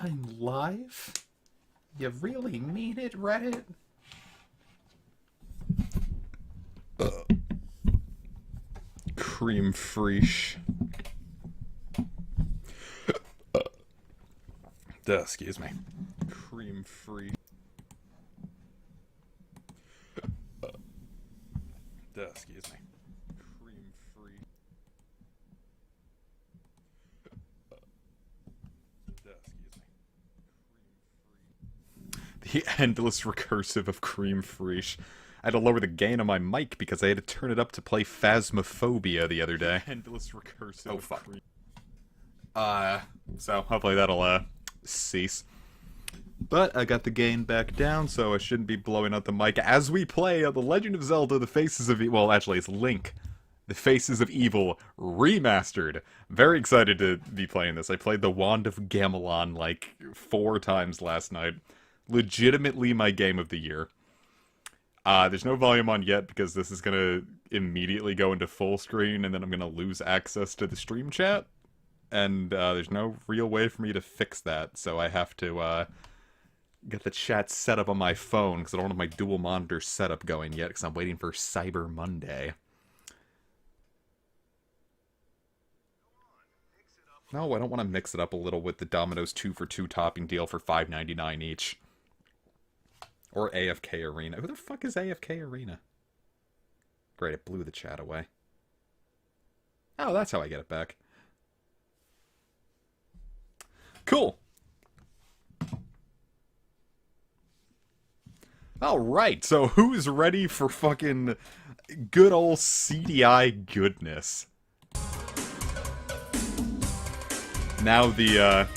I'm live? You really mean it, Reddit? Cream fraiche. Excuse me. Cream free. Excuse me. Cream free. Excuse me. The endless recursive of cream fraiche. I had to lower the gain on my mic because I had to turn it up to play Phasmophobia the other day. Endless recursive. Oh fuck. So hopefully that'll cease. But I got the gain back down, so I shouldn't be blowing out the mic as we play The Legend of Zelda: The Faces of Well, actually, it's Link. The Faces of Evil Remastered. Very excited to be playing this. I played the Wand of Gamelon like 4 times last night. Legitimately my game of the year. There's no volume on yet because this is going to immediately go into full screen and then I'm going to lose access to the stream chat. And there's no real way for me to fix that, so I have to get the chat set up on my phone because I don't have my dual monitor setup going yet because I'm waiting for Cyber Monday. No, I don't want to mix it up a little with the Domino's 2 for 2 topping deal for $5.99 each. Or AFK Arena. Who the fuck is AFK Arena? Great, it blew the chat away. Oh, that's how I get it back. Cool. Alright, so who's ready for fucking good old CDI goodness? Now I'm gonna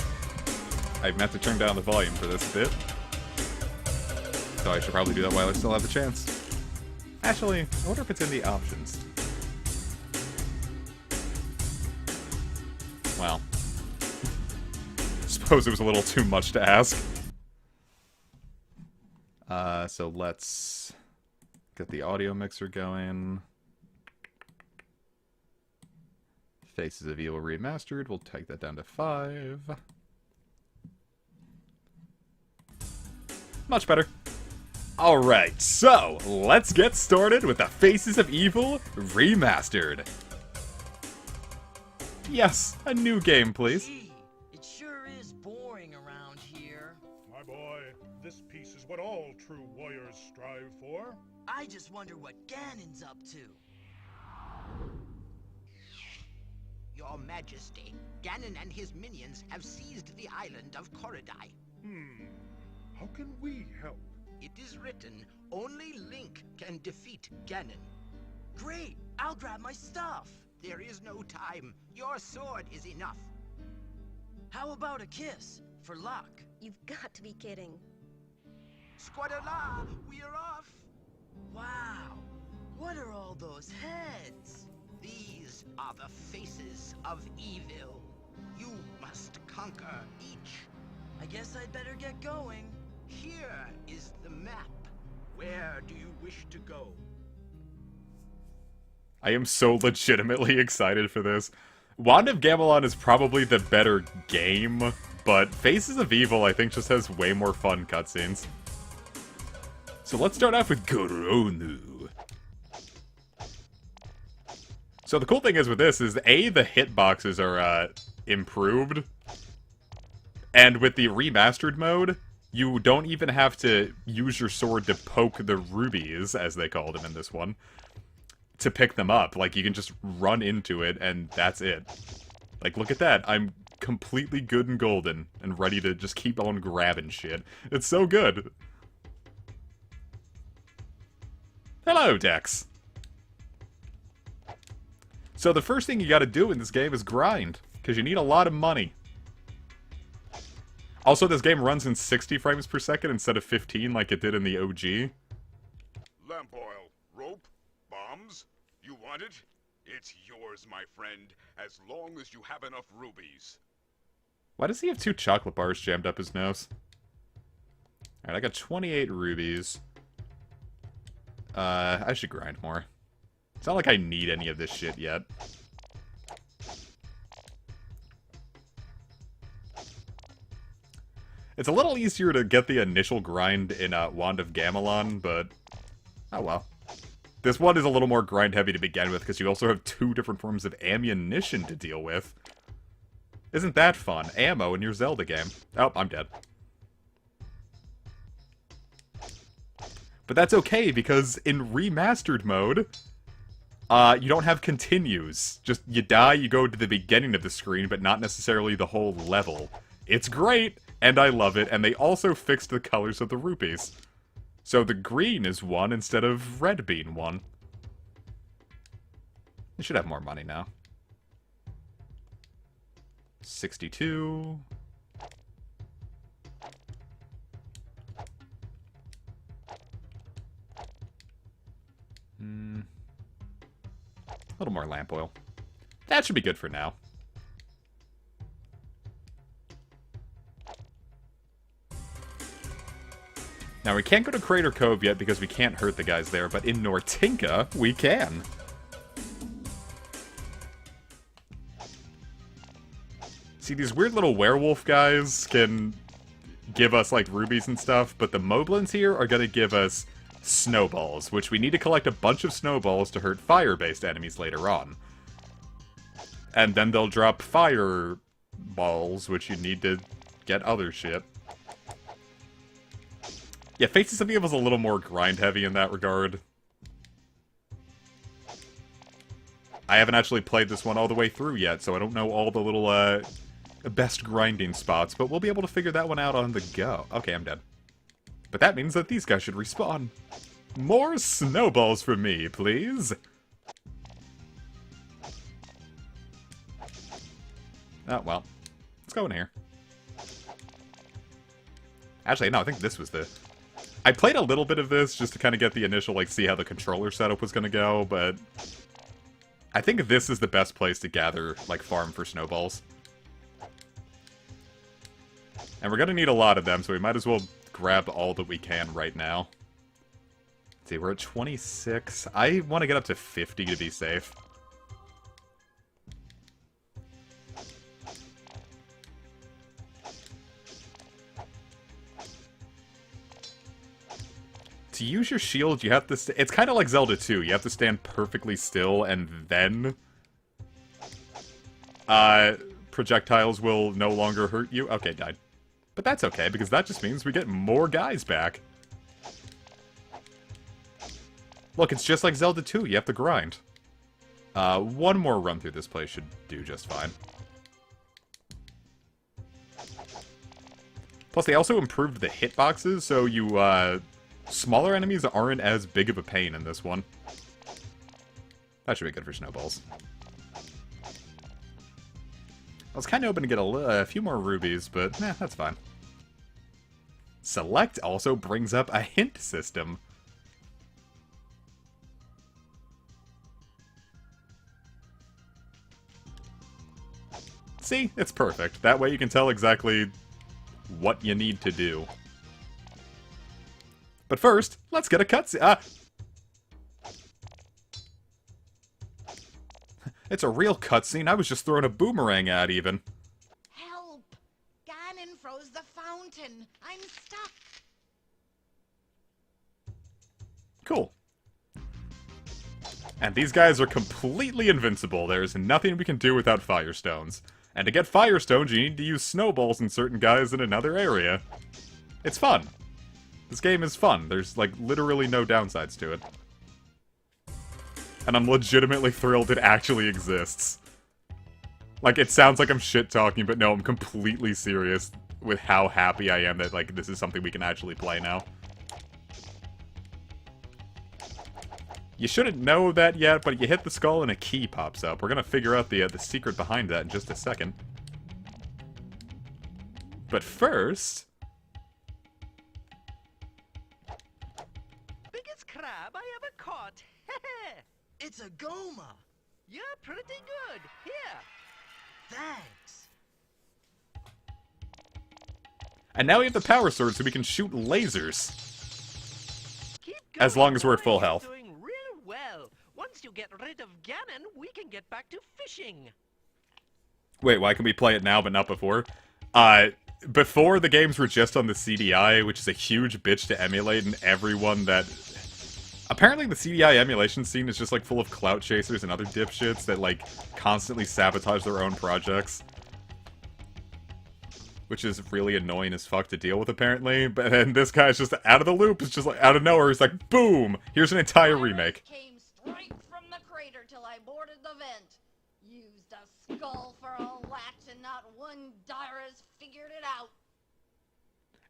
have to turn down the volume for this bit. So I should probably do that while I still have the chance. Actually, I wonder if it's in the options. Well. Suppose it was a little too much to ask. So let's get the audio mixer going. Faces of Evil Remastered, we'll take that down to 5. Much better. Alright, so let's get started with the Faces of Evil Remastered. Yes, a new game, please. It sure is boring around here. My boy, this piece is what all true warriors strive for. I just wonder what Ganon's up to. Your Majesty, Ganon and his minions have seized the island of Korodai. How can we help? It is written, only Link can defeat Ganon. Great! I'll grab my stuff. There is no time. Your sword is enough. How about a kiss? For luck. You've got to be kidding. Squadala, we're off. Wow! What are all those heads? These are the faces of evil. You must conquer each. I guess I'd better get going. Here is the map. Where do you wish to go? I am so legitimately excited for this. Wand of Gamelon is probably the better game, but Faces of Evil I think just has way more fun cutscenes. So let's start off with Goronu. So the cool thing is with this is, A, the hitboxes are improved, and with the remastered mode, you don't even have to use your sword to poke the rubies, as they called them in this one, to pick them up. Like, you can just run into it, and that's it. Like, look at that. I'm completely good and golden, and ready to just keep on grabbing shit. It's so good. Hello, Dex. So the first thing you gotta do in this game is grind, because you need a lot of money. Also, this game runs in 60 frames per second instead of 15 like it did in the OG. Lamp oil, rope, bombs. You want it? It's yours, my friend, as long as you have enough rubies. Why does he have 2 chocolate bars jammed up his nose? Alright, I got 28 rubies. I should grind more. It's not like I need any of this shit yet. It's a little easier to get the initial grind in Wand of Gamelon, but oh well. This one is a little more grind heavy to begin with, because you also have 2 different forms of ammunition to deal with. Isn't that fun? Ammo in your Zelda game. Oh, I'm dead. But that's okay, because in Remastered mode, you don't have continues. Just, you die, you go to the beginning of the screen, but not necessarily the whole level. It's great, and I love it, and they also fixed the colors of the rupees. So the green is 1 instead of red being 1. You should have more money now. 62. A little more lamp oil. That should be good for now. Now, we can't go to Crater Cove yet because we can't hurt the guys there, but in Nortinka, we can. See, these weird little werewolf guys can give us, like, rubies and stuff, but the Moblins here are gonna give us snowballs, which we need to collect a bunch of snowballs to hurt fire-based enemies later on. And then they'll drop fire balls, which you need to get other shit. Yeah, Faces of Evil is a little more grind-heavy in that regard. I haven't actually played this one all the way through yet, so I don't know all the little, best grinding spots, but we'll be able to figure that one out on the go. Okay, I'm dead. But that means that these guys should respawn. More snowballs for me, please. Oh, well. Let's go in here. Actually, no, I think this was the... I played a little bit of this just to kind of get the initial, like, see how the controller setup was going to go, but... I think this is the best place to gather, like, farm for snowballs. And we're going to need a lot of them, so we might as well grab all that we can right now. Let's see, we're at 26. I want to get up to 50 to be safe. To use your shield, you have to... It's kind of like Zelda 2. You have to stand perfectly still, and then... projectiles will no longer hurt you. Okay, died. But that's okay, because that just means we get more guys back. Look, it's just like Zelda 2. You have to grind. One more run through this place should do just fine. Plus, they also improved the hitboxes, so you, smaller enemies aren't as big of a pain in this one. That should be good for snowballs. I was kind of hoping to get a few more rubies, but nah, that's fine. Select also brings up a hint system. See? It's perfect. That way you can tell exactly what you need to do. But first, let's get a cutscene. It's a real cutscene. I was just throwing a boomerang at even. Help! Ganon froze the fountain. I'm stuck. Cool. And these guys are completely invincible. There's nothing we can do without Firestones. And to get Firestones, you need to use snowballs in certain guys in another area. It's fun. This game is fun. There's, like, literally no downsides to it. And I'm legitimately thrilled it actually exists. Like, it sounds like I'm shit-talking, but no, I'm completely serious with how happy I am that, like, this is something we can actually play now. You shouldn't know that yet, but you hit the skull and a key pops up. We're gonna figure out the secret behind that in just a second. But first... Biggest crab I ever caught. It's a Goma. You're pretty good. Here. Thanks. And now we have the power sword so we can shoot lasers. Keep As long as we're at full You're health. doing real well. Once you get rid of Ganon, we can get back to fishing. Wait, why can we play it now but not before? before the games were just on the CDI, which is a huge bitch to emulate, and everyone that... Apparently the CDI emulation scene is just, like, full of clout chasers and other dipshits that, like, constantly sabotage their own projects. Which is really annoying as fuck to deal with, apparently. But then this guy's just out of the loop. It's just, like, out of nowhere. He's like, boom! Here's an entire remake. Came straight from the crater till I boarded the vent. Used a skull for a latch and not one dire has figured it out.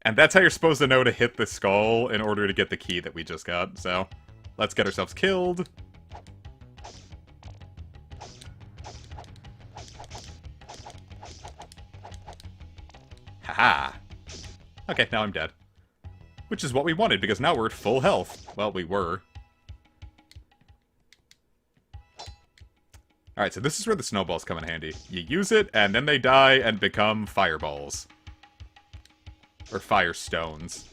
And that's how you're supposed to know to hit the skull in order to get the key that we just got. So, let's get ourselves killed. Haha. Okay, now I'm dead. Which is what we wanted, because now we're at full health. Well, we were. Alright, so this is where the snowballs come in handy. You use it, and then they die and become fireballs. Or firestones.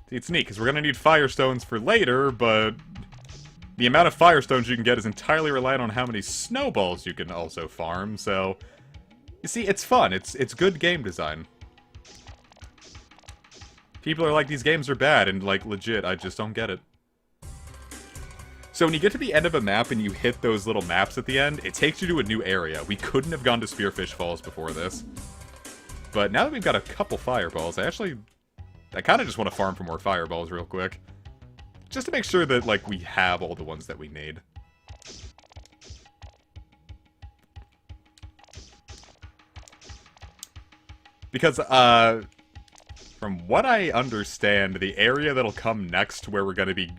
See, it's neat, because we're going to need firestones for later, but... the amount of firestones you can get is entirely reliant on how many snowballs you can also farm, so... You see, it's fun. It's good game design. People are like, these games are bad, and, like, legit, I just don't get it. So when you get to the end of a map and you hit those little maps at the end, it takes you to a new area. We couldn't have gone to Spearfish Falls before this. But now that we've got a couple fireballs, I kind of just want to farm for more fireballs real quick. Just to make sure that, like, we have all the ones that we need. Because, from what I understand, the area that'll come next to where we're going to be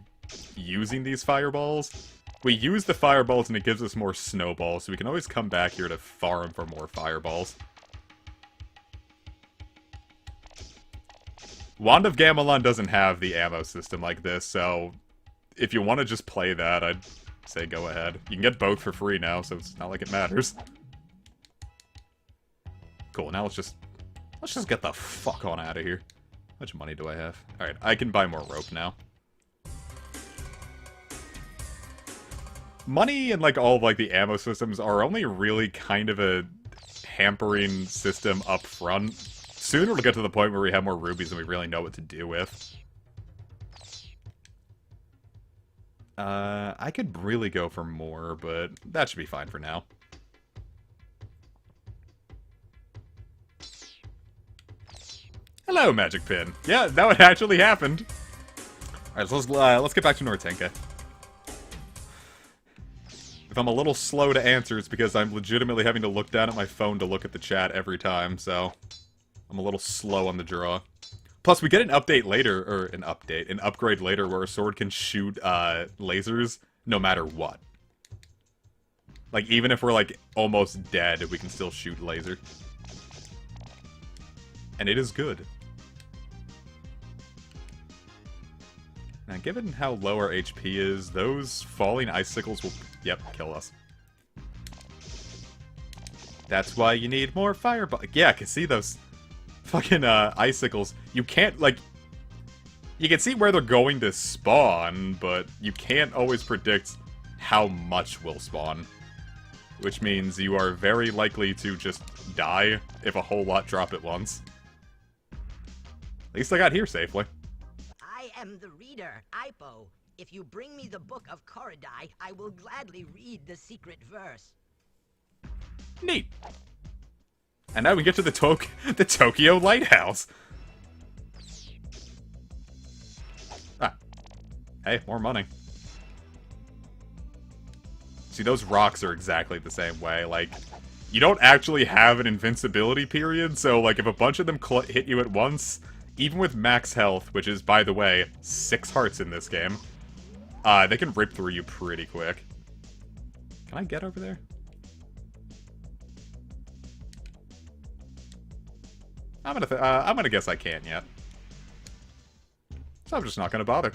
using these fireballs, we use the fireballs and it gives us more snowballs, so we can always come back here to farm for more fireballs. Wand of Gamelon doesn't have the ammo system like this, so if you want to just play that, I'd say go ahead. You can get both for free now, so it's not like it matters. Cool, now let's just get the fuck on out of here. How much money do I have? Alright, I can buy more rope now. Money and, like, all of, like, the ammo systems are only really kind of a hampering system up front. Soon we'll get to the point where we have more rubies and we really know what to do with. I could really go for more, but that should be fine for now. Hello, Magic Pin. Yeah, that would actually happened. Alright, so let's get back to Nortenka. If I'm a little slow to answer, it's because I'm legitimately having to look down at my phone to look at the chat every time, so... I'm a little slow on the draw. Plus, we get an update later, or an upgrade later where a sword can shoot, lasers no matter what. Like, even if we're, like, almost dead, we can still shoot laser. And it is good. Now, given how low our HP is, those falling icicles will, yep, kill us. That's why you need more fireball. Yeah, I can see those fucking icicles. You can't, like... You can see where they're going to spawn, but you can't always predict how much will spawn. Which means you are very likely to just die if a whole lot drop at once. At least I got here safely. I am the reader, Ipo. If you bring me the Book of Korodai, I will gladly read the secret verse. Neat. And now we get to the Tokyo Lighthouse. Ah. Hey, more money. See, those rocks are exactly the same way. Like, you don't actually have an invincibility period, so, like, if a bunch of them hit you at once, even with max health, which is, by the way, 6 hearts in this game, they can rip through you pretty quick. Can I get over there? I'm gonna guess I can't yet. So I'm just not gonna bother.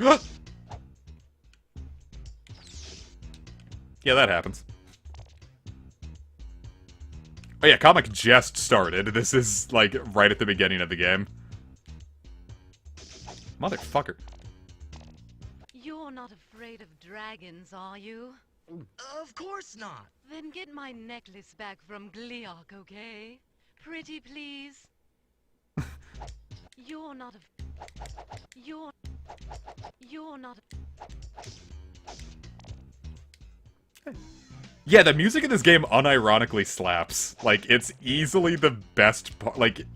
Yeah, that happens. Oh yeah, comic just started. This is, like, right at the beginning of the game. Motherfucker. You're not afraid of dragons, are you? Of course not. Then get my necklace back from Gliok, okay? Pretty please. You're not a... You're not a... Yeah, the music in this game unironically slaps. Like, it's easily the best part. Like,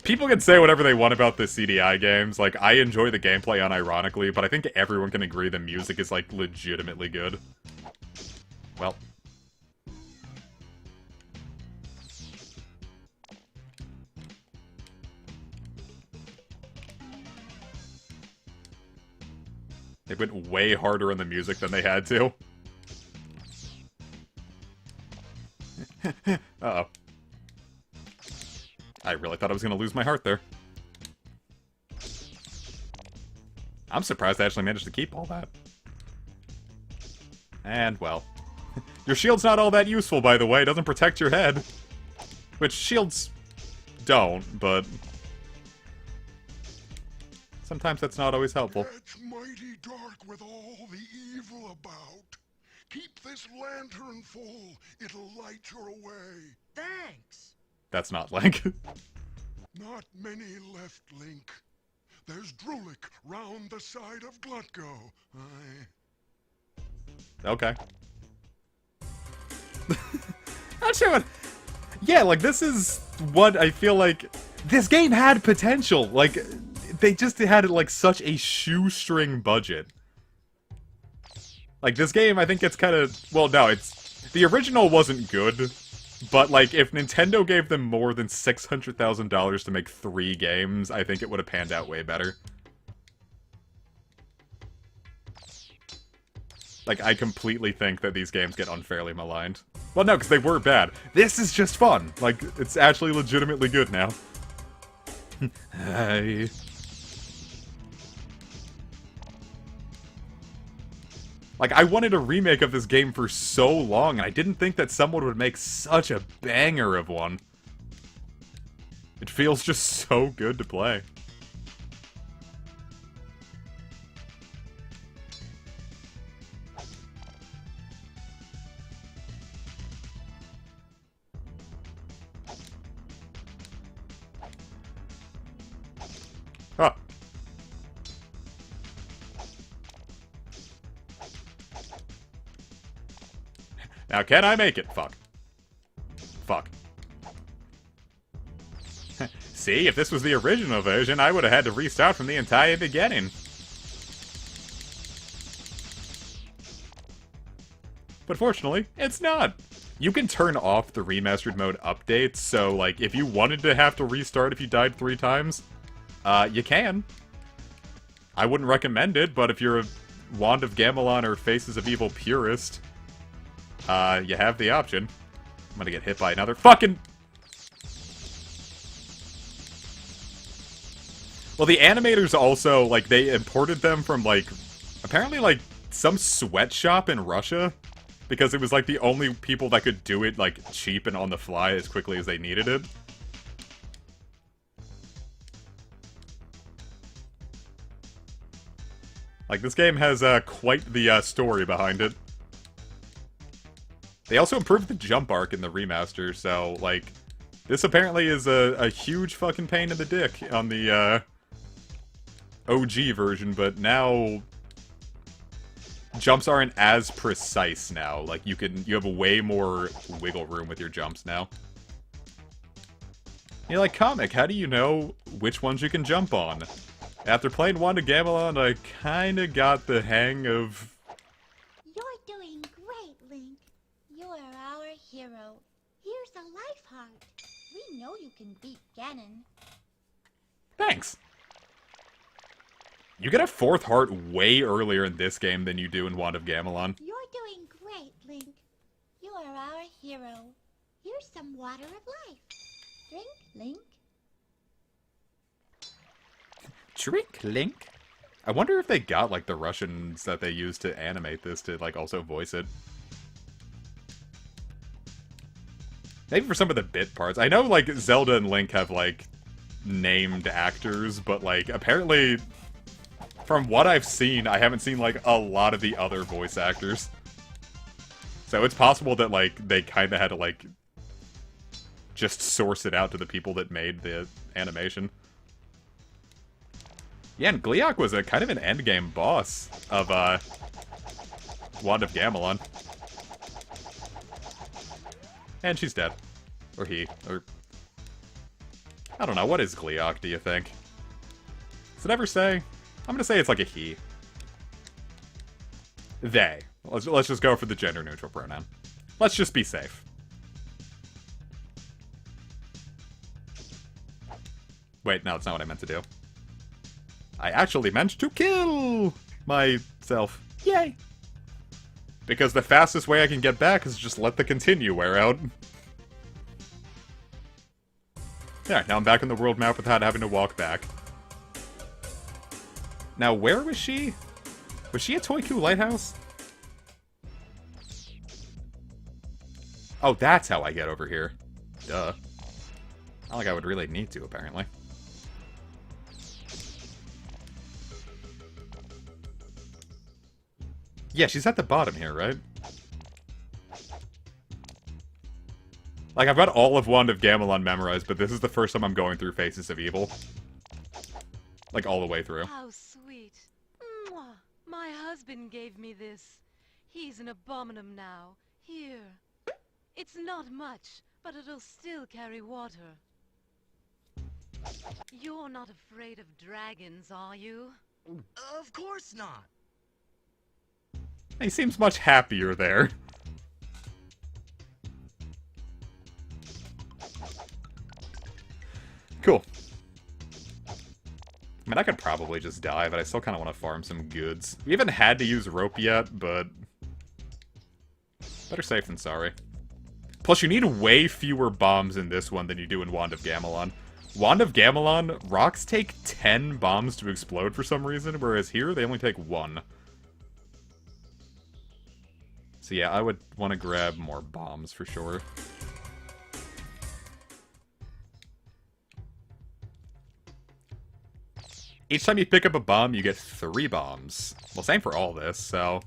people can say whatever they want about the CDI games. Like, I enjoy the gameplay unironically, but I think everyone can agree the music is, like, legitimately good. Well. They went way harder on the music than they had to. Uh-oh. I really thought I was gonna lose my heart there. I'm surprised I actually managed to keep all that. And, well. Your shield's not all that useful, by the way. It doesn't protect your head. Which, shields don't, but... sometimes that's not always helpful. It's mighty dark with all the evil about. Keep this lantern full. It'll light your way. Thanks. That's not Link. Not many left, Link. There's Drulik round the side of Glutgo. Okay. Not sure what... Yeah, like, this is what I feel like... This game had potential. Like, they just had, like, such a shoestring budget. Like, this game, I think it's kind of... Well, no, it's... The original wasn't good, but, like, if Nintendo gave them more than $600,000 to make 3 games, I think it would have panned out way better. Like, I completely think that these games get unfairly maligned. Well, no, because they were bad. This is just fun. Like, it's actually legitimately good now. Hey. Like, I wanted a remake of this game for so long, and I didn't think that someone would make such a banger of one. It feels just so good to play. Huh. Now, can I make it? Fuck. Fuck. See, if this was the original version, I would have had to restart from the entire beginning. But fortunately, it's not. You can turn off the remastered mode updates, so, like, if you wanted to have to restart if you died 3 times, you can. I wouldn't recommend it, but if you're a Wand of Gamelon or Faces of Evil purist, you have the option. I'm gonna get hit by another fucking... Well, the animators also, like, they imported them from, like, apparently, like, some sweatshop in Russia, because it was, like, the only people that could do it, like, cheap and on the fly as quickly as they needed it. Like, this game has, quite the, story behind it. They also improved the jump arc in the remaster, so, like, this apparently is a huge fucking pain in the dick on the, OG version, but now jumps aren't as precise now. Like, you have way more wiggle room with your jumps now. You're like, Comic, how do you know which ones you can jump on? After playing Wand of Gamelon, I kinda got the hang of... You're doing great, Link. You are our hero. Here's a life heart. We know you can beat Ganon. Thanks. You get a 4th heart way earlier in this game than you do in Wand of Gamelon. You're doing great, Link. You are our hero. Here's some water of life. Drink, Link. Drink, Link? I wonder if they got, like, the Russians that they used to animate this to, like, also voice it. Maybe for some of the bit parts. I know, like, Zelda and Link have, like, named actors, but, like, apparently... From what I've seen, I haven't seen, like, a lot of the other voice actors. So it's possible that, like, they kind of had to, like, just source it out to the people that made the animation. Yeah, and Gleeok was a kind of an endgame boss of, Wand of Gamelon. And she's dead. Or he. Or... I don't know, what is Gleeok, do you think? Does it ever say? I'm gonna say it's like a he. They. Let's just go for the gender-neutral pronoun. Let's just be safe. Wait, no, that's not what I meant to do. I actually meant to kill myself. Yay! Because the fastest way I can get back is just let the continue wear out. Yeah, now I'm back on the world map without having to walk back. Now, where was she? Was she at Toiku Lighthouse? Oh, that's how I get over here. Duh. Not like I would really need to, apparently. Yeah, she's at the bottom here, right? Like, I've got all of Wand of Gamelon memorized, but this is the first time I'm going through Faces of Evil. Like, all the way through. How sweet. Mwah. My husband gave me this. He's an abominum now. Here. It's not much, but it'll still carry water. You're not afraid of dragons, are you? Of course not. He seems much happier there. Cool. I mean, I could probably just die, but I still kind of want to farm some goods. We haven't had to use rope yet, but... better safe than sorry. Plus, you need way fewer bombs in this one than you do in Wand of Gamelon. Wand of Gamelon, rocks take 10 bombs to explode for some reason, whereas here, they only take 1. So yeah, I would want to grab more bombs for sure. Each time you pick up a bomb, you get 3 bombs. Well, same for all this, so...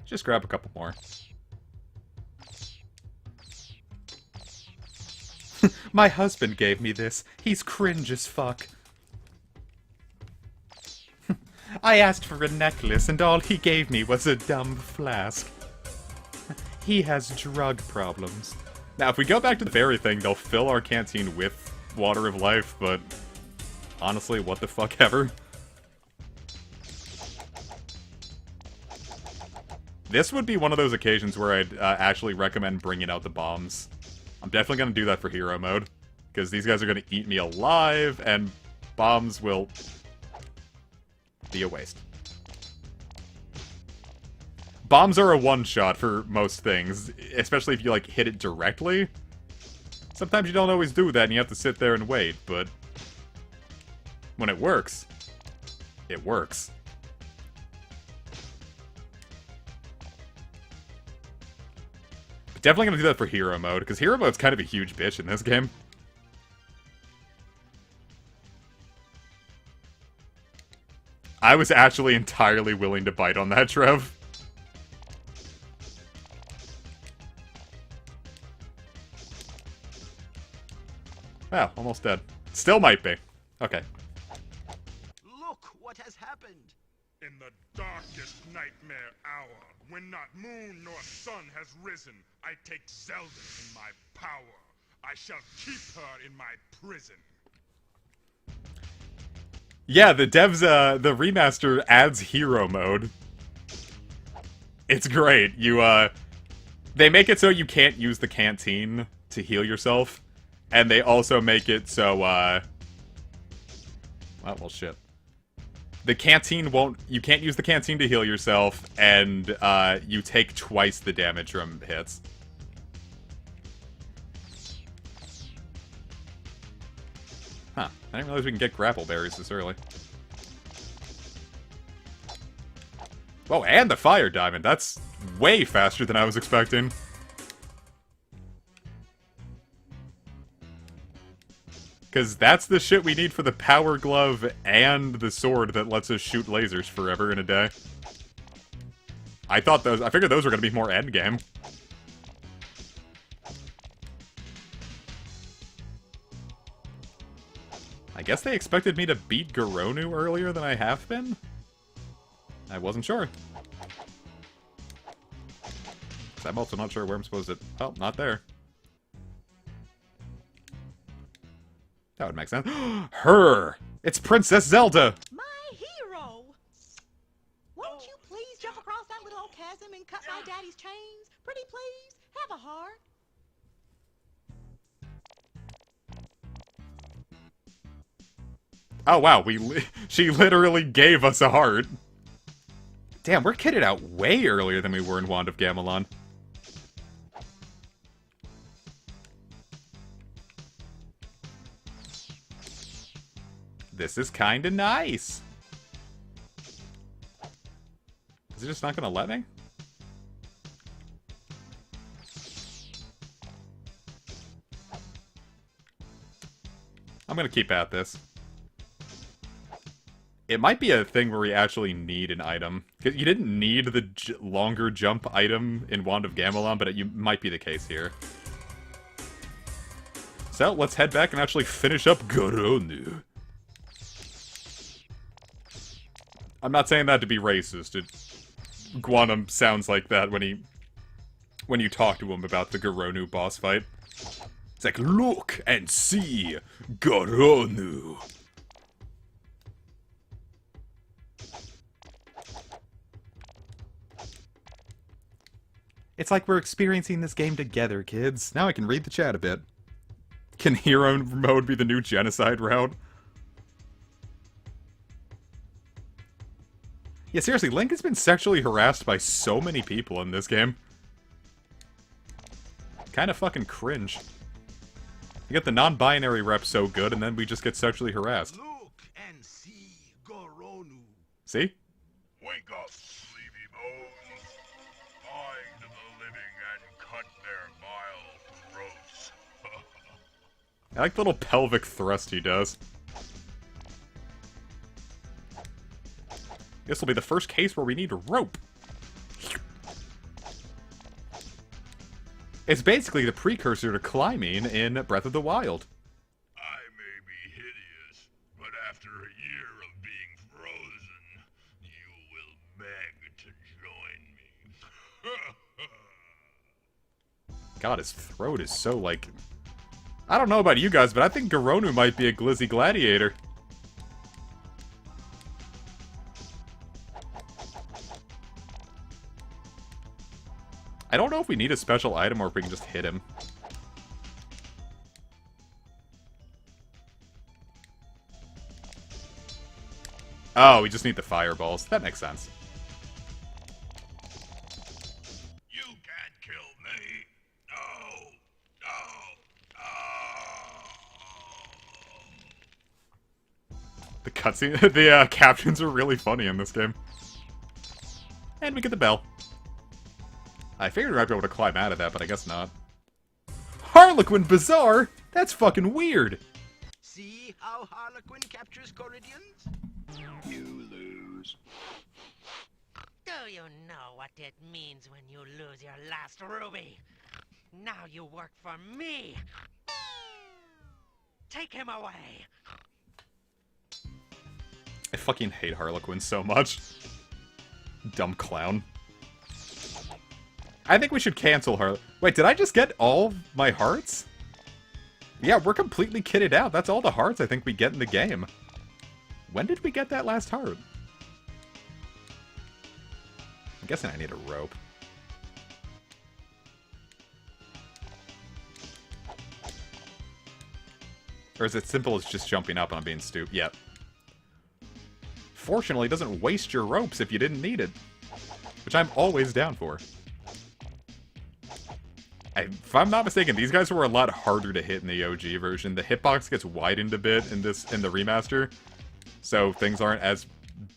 just grab a couple more. My husband gave me this. He's cringe as fuck. I asked for a necklace, and all he gave me was a dumb flask. He has drug problems. Now, if we go back to the fairy thing, they'll fill our canteen with water of life, but... honestly, what the fuck ever. This would be one of those occasions where I'd actually recommend bringing out the bombs. I'm definitely going to do that for hero mode, because these guys are going to eat me alive, and bombs will be a waste. Bombs are a one-shot for most things, especially if you, like, hit it directly. Sometimes you don't always do that, and you have to sit there and wait, but... when it works, it works. Definitely gonna do that for hero mode, because hero mode's kind of a huge bitch in this game. I was actually entirely willing to bite on that, Trev. Wow, almost dead. Still might be. Okay. Look what has happened. In the darkest nightmare hour, when not moon nor sun has risen, I take Zelda in my power. I shall keep her in my prison. Yeah, the devs, the remaster adds hero mode. It's great. They make it so you can't use the canteen to heal yourself. And they also make it so, well, shit. The canteen won't... you can't use the canteen to heal yourself, and, you take twice the damage from hits. Huh. I didn't realize we can get grapple berries this early. Whoa, and the fire diamond. That's way faster than I was expecting. Because that's the shit we need for the power glove and the sword that lets us shoot lasers forever in a day. I figured those were going to be more endgame. I guess they expected me to beat Garonu earlier than I have been? I wasn't sure. I'm also not sure where I'm supposed to... Oh, not there. That would make sense. Her! It's Princess Zelda! My hero! Won't you please jump across that little old chasm and cut my daddy's chains? Pretty please, have a heart. Oh wow, she literally gave us a heart. Damn, we're kitted out way earlier than we were in Wand of Gamelon. This is kinda nice. Is it just not gonna let me? I'm gonna keep at this. It might be a thing where we actually need an item. You didn't need the longer jump item in Wand of Gamelon, but it might be the case here. So, let's head back and actually finish up Garonu. I'm not saying that to be racist. Guanum sounds like that when you talk to him about the Garonu boss fight. It's like, look and see Garonu. It's like we're experiencing this game together, kids. Now I can read the chat a bit. Can hero mode be the new genocide route? Yeah, seriously, Link has been sexually harassed by so many people in this game. Kinda fucking cringe. You get the non-binary rep so good, and then we just get sexually harassed. Look and see Garonu. See? Wake up, sleepy bones. Find the living and cut their vile throats. I like the little pelvic thrust he does. This will be the first case where we need a rope. It's basically the precursor to climbing in Breath of the Wild. I may be hideous, but after a year of being frozen, you will beg to join me. God, his throat is so, like... I don't know about you guys, but I think Garonu might be a glizzy gladiator. I don't know if we need a special item or if we can just hit him. Oh, we just need the fireballs. That makes sense. You can't kill me. No. No. No. The cutscene, the captions are really funny in this game. And we get the bell. I figured we might be able to climb out of that, but I guess not. Harlequin Bazaar? That's fucking weird! See how Harlequin captures Coridians? You lose. Do you know what it means when you lose your last ruby? Now you work for me! Take him away! I fucking hate Harlequin so much. Dumb clown. I think we should cancel Harlequin. Wait, did I just get all my hearts? Yeah, we're completely kitted out. That's all the hearts I think we get in the game. When did we get that last heart? I'm guessing I need a rope. Or is it simple as just jumping up and I'm being stupid? Yep. Fortunately, it doesn't waste your ropes if you didn't need it. Which I'm always down for. If I'm not mistaken, these guys were a lot harder to hit in the OG version. The hitbox gets widened a bit in the remaster, so things aren't as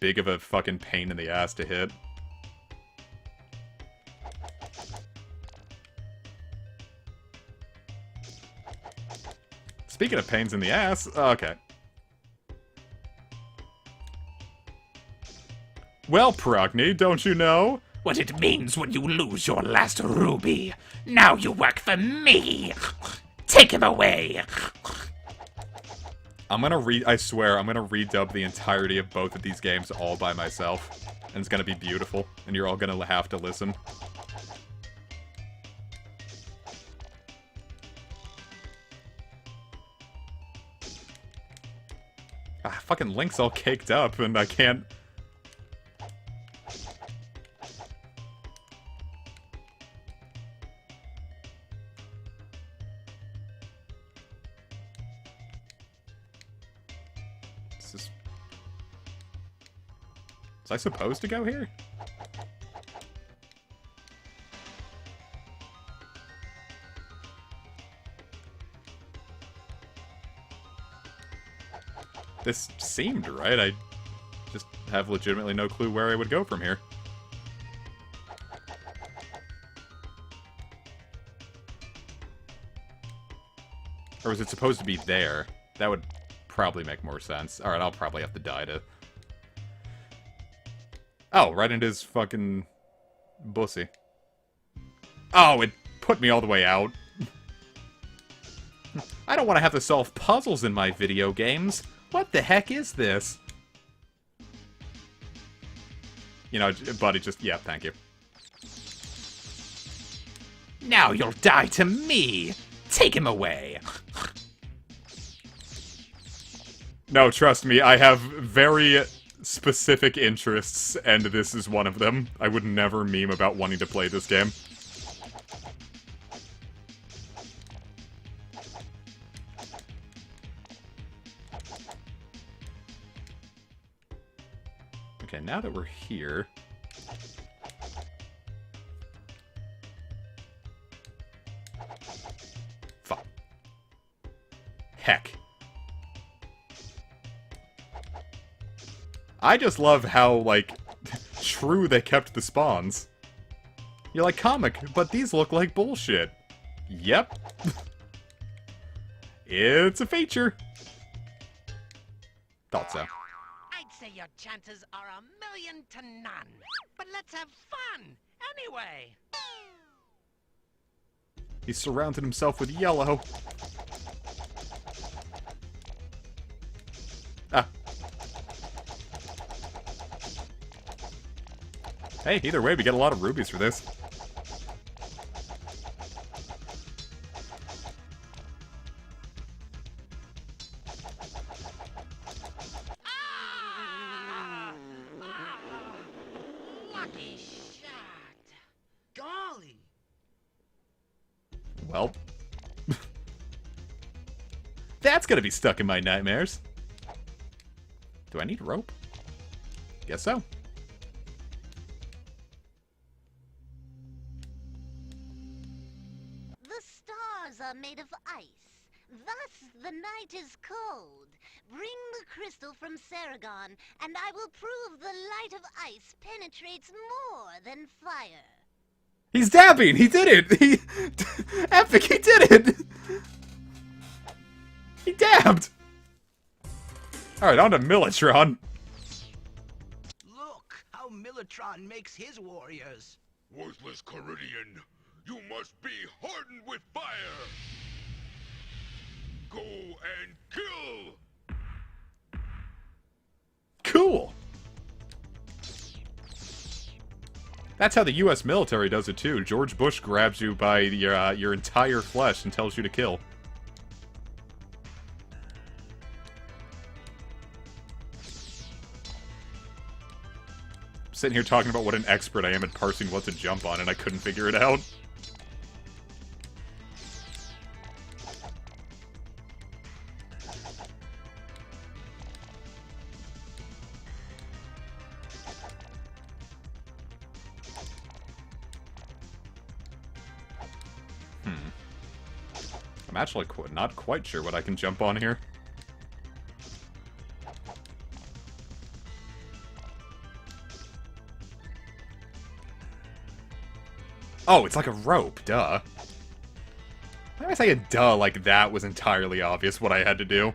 big of a fucking pain in the ass to hit. Speaking of pains in the ass, okay. Well, Progny, don't you know what it means when you lose your last ruby? Now you work for me! Take him away! I swear, I'm gonna redub the entirety of both of these games all by myself. And it's gonna be beautiful. And you're all gonna have to listen. Ah, fucking Link's all caked up, and I can't... Was I supposed to go here? This seemed right. I just have legitimately no clue where I would go from here. Or was it supposed to be there? That would probably make more sense. Alright, I'll probably have to die to... Oh, right into his fucking... bussy. Oh, it put me all the way out. I don't want to have to solve puzzles in my video games. What the heck is this? You know, buddy, just... yeah, thank you. Now you'll die to me! Take him away! No, trust me, I have very specific interests, and this is one of them. I would never meme about wanting to play this game. Okay, now that we're here... Fuck. Heck. I just love how, like, true they kept the spawns. You're like, comic, but these look like bullshit. Yep. It's a feature. Thought so. I'd say your chances are 1,000,000 to none. But let's have fun, anyway. He surrounded himself with yellow. Ah. Hey, either way, we get a lot of rubies for this. Lucky shot. Golly. Well. That's gonna be stuck in my nightmares. Do I need rope? Guess so. The stars are made of ice. Thus, the night is cold. Bring the crystal from Saragon, and I will prove the light of ice penetrates more than fire. He's dabbing! He did it! He... Epic, he did it! He dabbed! Alright, on to Militron. Look how Militron makes his warriors. Worthless Caridian, you must be hardened with fire! Go and kill! Cool! That's how the US military does it too. George Bush grabs you by your entire flesh and tells you to kill. Sitting here talking about what an expert I am at parsing what to jump on, and I couldn't figure it out. I'm actually not quite sure what I can jump on here. Oh, it's like a rope, duh. Why did I say a duh like that was entirely obvious what I had to do?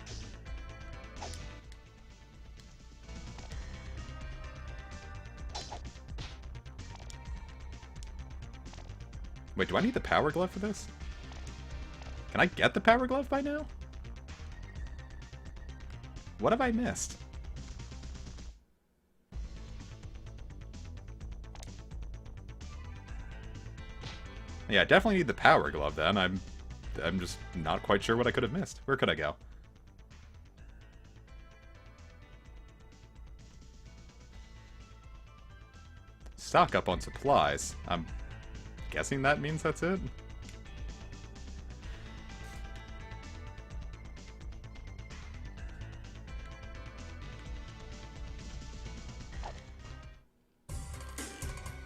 Wait, do I need the power glove for this? Can I get the power glove by now? What have I missed? Yeah, I definitely need the power glove then. I'm just not quite sure what I could have missed. Where could I go? Stock up on supplies. I'm guessing that means that's it.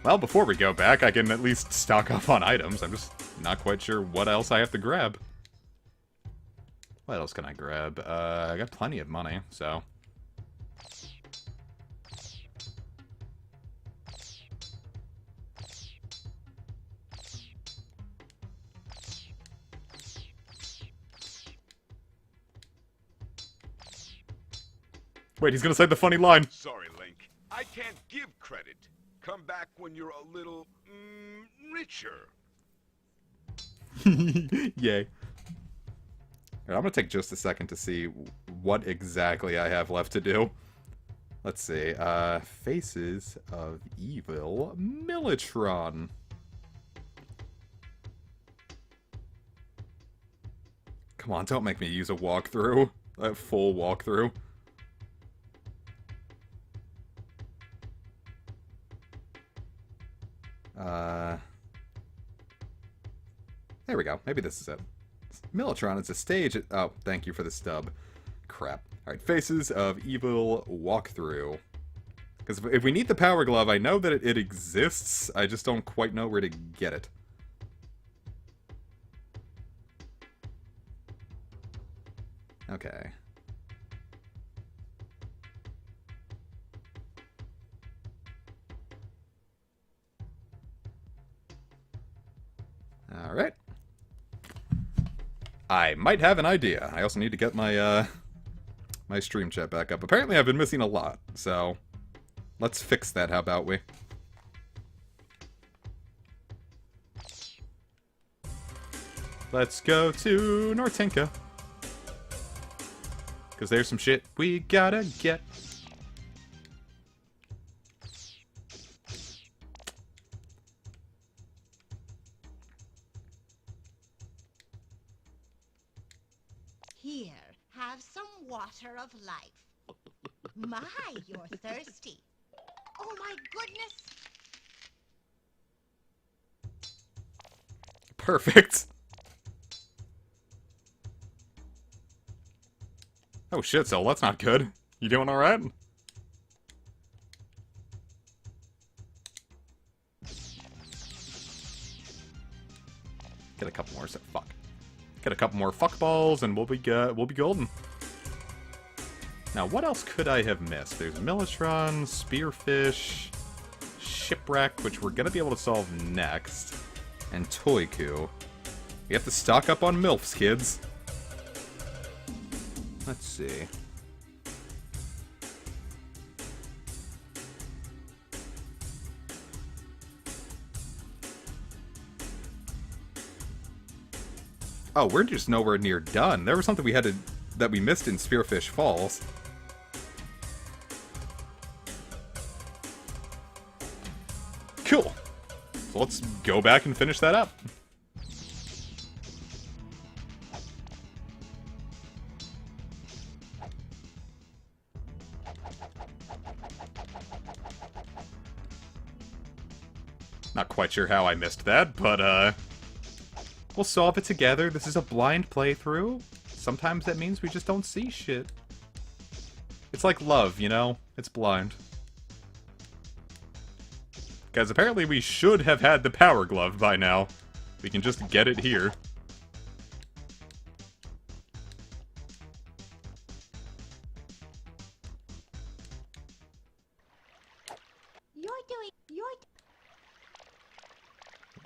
Well, before we go back, I can at least stock up on items. I'm just not quite sure what else I have to grab. What else can I grab? I got plenty of money, so... Wait, he's gonna say the funny line. Sorry, Link. I can't give credit. Come back when you're a little, richer. Yay. I'm gonna take just a second to see what exactly I have left to do. Let's see. Faces of Evil Militron. Come on, don't make me use a walkthrough. A full walkthrough. There we go. Maybe this is it. Militron, it's a stage. Oh, thank you for the stub. Crap. Alright, Faces of Evil walkthrough. Because if we need the Power Glove, I know that it exists. I just don't quite know where to get it. Okay. Alright. I might have an idea. I also need to get my, my stream chat back up. Apparently I've been missing a lot, so... let's fix that, how about we? Let's go to Nortinka. Because there's some shit we gotta get. Here, have some water of life. My, you're thirsty. Oh my goodness. Perfect. Oh shit, Sol, that's not good. You doing alright? Get a couple more, so fuck. Get a couple more fuck balls and we'll be golden. Now, what else could I have missed? There's Militron, Spearfish, Shipwreck, which we're gonna be able to solve next, and Toiku. We have to stock up on MILFs, kids. Let's see. Oh, we're just nowhere near done. There was something we had to that we missed in Spearfish Falls. Cool. So let's go back and finish that up. Not quite sure how I missed that, but, we'll solve it together. This is a blind playthrough. Sometimes that means we just don't see shit. It's like love, you know? It's blind. Guys, apparently we should have had the Power Glove by now. We can just get it here.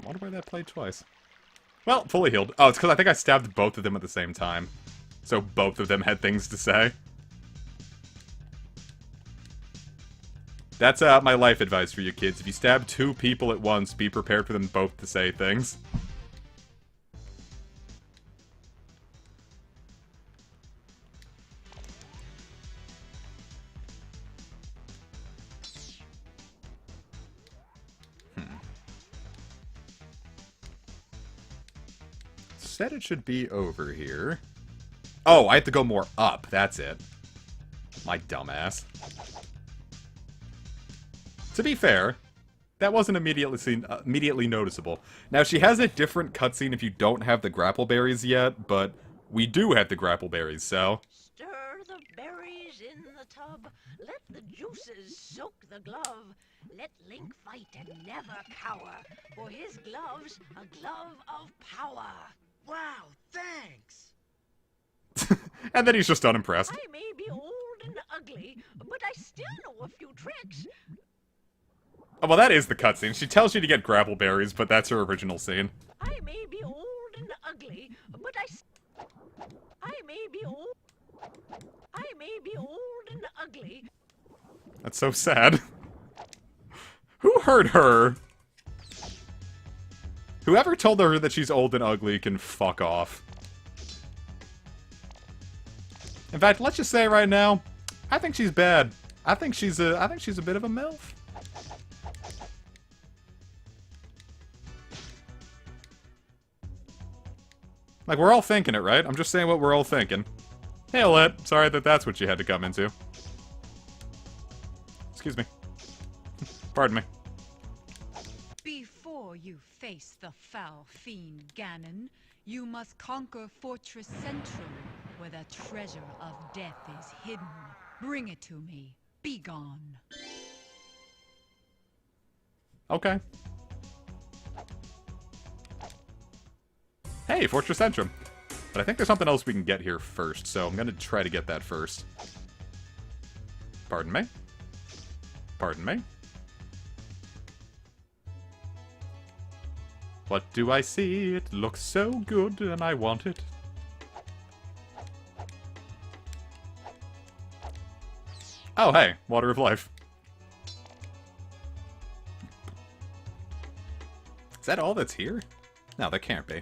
I wonder why that played twice. Well, fully healed. Oh, it's because I think I stabbed both of them at the same time. So both of them had things to say. That's my life advice for you kids. If you stab two people at once, be prepared for them both to say things. instead it should be over here. Oh, I have to go more up. That's it. My dumbass. To be fair, that wasn't immediately noticeable. Now, she has a different cutscene if you don't have the grapple berries yet, but we do have the grapple berries, so... Stir the berries in the tub. Let the juices soak the glove. Let Link fight and never cower. For his glove's a glove of power. Wow, thanks. And then he's just unimpressed. I may be old and ugly, but I still know a few tricks. Oh, well, that is the cutscene. She tells you to get grapple berries, but that's her original scene. I may be old and ugly, but I may be old and ugly. That's so sad. Who hurt her? Whoever told her that she's old and ugly can fuck off. In fact, let's just say right now, I think she's bad. I think she's a bit of a MILF. Like, we're all thinking it, right? I'm just saying what we're all thinking. Hey, Olet. Sorry that that's what you had to come into. Excuse me. Pardon me. Before you face the foul fiend Ganon, you must conquer Fortress Central, where the treasure of death is hidden. Bring it to me. Be gone. Okay. Hey, Fortress Centrum. But I think there's something else we can get here first, so I'm gonna try to get that first. Pardon me? Pardon me? What do I see? It looks so good, and I want it. Oh, hey, Water of Life. Is that all that's here? No, that can't be.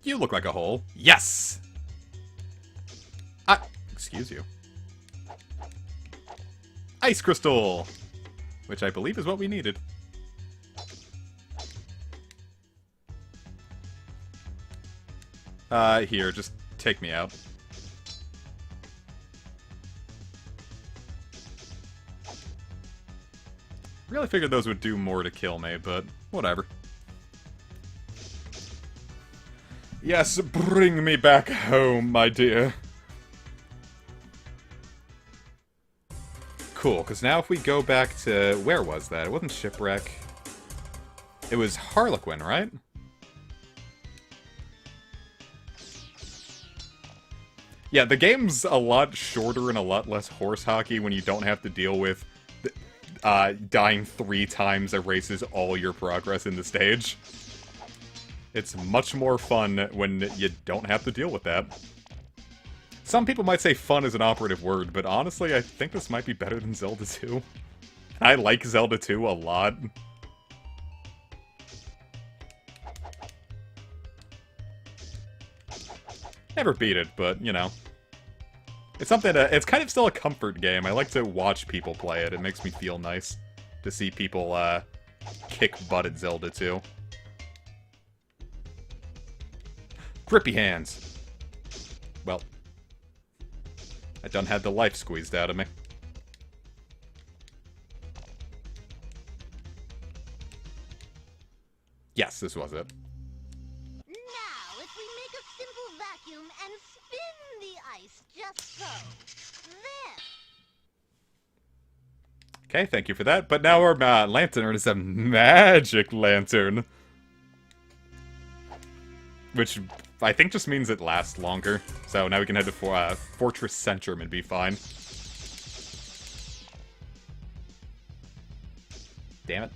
You look like a hole. Yes! Excuse you. Ice Crystal! Which I believe is what we needed. Here, just take me out. Really figured those would do more to kill me, but whatever. Yes, bring me back home, my dear. Cool, because now if we go back to... Where was that? It wasn't Shipwreck. It was Harlequin, right? Yeah, the game's a lot shorter and a lot less horse hockey when you don't have to deal with dying 3 times erases all your progress in the stage. It's much more fun when you don't have to deal with that. Some people might say fun is an operative word, but honestly, I think this might be better than Zelda 2. I like Zelda 2 a lot. Never beat it, but, you know. It's something it's kind of still a comfort game. I like to watch people play it. It makes me feel nice to see people, kick butt at Zelda 2. Grippy hands. Well, I done had the life squeezed out of me. Yes, this was it. Now, if we make a simple vacuum and spin the ice just so. There. Okay, thank you for that. But now our lantern is a magic lantern. Which I think just means it lasts longer. So now we can head to Fortress Centrum and be fine. Damn it.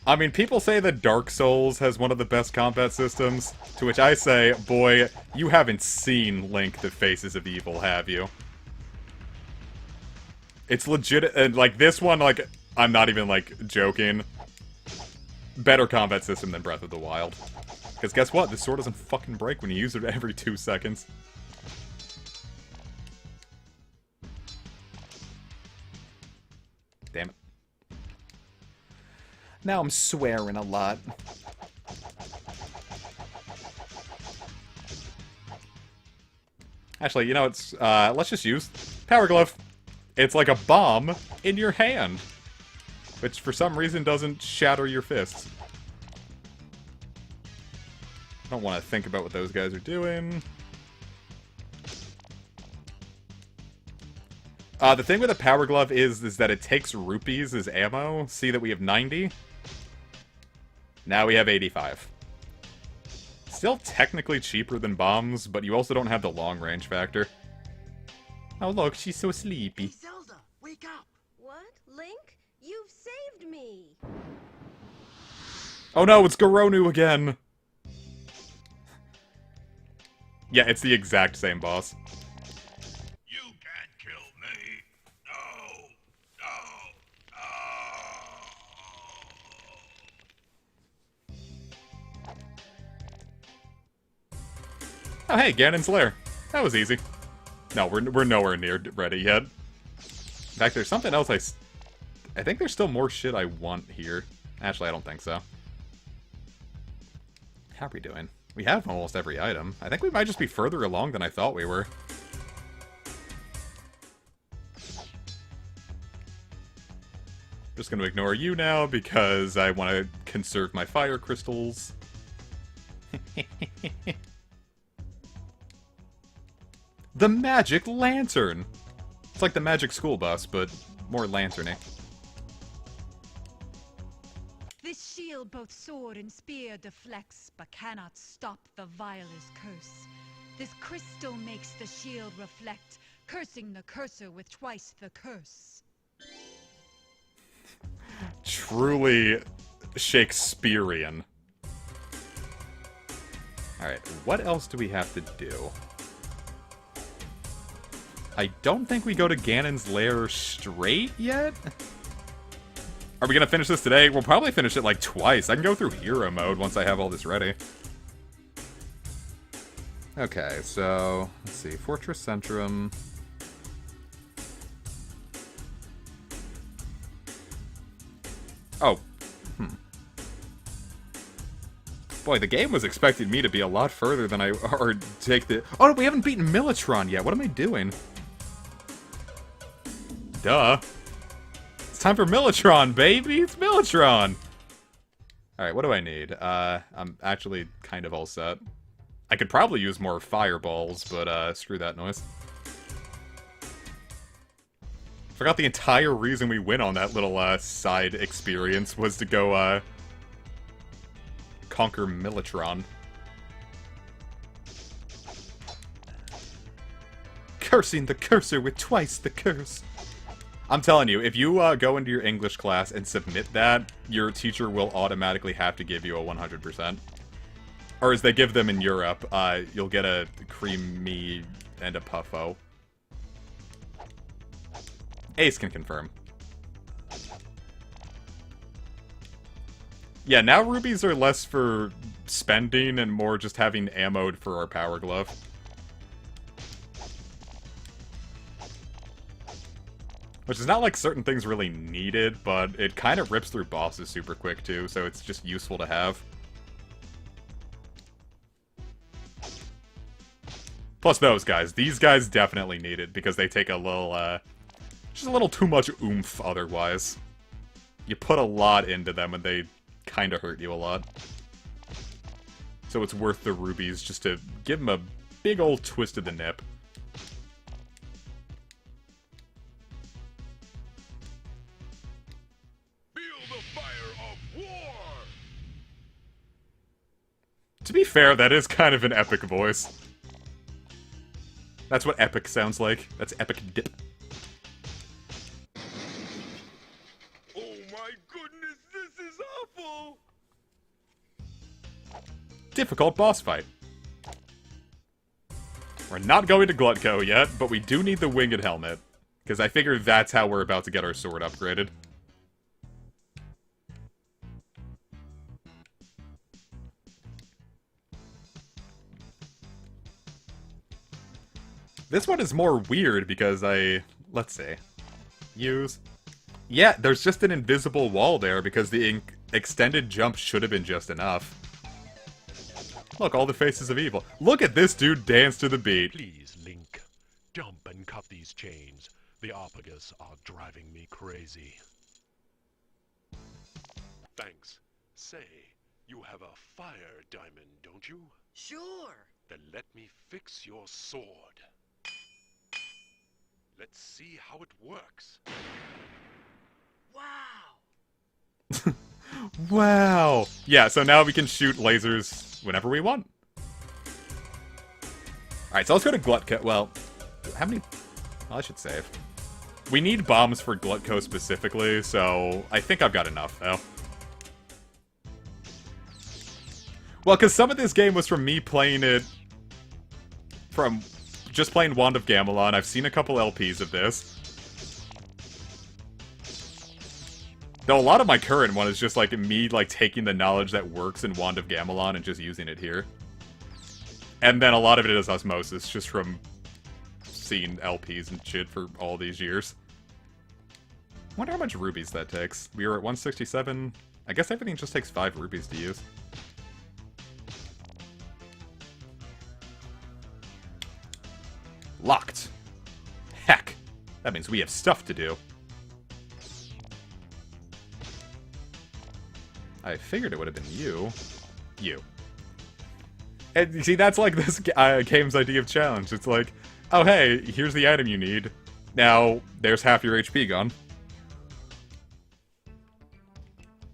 I mean, people say that Dark Souls has one of the best combat systems, to which I say, boy, you haven't seen Link the Faces of Evil, have you? It's legit, and like this one, like, I'm not even like joking. Better combat system than Breath of the Wild. Because guess what? This sword doesn't fucking break when you use it every 2 seconds. Damn it. Now I'm swearing a lot. Actually, you know, it's, let's just use Power Glove. It's like a bomb in your hand. Which, for some reason, doesn't shatter your fists. I don't want to think about what those guys are doing. The thing with a Power Glove is that it takes rupees as ammo. See that we have 90? Now we have 85. Still technically cheaper than bombs, but you also don't have the long range factor. Oh look, she's so sleepy. Hey, Zelda, wake up! What? Link? You've saved me! Oh no, it's Goronu again! Yeah, it's the exact same boss. You can't kill me. No. No. Oh hey, Ganon's lair. That was easy. No, we're nowhere near ready yet. In fact, there's something else I think there's still more shit I want here. Actually, I don't think so. How are we doing? We have almost every item. I think we might just be further along than I thought we were. Just gonna ignore you now because I want to conserve my fire crystals. The Magic Lantern! It's like the Magic School Bus, but more lanterny. This shield both sword and spear deflects, but cannot stop the viler's curse. This crystal makes the shield reflect, cursing the cursor with twice the curse. Truly Shakespearean. Alright, what else do we have to do? I don't think we go to Ganon's lair straight yet? Are we gonna finish this today? We'll probably finish it like twice. I can go through hero mode once I have all this ready. Okay, so let's see. Fortress Centrum. Oh. Boy, the game was expecting me to be a lot further than or take the... Oh, we haven't beaten Militron yet. What am I doing? Duh. It's time for Militron, baby! It's Militron! Alright, what do I need? I'm actually kind of all set. I could probably use more fireballs, but screw that noise. Forgot the entire reason we went on that little side experience was to go conquer Militron. Cursing the cursor with twice the curse. I'm telling you, if you go into your English class and submit that, your teacher will automatically have to give you a 100%. Or as they give them in Europe, you'll get a creamy and a puffo. Ace can confirm. Yeah, now rubies are less for spending and more just having ammoed for our Power Glove. Which is not like certain things really needed, but it kind of rips through bosses super quick too, so it's just useful to have. Plus those guys. These guys definitely need it, because they take a little, just a little too much oomph otherwise. You put a lot into them and they kind of hurt you a lot. So it's worth the rubies just to give them a big old twist of the nip. Feel the fire of war! To be fair, that is kind of an epic voice. That's what epic sounds like. That's epic dip. Oh my goodness, this is awful! Difficult boss fight. We're not going to Glutko yet, but we do need the winged helmet. Because I figure that's how we're about to get our sword upgraded. This one is more weird because let's see. Use. Yeah, there's just an invisible wall there because the extended jump should have been just enough. Look, all the faces of evil. Look at this dude dance to the beat. Please, Link, jump and cut these chains. The Opagus are driving me crazy. Thanks. Say, you have a fire diamond, don't you? Sure. Then let me fix your sword. Let's see how it works. Wow. Wow. Yeah, so now we can shoot lasers whenever we want. Alright, so let's go to Glutko. Well, how many... Well, I should save. We need bombs for Glutko specifically, so I think I've got enough, though. Well, because some of this game was from me playing it from just playing Wand of Gamelon. I've seen a couple LPs of this. Though a lot of my current one is just like me like taking the knowledge that works in Wand of Gamelon and just using it here. And then a lot of it is osmosis, just from seeing LPs and shit for all these years. Wonder how much rubies that takes. We were at 167. I guess everything just takes 5 rubies to use. Locked. Heck. That means we have stuff to do. I figured it would have been you. You. And you see, that's like this game's idea of challenge. It's like, oh hey, here's the item you need. Now, there's half your HP gone.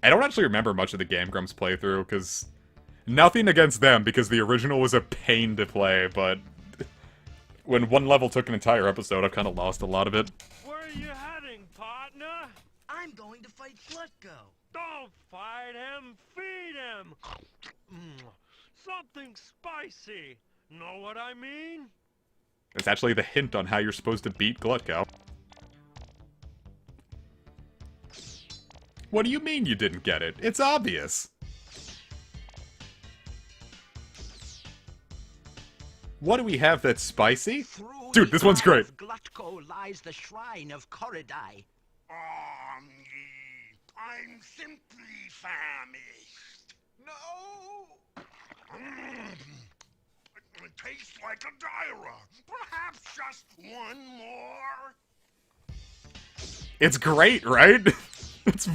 I don't actually remember much of the Game Grumps playthrough, because... Nothing against them, because the original was a pain to play, but... When one level took an entire episode, I've kind of lost a lot of it. Where are you heading, partner? I'm going to fight Glutko. Don't fight him, feed him! Something spicy. Know what I mean? It's actually the hint on how you're supposed to beat Glutko. What do you mean you didn't get it? It's obvious. What do we have that's spicy? Dude, this one's great. Glutko lies the shrine of Koridai. I'm simply famished. No! It tastes like a Dyra. Perhaps just one more? It's great, right? It's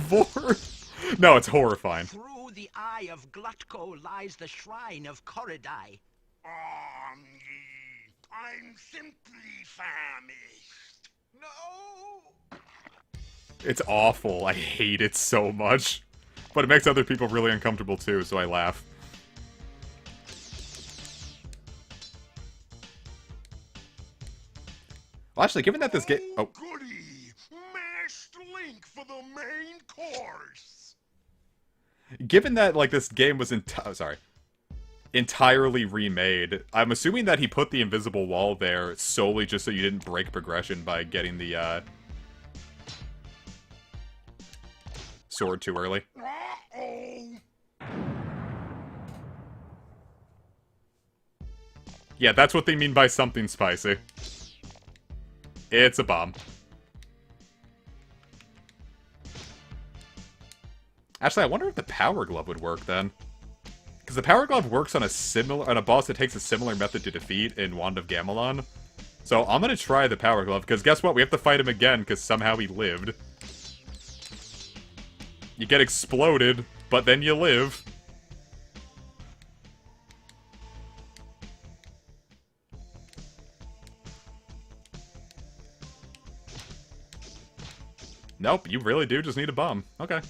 No, it's horrifying. Through the eye of Glutko lies the shrine of Koridai. I'm simply famished. No! It's awful. I hate it so much. But it makes other people really uncomfortable too, so I laugh. Well, actually, given that this game... Oh. Goody! Mashed Link for the main course! Given that, like, this game was entirely remade, I'm assuming that he put the invisible wall there solely just so you didn't break progression by getting the, sword too early. Uh-oh! Yeah, that's what they mean by something spicy. It's a bomb. Actually, I wonder if the Power Glove would work then. Because the Power Glove works on a boss that takes a similar method to defeat in Wand of Gamelon. So I'm gonna try the Power Glove, because guess what? We have to fight him again, because somehow he lived. You get exploded, but then you live. Nope, you really do just need a bomb. Okay.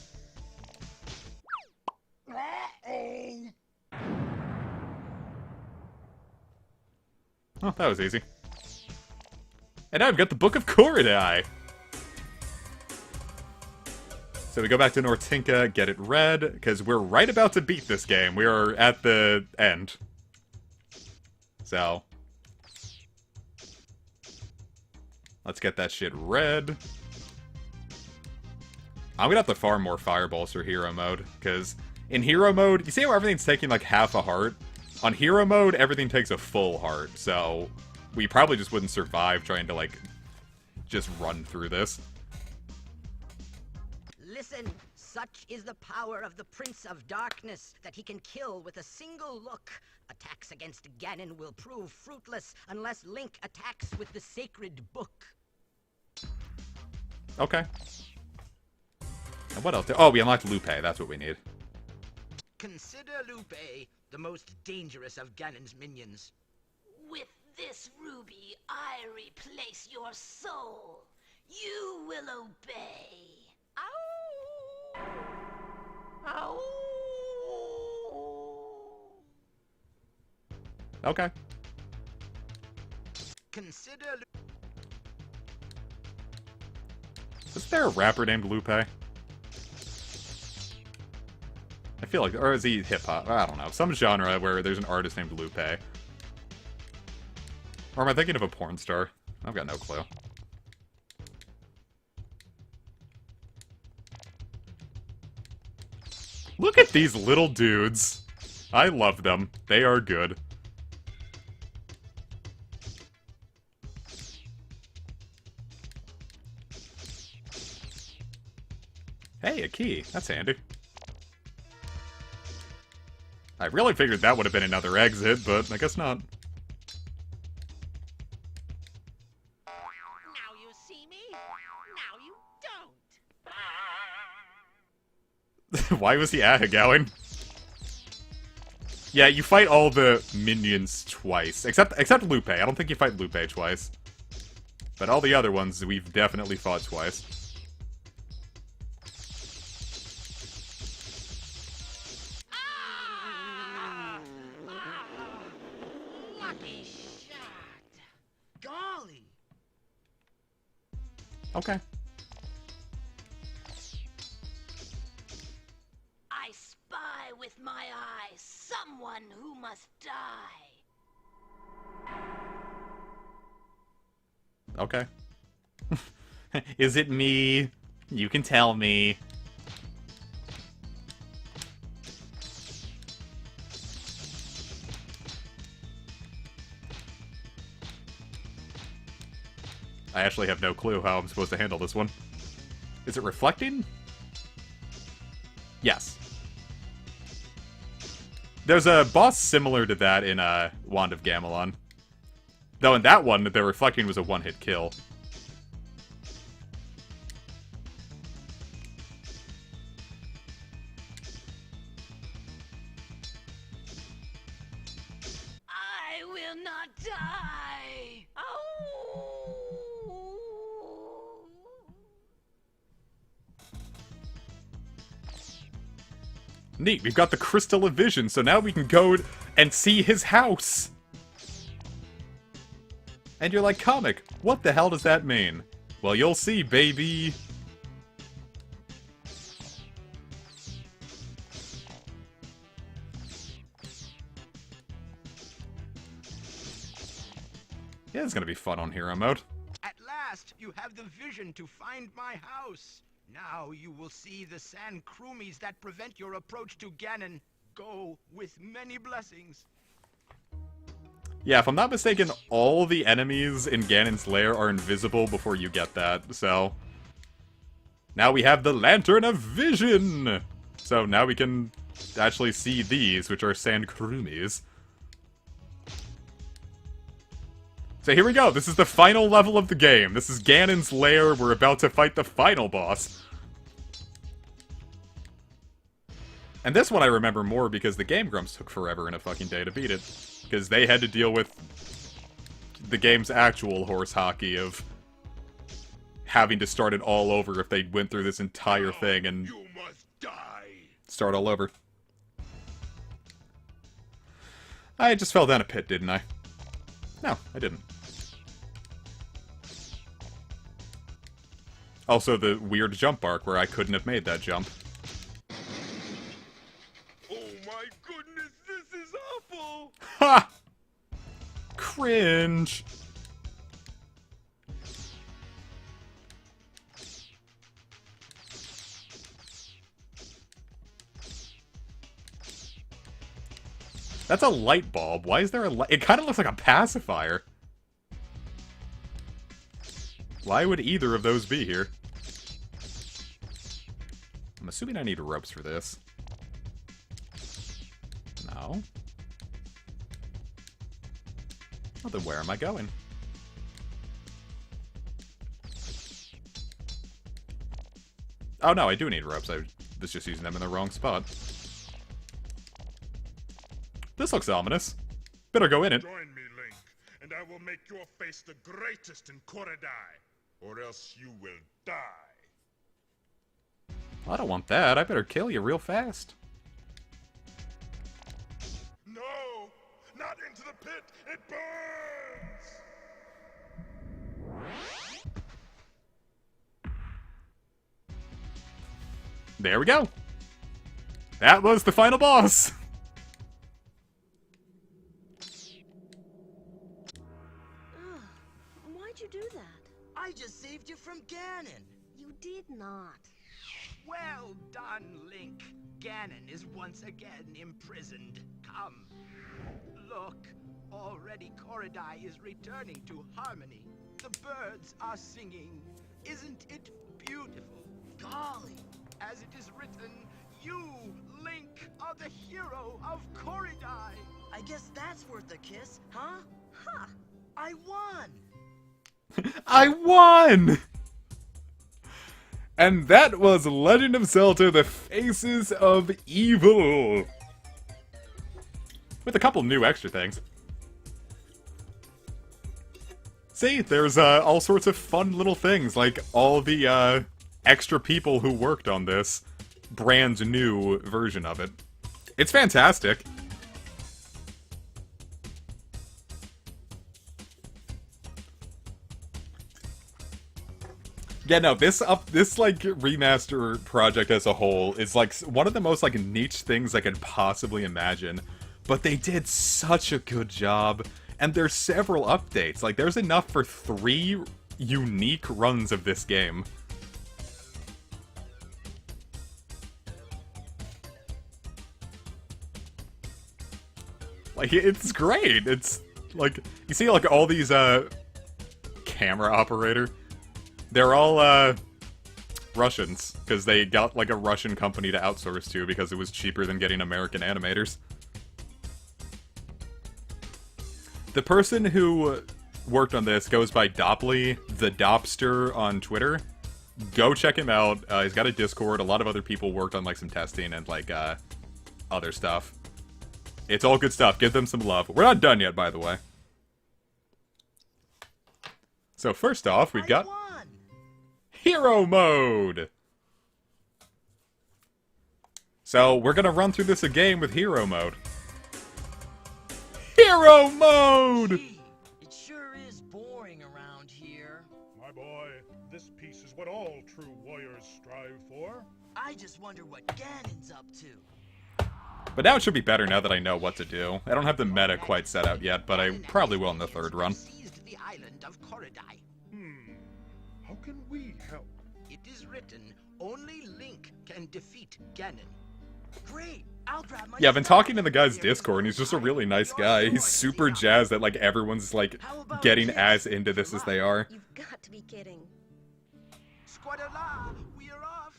Uh-oh! Oh, that was easy. And now I've got the Book of Koridai! So we go back to Nortinka, get it read, because we're right about to beat this game. We are at the end. So. Let's get that shit read. I'm gonna have to farm more fireballs for hero mode, because in hero mode, you see how everything's taking like half a heart? On hero mode, everything takes a full heart, so we probably just wouldn't survive trying to like just run through this. Listen, such is the power of the Prince of Darkness that he can kill with a single look. Attacks against Ganon will prove fruitless unless Link attacks with the sacred book. Okay. And what else? Oh, we unlocked Lupe. That's what we need. Consider Lupe the most dangerous of Ganon's minions. With this ruby, I replace your soul. You will obey. Ow! Ow! Okay. Consider Is there a rapper named Lupe? I feel like, or is he hip-hop? I don't know. Some genre where there's an artist named Lupe. Or am I thinking of a porn star? I've got no clue. Look at these little dudes. I love them. They are good. Hey, a key. That's handy. I really figured that would have been another exit, but I guess not. Now you see me, now you don't. Why was he going? Yeah, you fight all the minions twice. Except Lupe. I don't think you fight Lupe twice. But all the other ones, we've definitely fought twice. lucky shot. Golly. Okay. I spy with my eyes someone who must die. Okay. Is it me? You can tell me. I actually have no clue how I'm supposed to handle this one. Is it reflecting? Yes. There's a boss similar to that in Wand of Gamelon. Though in that one, the reflecting was a one-hit kill. I will not die. Oh. Neat, we've got the Crystal of Vision, so now we can go and see his house! And you're like, comic, what the hell does that mean? Well, you'll see, baby! Yeah, it's gonna be fun on Hero Mode. At last, you have the vision to find my house. Now you will see the sand krumies that prevent your approach to Ganon. Go with many blessings. Yeah, if I'm not mistaken, all the enemies in Ganon's lair are invisible before you get that, so... Now we have the Lantern of Vision! So now we can actually see these, which are sand krumies. So here we go, this is the final level of the game. This is Ganon's lair, we're about to fight the final boss. And this one I remember more because the Game Grumps took forever and a fucking day to beat it. Because they had to deal with the game's actual horse hockey of having to start it all over if they went through this entire thing and You must die. start all over. I just fell down a pit, didn't I? No, I didn't. Also, the weird jump arc where I couldn't have made that jump. Oh my goodness, this is awful. Ha! Cringe. That's a light bulb. Why is there a light? It kind of looks like a pacifier. Why would either of those be here? I'm assuming I need ropes for this. No. Well, then where am I going? Oh no, I do need ropes. I was just using them in the wrong spot. This looks ominous. Better go in it. Join me, Link, and I will make your face the greatest in Koridai, or else you will die. I don't want that. I better kill you real fast. No! Not into the pit! It burns! There we go. That was the final boss. Why'd you do that? I just saved you from Ganon. You did not. Well done, Link. Ganon is once again imprisoned. Come. Look, already Koridai is returning to harmony. The birds are singing. Isn't it beautiful? Golly, as it is written, you, Link, are the hero of Koridai. I guess that's worth a kiss, huh? Ha! I won! I won! And that was Legend of Zelda: The Faces of Evil. With a couple new extra things. See, there's all sorts of fun little things, like all the extra people who worked on this brand new version of it. It's fantastic. Yeah, no, this like remaster project as a whole is like one of the most like niche things I could possibly imagine. But they did such a good job, and there's several updates. Like there's enough for 3 unique runs of this game. Like it's great. It's like you see like all these camera operator. They're all, Russians, because they got, like, a Russian company to outsource to because it was cheaper than getting American animators. The person who worked on this goes by Dopply, the Dopster on Twitter. Go check him out. He's got a Discord. A lot of other people worked on, like, some testing and, like, other stuff. It's all good stuff. Give them some love. We're not done yet, by the way. So, first off, we've got Hero Mode! So, we're gonna run through this again with Hero Mode. Hero Mode! Gee, it sure is boring around here. My boy, this piece is what all true warriors strive for. I just wonder what Ganon's up to. But now it should be better now that I know what to do. I don't have the meta quite set out yet, but I probably will in the 3rd run. Seized the island of Koridai. How can we help? It is written, only Link can defeat Ganon. Great, I'll grab my Yeah, I've been talking to the guy's Discord, and he's just a really nice guy. He's super jazzed that, like, everyone's, like, getting as into this as they are. You've got to be kidding. Squadala, we are off.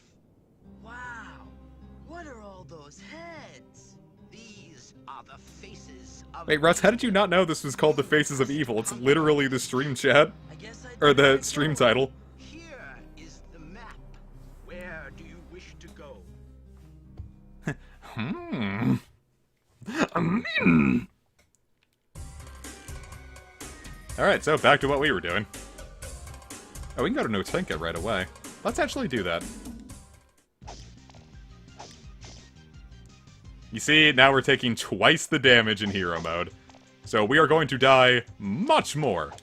Wow, what are all those heads? These are the faces of... Wait, Russ, how did you not know this was called The Faces of Evil? It's literally the stream chat. Or the stream title. Here is the map. Where do you wish to go? Alright, so back to what we were doing. Oh, we can go to Notenka right away. Let's actually do that. You see, now we're taking twice the damage in Hero Mode. So we are going to die much more.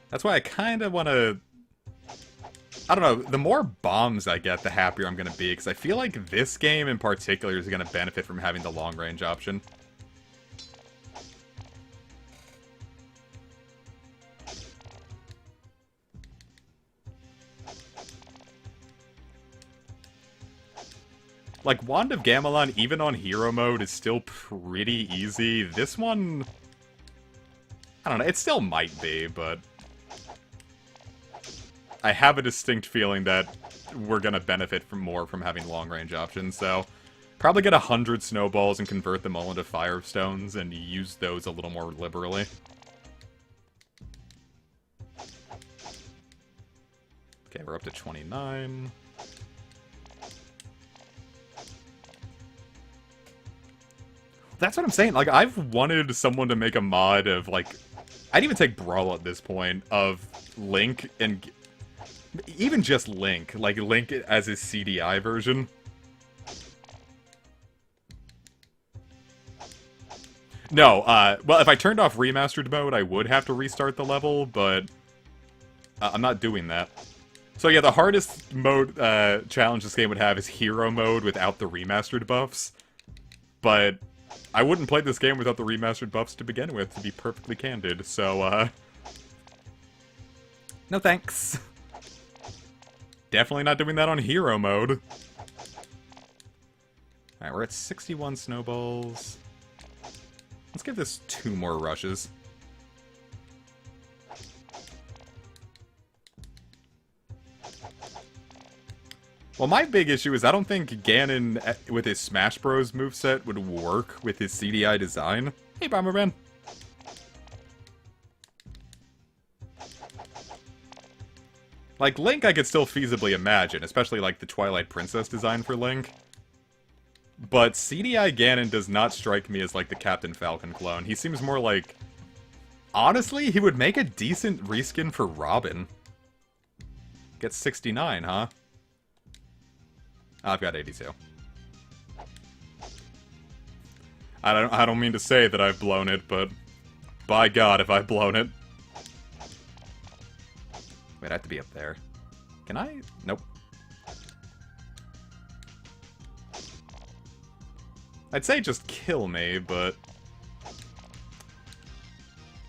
That's why I kind of want to... I don't know, the more bombs I get, the happier I'm going to be, because I feel like this game in particular is going to benefit from having the long-range option. Like, Wand of Gamelon, even on Hero Mode, is still pretty easy. This one... I don't know, it still might be, but... I have a distinct feeling that we're gonna benefit from having long-range options, so probably get 100 snowballs and convert them all into firestones and use those a little more liberally. Okay, we're up to 29. That's what I'm saying. Like, I've wanted someone to make a mod of, like, I'd even take Brawl at this point, of Link, and even just Link. Like, Link as his CDI version. No, well, if I turned off Remastered mode, I would have to restart the level, but I'm not doing that. So yeah, the hardest mode challenge this game would have is Hero mode without the Remastered buffs. But I wouldn't play this game without the Remastered buffs to begin with, to be perfectly candid, so, no thanks. Definitely not doing that on Hero mode. Alright, we're at 61 snowballs. Let's give this 2 more rushes. Well, my big issue is I don't think Ganon, with his Smash Bros. Moveset, would work with his CDI design. Hey, Bomberman. Like, Link I could still feasibly imagine, especially, like, the Twilight Princess design for Link. But CDI Ganon does not strike me as, like, the Captain Falcon clone. He seems more like... Honestly, he would make a decent reskin for Robin. Get 69, huh? I've got 82. I don't mean to say that I've blown it, but by God, have I blown it. Wait, I have to be up there. Can I? Nope. I'd say just kill me, but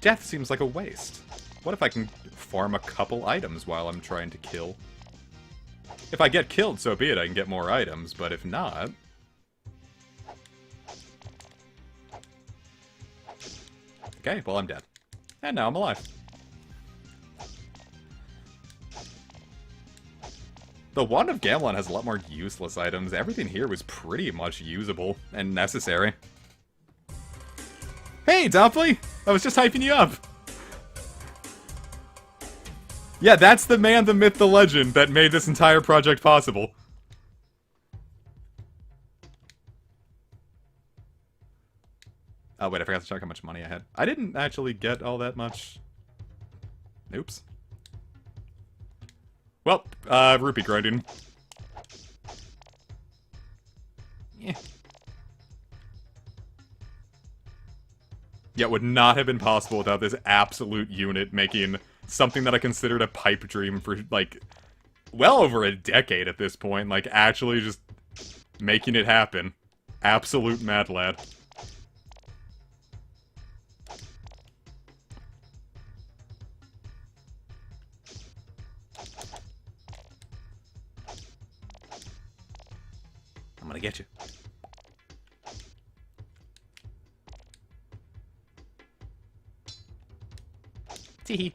death seems like a waste. What if I can farm a couple items while I'm trying to kill? If I get killed, so be it, I can get more items, but if not... Okay, well I'm dead. And now I'm alive. The Wand of Gamelon has a lot more useless items. Everything here was pretty much usable and necessary. Hey, Dopply! I was just hyping you up! Yeah, that's the man, the myth, the legend that made this entire project possible. Oh, wait, I forgot to check how much money I had. I didn't actually get all that much. Oops. Well, rupee grinding. Yeah. Yeah, it would not have been possible without this absolute unit making something that I considered a pipe dream for, like, well over a decade at this point. Like, actually just making it happen. Absolute mad lad. I'm gonna get you. Teehee.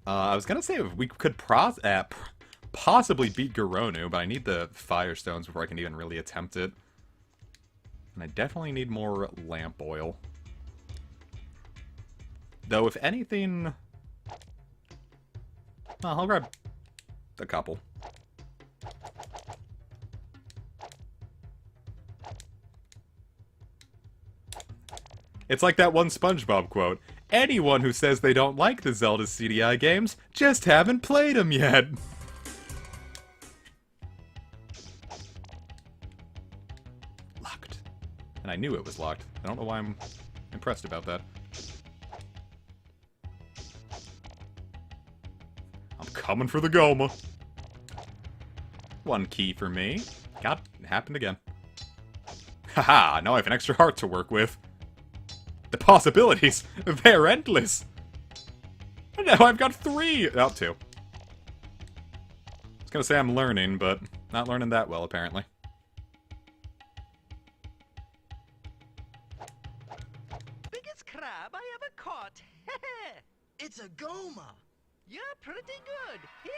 I was gonna say we could possibly beat Garonu, but I need the Firestones before I can even really attempt it. And I definitely need more lamp oil. Though, if anything... Well, I'll grab a couple. It's like that one SpongeBob quote. Anyone who says they don't like the Zelda CDI games just haven't played them yet. Locked. And I knew it was locked. I don't know why I'm impressed about that. I'm coming for the Goma. One key for me. God, it happened again. Haha, now I have an extra heart to work with. The possibilities, they're endless. And now I've got 3. Oh, 2. I was gonna say I'm learning, but not learning that well, apparently. Biggest crab I ever caught. It's a Goma. You're pretty good. Here.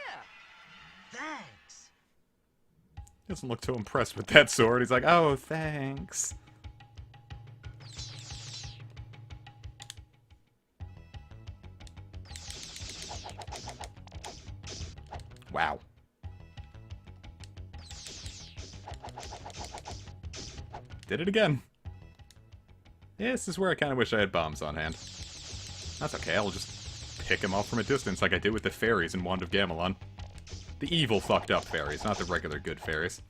Thanks. Doesn't look too impressed with that sword. He's like, oh, thanks. Wow. Did it again. Yeah, this is where I kind of wish I had bombs on hand. That's okay, I'll just pick him off from a distance like I did with the fairies in Wand of Gamelon. The evil fucked up fairies, not the regular good fairies.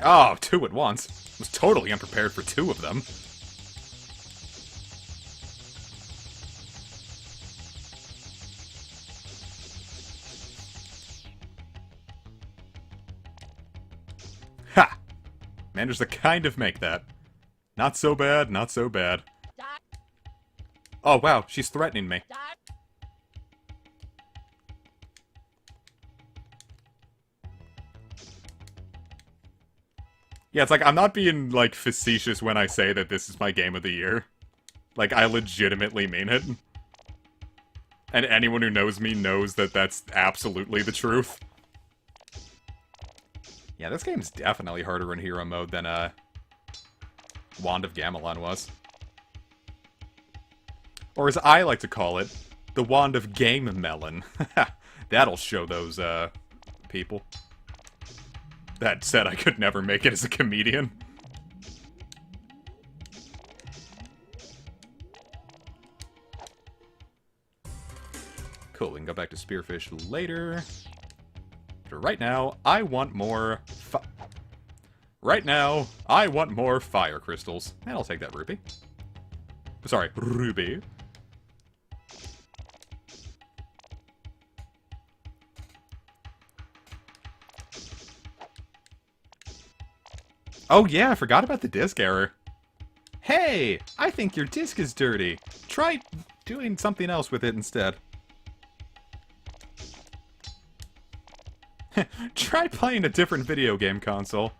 Oh, two at once. Was totally unprepared for two of them. Ha! Managed to kind of make that. Not so bad, not so bad. Oh wow, she's threatening me. Yeah, it's like, I'm not being, like, facetious when I say that this is my game of the year. Like, I legitimately mean it. And anyone who knows me knows that that's absolutely the truth. Yeah, this game's definitely harder in hero mode than, Wand of Gamelon was. Or as I like to call it, the Wand of Game Melon. That'll show those, people. That said, I could never make it as a comedian. Cool, we can go back to Spearfish later. But right now, I want more Right now, I want more fire crystals. And I'll take that rupee. Sorry, ruby. Oh yeah, I forgot about the disc error. Hey, I think your disc is dirty. Try doing something else with it instead. Try playing a different video game console.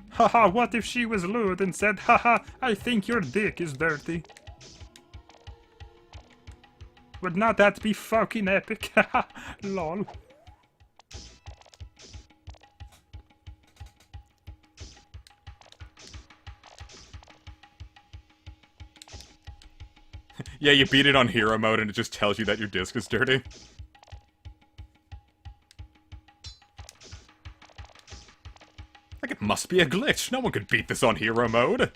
Haha, what if she was lewd and said, haha, I think your dick is dirty? Would not that be fucking epic? Haha, lol. Yeah, you beat it on hero mode and it just tells you that your disc is dirty. Like, it must be a glitch. No one could beat this on hero mode.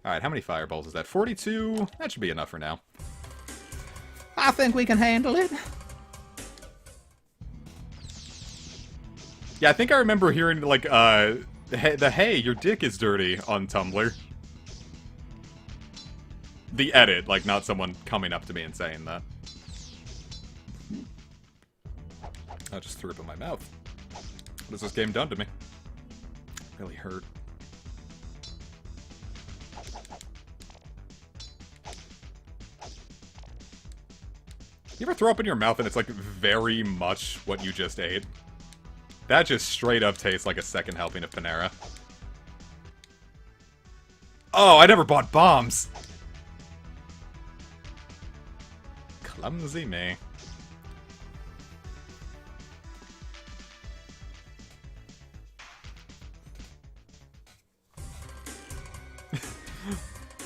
Alright, how many fireballs is that? 42? That should be enough for now. I think we can handle it. Yeah, I think I remember hearing, like, hey, your dick is dirty on Tumblr. The edit, like, not someone coming up to me and saying that. I just threw up in my mouth. What has this game done to me? Really hurt. You ever throw up in your mouth and it's, like, very much what you just ate? That just straight up tastes like a second helping of Panera. Oh, I never bought bombs! Clumsy me.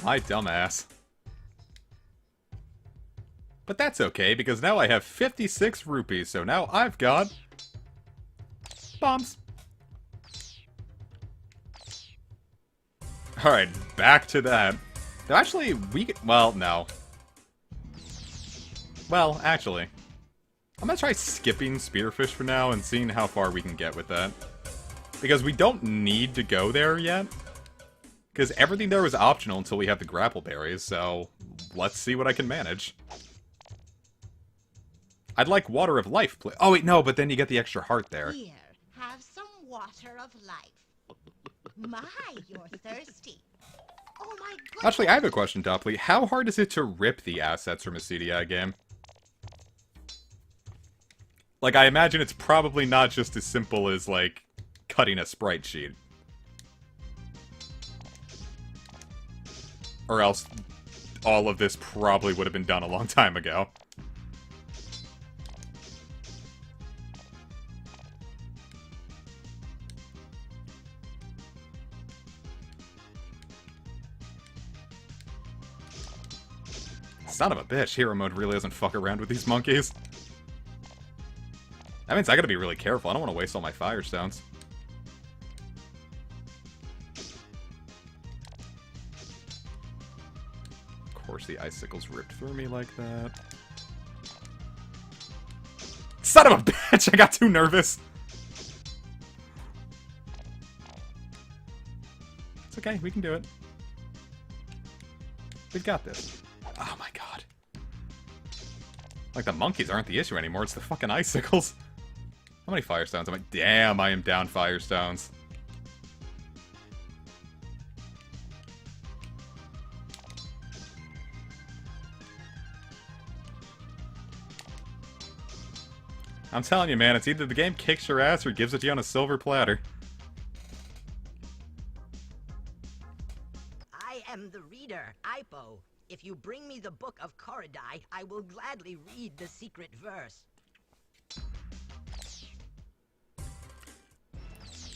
My dumbass. But that's okay, because now I have 56 rupees, so now I've got bombs. Alright, back to that. Actually, well, no. Well, actually. I'm gonna try skipping Spearfish for now and seeing how far we can get with that. Because we don't need to go there yet. Because everything there was optional until we have the grapple berries, so let's see what I can manage. I'd like Water of Life, please. Oh wait, no, but then you get the extra heart there. Here, have some water of life. My, you're thirsty. Oh my goodness. Actually, I have a question, Dopply. How hard is it to rip the assets from a CDI game? Like, I imagine it's probably not just as simple as, like, cutting a sprite sheet. Or else all of this probably would have been done a long time ago. Son of a bitch, hero mode really doesn't fuck around with these monkeys. That means I gotta be really careful. I don't want to waste all my firestones. Of course the icicles ripped through me like that. Son of a bitch! I got too nervous! It's okay, we can do it. We've got this. Oh my god. Like, the monkeys aren't the issue anymore, it's the fucking icicles. How many firestones am I? Damn, I am down firestones. I'm telling you, man, it's either the game kicks your ass or gives it to you on a silver platter. I am the reader, Ipo. If you bring me the book of Korodai, I will gladly read the secret verse.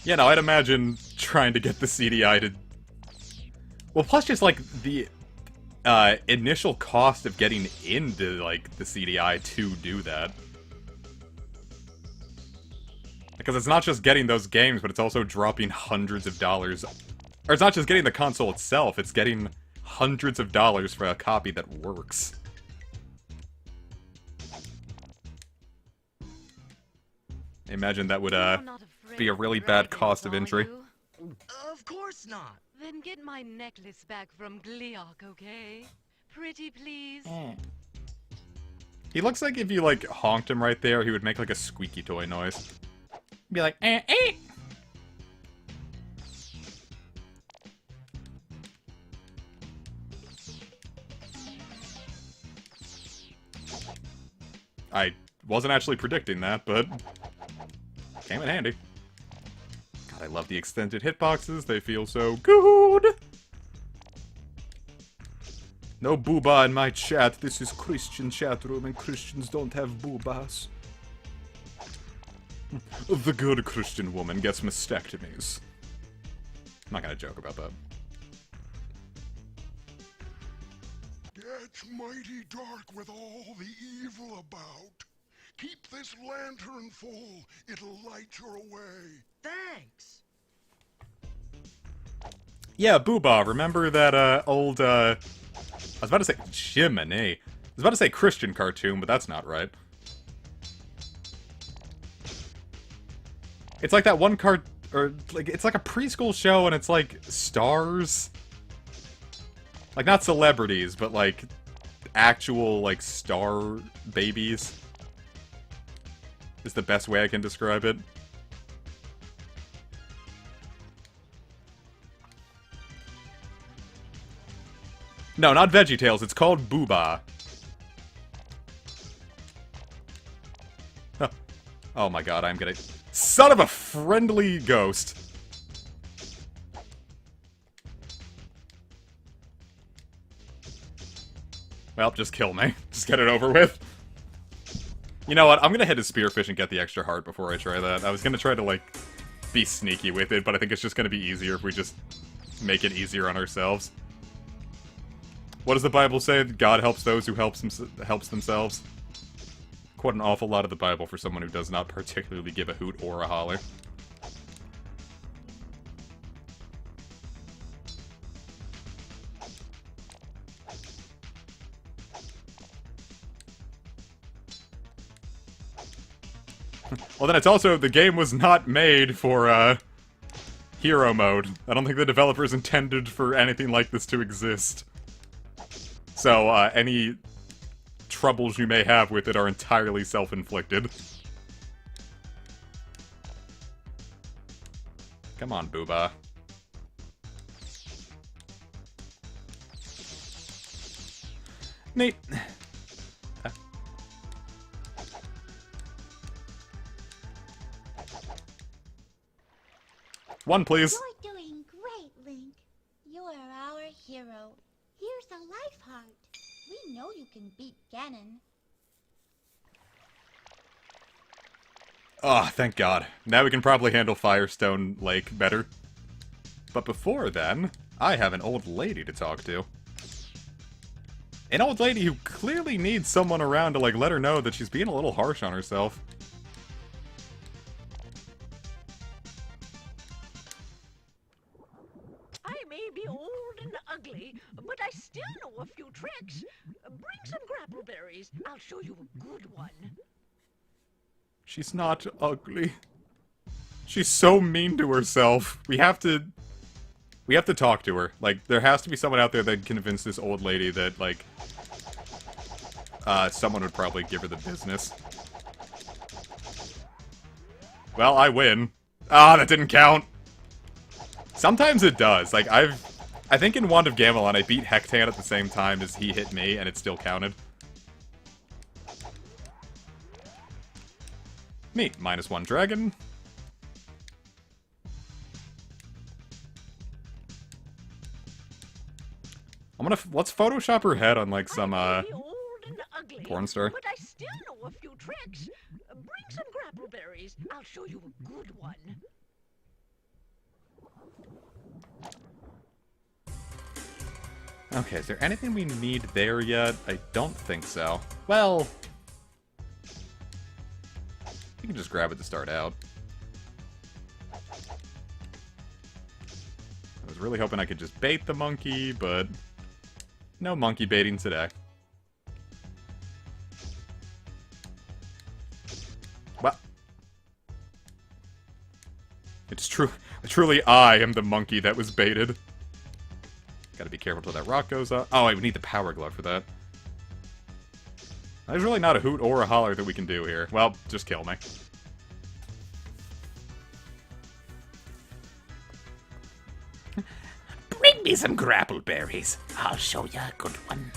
Yeah, no, I'd imagine trying to get the CDI to... Well, plus just, like, the initial cost of getting into, like, the CDI to do that. Because it's not just getting those games, but it's also dropping hundreds of dollars. Or it's not just getting the console itself, it's getting hundreds of dollars for a copy that works. I imagine that would, be a really bad cost of entry. Of course not. Then get my necklace back from Gliok, okay? Pretty please. He looks like if you, like, honked him right there, he would make, like, a squeaky toy noise. Be like, eh, eh! I wasn't actually predicting that, but came in handy. God, I love the extended hitboxes. They feel so good. No booba in my chat. This is Christian chat room, and Christians don't have boobas. The good Christian woman gets mastectomies. I'm not gonna joke about that. It's mighty dark with all the evil about. Keep this lantern full. It'll light your way. Thanks. Yeah, Booba, remember that, old, I was about to say Jiminy. I was about to say Christian cartoon, but that's not right. It's like that one or, like, it's like a preschool show, and it's like stars. Like, not celebrities, but, like, actual, like, star babies. Is the best way I can describe it. No, not VeggieTales, it's called Booba. Huh. Oh my god, I'm gonna... Son of a friendly ghost! Well, just kill me. Just get it over with. You know what, I'm gonna head to Spearfish and get the extra heart before I try that. I was gonna try to, like, be sneaky with it, but I think it's just gonna be easier if we just make it easier on ourselves. What does the Bible say? God helps those who helps themselves. Quite an awful lot of the Bible for someone who does not particularly give a hoot or a holler. Well, then it's also, the game was not made for, hero mode. I don't think the developers intended for anything like this to exist. So, any troubles you may have with it are entirely self-inflicted. Come on, Booba. Neat. One, please. You're doing great, Link. You are our hero. Here's a life heart. We know you can beat Ganon. Oh, thank God. Now we can probably handle Firestone Lake better. But before then, I have an old lady to talk to. An old lady who clearly needs someone around to, like, let her know that she's being a little harsh on herself. I may be old and ugly, but I still know a few tricks. Bring some grapple berries. I'll show you a good one. She's not ugly. She's so mean to herself. We have to talk to her. Like, there has to be someone out there that can convince this old lady that, like, someone would probably give her the business. Well, I win. Ah, that didn't count. Sometimes it does. Like, I think in Wand of Gamelon, I beat Hectan at the same time as he hit me, and it still counted. Neat. -1 dragon. Let's Photoshop her head on, like, some, porn star. But I still know a few tricks. Bring some grapple berries. I'll show you a good one. Okay, is there anything we need there yet? I don't think so. Well, you can just grab it to start out. I was really hoping I could just bait the monkey, but no monkey baiting today. Well, it's truly I am the monkey that was baited. Gotta be careful till that rock goes up. Oh, I would need the power glove for that. There's really not a hoot or a holler that we can do here. Well, just kill me. Bring me some grapple berries. I'll show you a good one.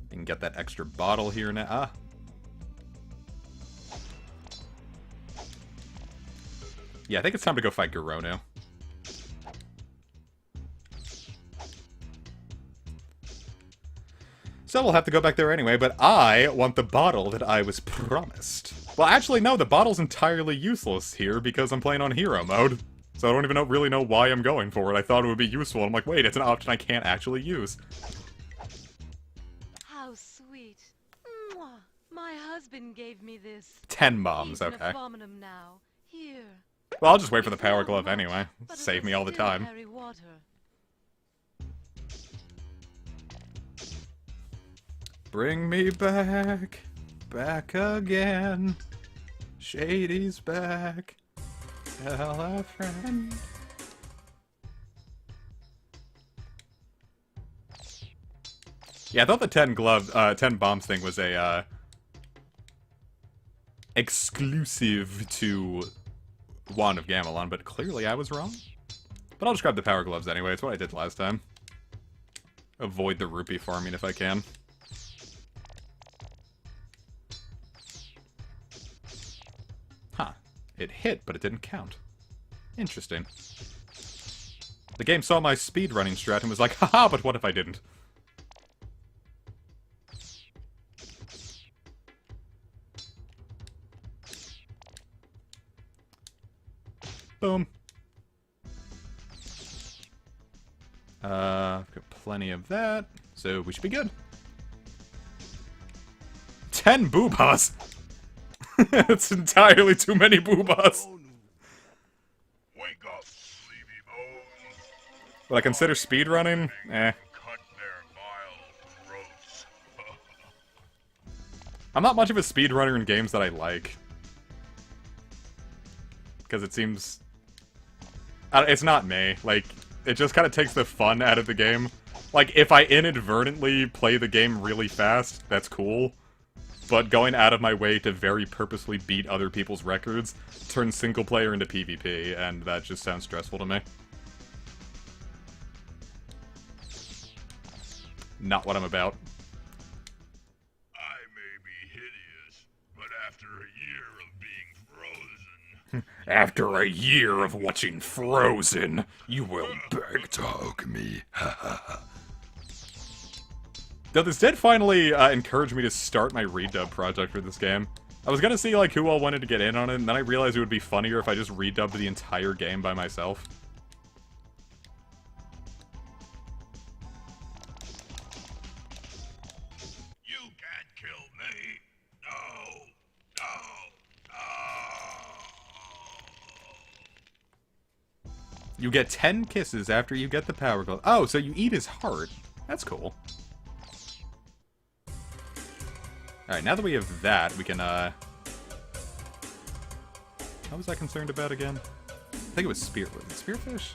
You can get that extra bottle here now. Ah. Yeah, I think it's time to go fight Gerono. So we'll have to go back there anyway, but I want the bottle that I was promised. Well, actually, no, the bottle's entirely useless here because I'm playing on hero mode. So I don't even really know why I'm going for it. I thought it would be useful, and I'm like, wait, it's an option I can't actually use. How sweet. Mwah. My husband gave me this. 10 bombs, He's an okay. abominum now. Here. Well, I'll just wait for the power glove anyway. Save me all the time. Carry water. Bring me back. Back again. Shady's back. Tell a friend. Yeah, I thought the 10 bombs thing was a, exclusive to Wand of Gamelon, but clearly I was wrong. But I'll just grab the power gloves anyway, it's what I did last time. Avoid the rupee farming if I can. Huh. It hit, but it didn't count. Interesting. The game saw my speedrunning strat and was like, haha, but what if I didn't? Boom. I've got plenty of that, so we should be good. 10 boobas! That's entirely too many boobas. Wake up, sleepy bones. Would I consider speedrunning? Eh. Cut their vile throats. I'm not much of a speedrunner in games that I like. Because it seems... it's not me. Like, it just kind of takes the fun out of the game. Like, if I inadvertently play the game really fast, that's cool. But going out of my way to very purposely beat other people's records turns single player into PvP, and that just sounds stressful to me. not what I'm about. I may be hideous, but after a year of being frozen... After a year of watching Frozen, you will beg to hug me. Though this did finally encourage me to start my redub project for this game. I was gonna see like who all wanted to get in on it, and then I realized it would be funnier if I just redubbed the entire game by myself. You can't kill me. No. No. No. You get 10 kisses after you get the power glove. Oh, so you eat his heart. That's cool. Alright, now that we have that, we can, what was I concerned about again? I think it was was it Spearfish?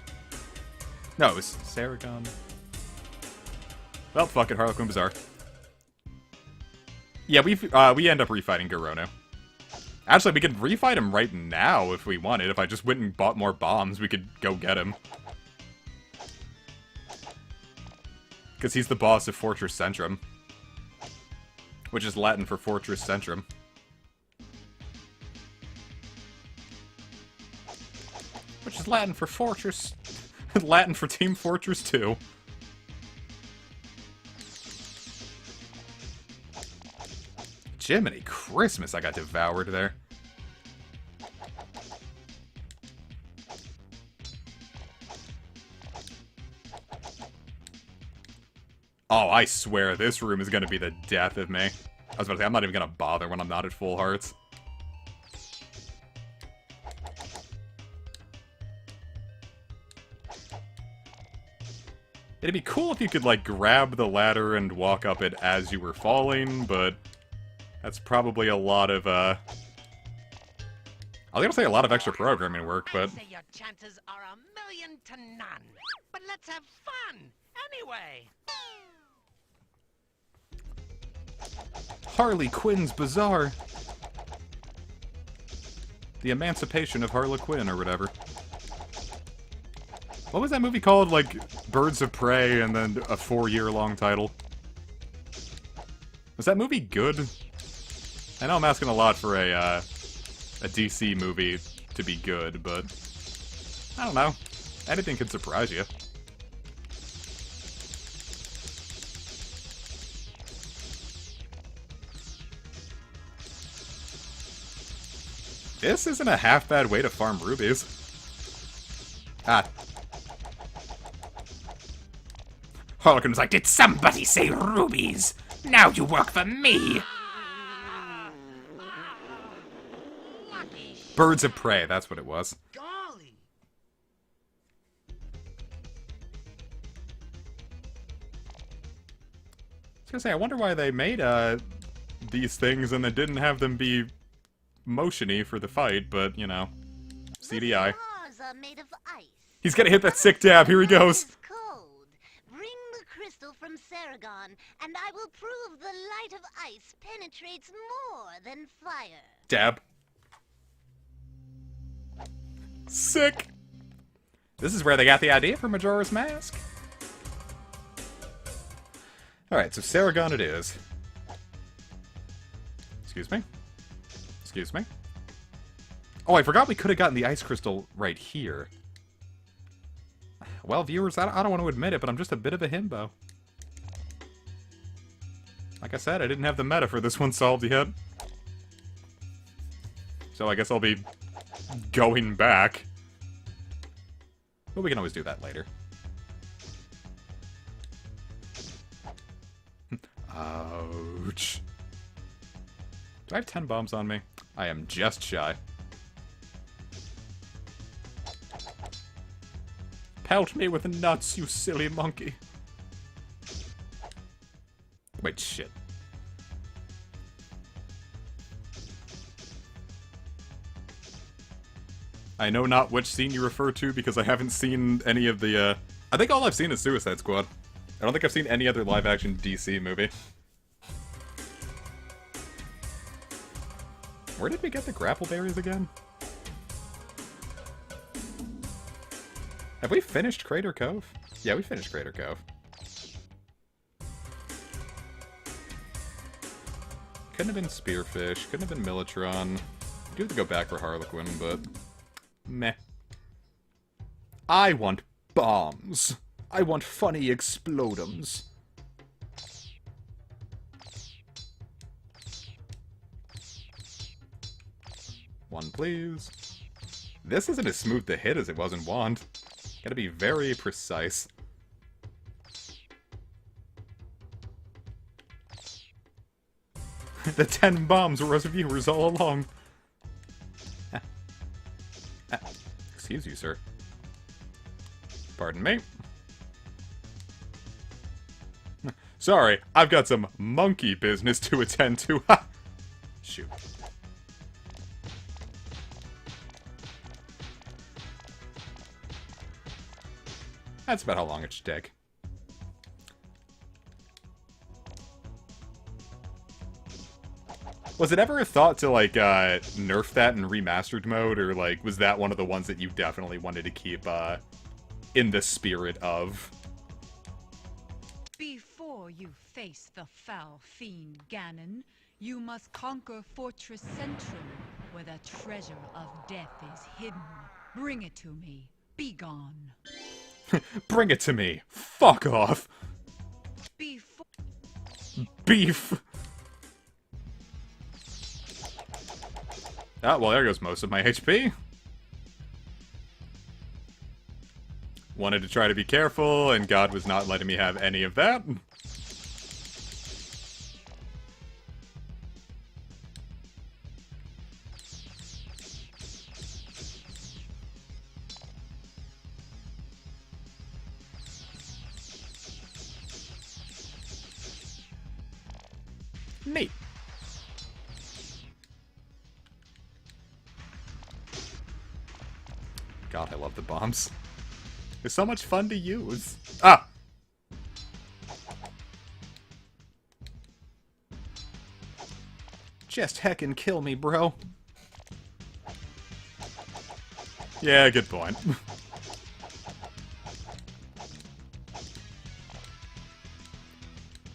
No, it was Saragon. Well, fuck it, Harlequin Bazaar. Yeah, we end up refighting Garono. Actually, we could refight him right now if we wanted. If I just went and bought more bombs, we could go get him. Because he's the boss of Fortress Centrum. Which is Latin for Fortress Centrum. Which is Latin for Fortress... Latin for Team Fortress 2. Jiminy Christmas, I got devoured there. Oh, I swear, this room is gonna be the death of me. I was about to say, I'm not even gonna bother when I'm not at full hearts. It'd be cool if you could, like, grab the ladder and walk up it as you were falling, but that's probably a lot of, I was gonna say a lot of extra programming work, but... I'd say your chances are 1,000,000 to none. But let's have fun, anyway. Harley Quinn's Bazaar. The Emancipation of Harley Quinn, or whatever. What was that movie called? Like, Birds of Prey, and then a 4-year-long title. Was that movie good? I know I'm asking a lot for a DC movie to be good, but... I don't know. Anything could surprise you. This isn't a half-bad way to farm rubies. Ah. Harlequin's like, did somebody say rubies? Now you work for me! Birds of Prey, that's what it was. Golly! I was gonna say, I wonder why they made, these things and then didn't have them be motion-y for the fight, but, you know, CDI. Stars are made of ice. He's gonna hit that sick dab, here he goes! Cold. Bring the crystal from Saragon, and I will prove the light of ice penetrates more than fire. Dab. Sick! This is where they got the idea for Majora's Mask. Alright, so Saragon it is. Excuse me? Excuse me? Oh, I forgot we could have gotten the ice crystal right here. Well, viewers, I don't want to admit it, but I'm just a bit of a himbo. Like I said, I didn't have the meta for this one solved yet. So I guess I'll be going back. But we can always do that later. Ouch. Do I have 10 bombs on me? I am just shy. Pelt me with nuts, you silly monkey. Wait, shit. I know not which scene you refer to because I haven't seen any of the, I think all I've seen is Suicide Squad. I don't think I've seen any other live-action DC movie. Where did we get the grapple berries again? Have we finished Crater Cove? Yeah, we finished Crater Cove. Couldn't have been Spearfish, couldn't have been Militron. I do have to go back for Harlequin, but... meh. I want bombs. I want funny explodums. One, please. This isn't as smooth to hit as it was in Wand. Gotta be very precise. The 10 bombs were us viewers all along. Excuse you, sir. Pardon me. Sorry, I've got some monkey business to attend to. Shoot. That's about how long it should take. Was it ever a thought to, like, nerf that in remastered mode, or, like, was that one of the ones that you definitely wanted to keep, in the spirit of? Before you face the foul fiend Ganon, you must conquer Fortress Central, where the treasure of death is hidden. Bring it to me. Be gone. Bring it to me. Fuck off. Beef. Ah, well, there goes most of my HP. Wanted to try to be careful, and God was not letting me have any of that. Neat. God, I love the bombs. They're so much fun to use. Ah! Just heckin' kill me, bro. Yeah, good point. I was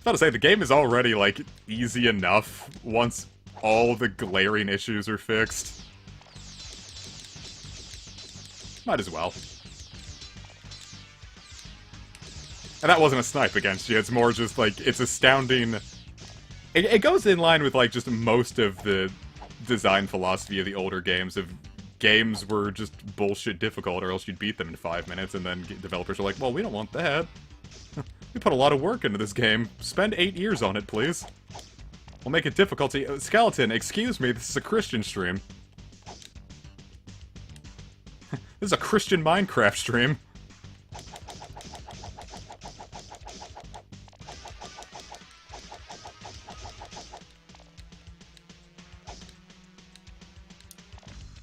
about to say, the game is already, like, easy enough once all the glaring issues are fixed. Might as well. And that wasn't a snipe against you, it's more just, like, it's astounding. It goes in line with, like, just most of the design philosophy of the older games, of games were just bullshit difficult, or else you'd beat them in 5 minutes, and then developers are like, well, we don't want that. We put a lot of work into this game. Spend 8 years on it, please. We'll make it difficulty. Skeleton, excuse me, this is a Christian stream. This is a Christian Minecraft stream.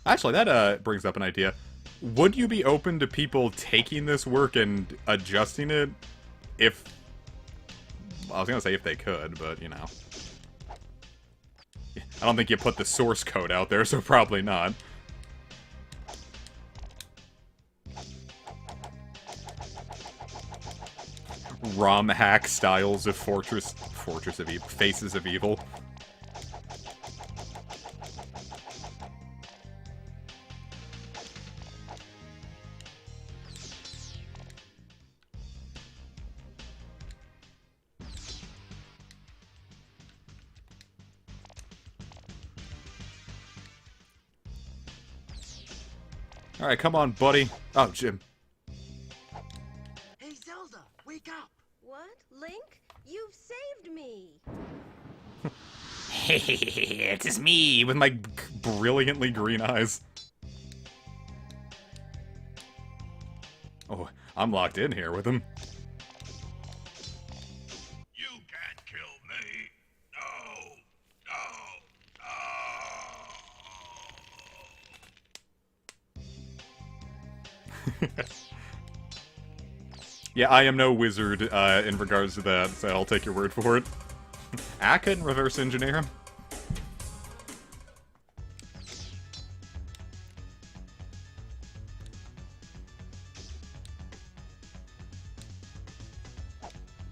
Actually, that brings up an idea. Would you be open to people taking this work and adjusting it if... I was gonna say if they could, but, you know. I don't think you put the source code out there, so probably not. ROM hack styles of Fortress of Evil, Faces of Evil. Alright, come on, buddy. Oh, Jim. Hey, Zelda, wake up! What? Link? You've saved me! It is me with my brilliantly green eyes. Oh, I'm locked in here with him. You can't kill me. No, no, no. Yeah, I am no wizard in regards to that, so I'll take your word for it. I couldn't reverse engineer him.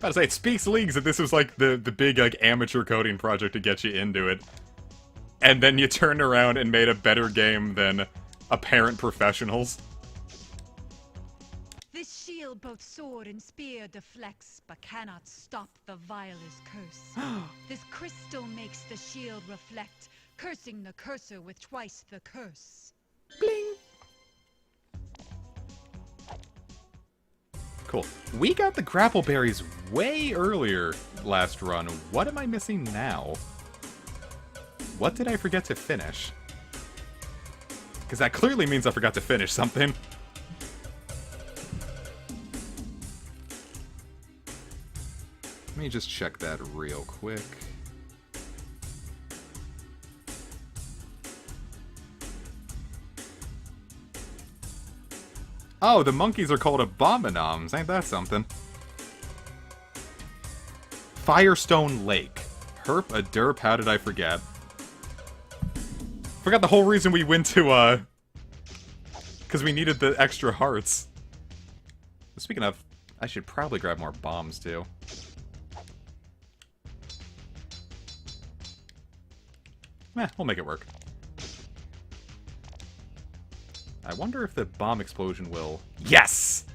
I was about to say, it speaks leagues that this was like the big like amateur coding project to get you into it. And then you turned around and made a better game than apparent professionals. This shield both sword and spear deflects, but cannot stop the vilest curse. This crystal makes the shield reflect, cursing the cursor with twice the curse. Bling! Cool. We got the grapple berries way earlier last run. What am I missing now? What did I forget to finish? Because that clearly means I forgot to finish something. Let me just check that real quick. Oh, the monkeys are called abominums. Ain't that something? Firestone Lake. Herp a derp, how did I forget? Forgot the whole reason we went to, because we needed the extra hearts. Speaking of, I should probably grab more bombs, too. We'll make it work. I wonder if the bomb explosion will... Yes!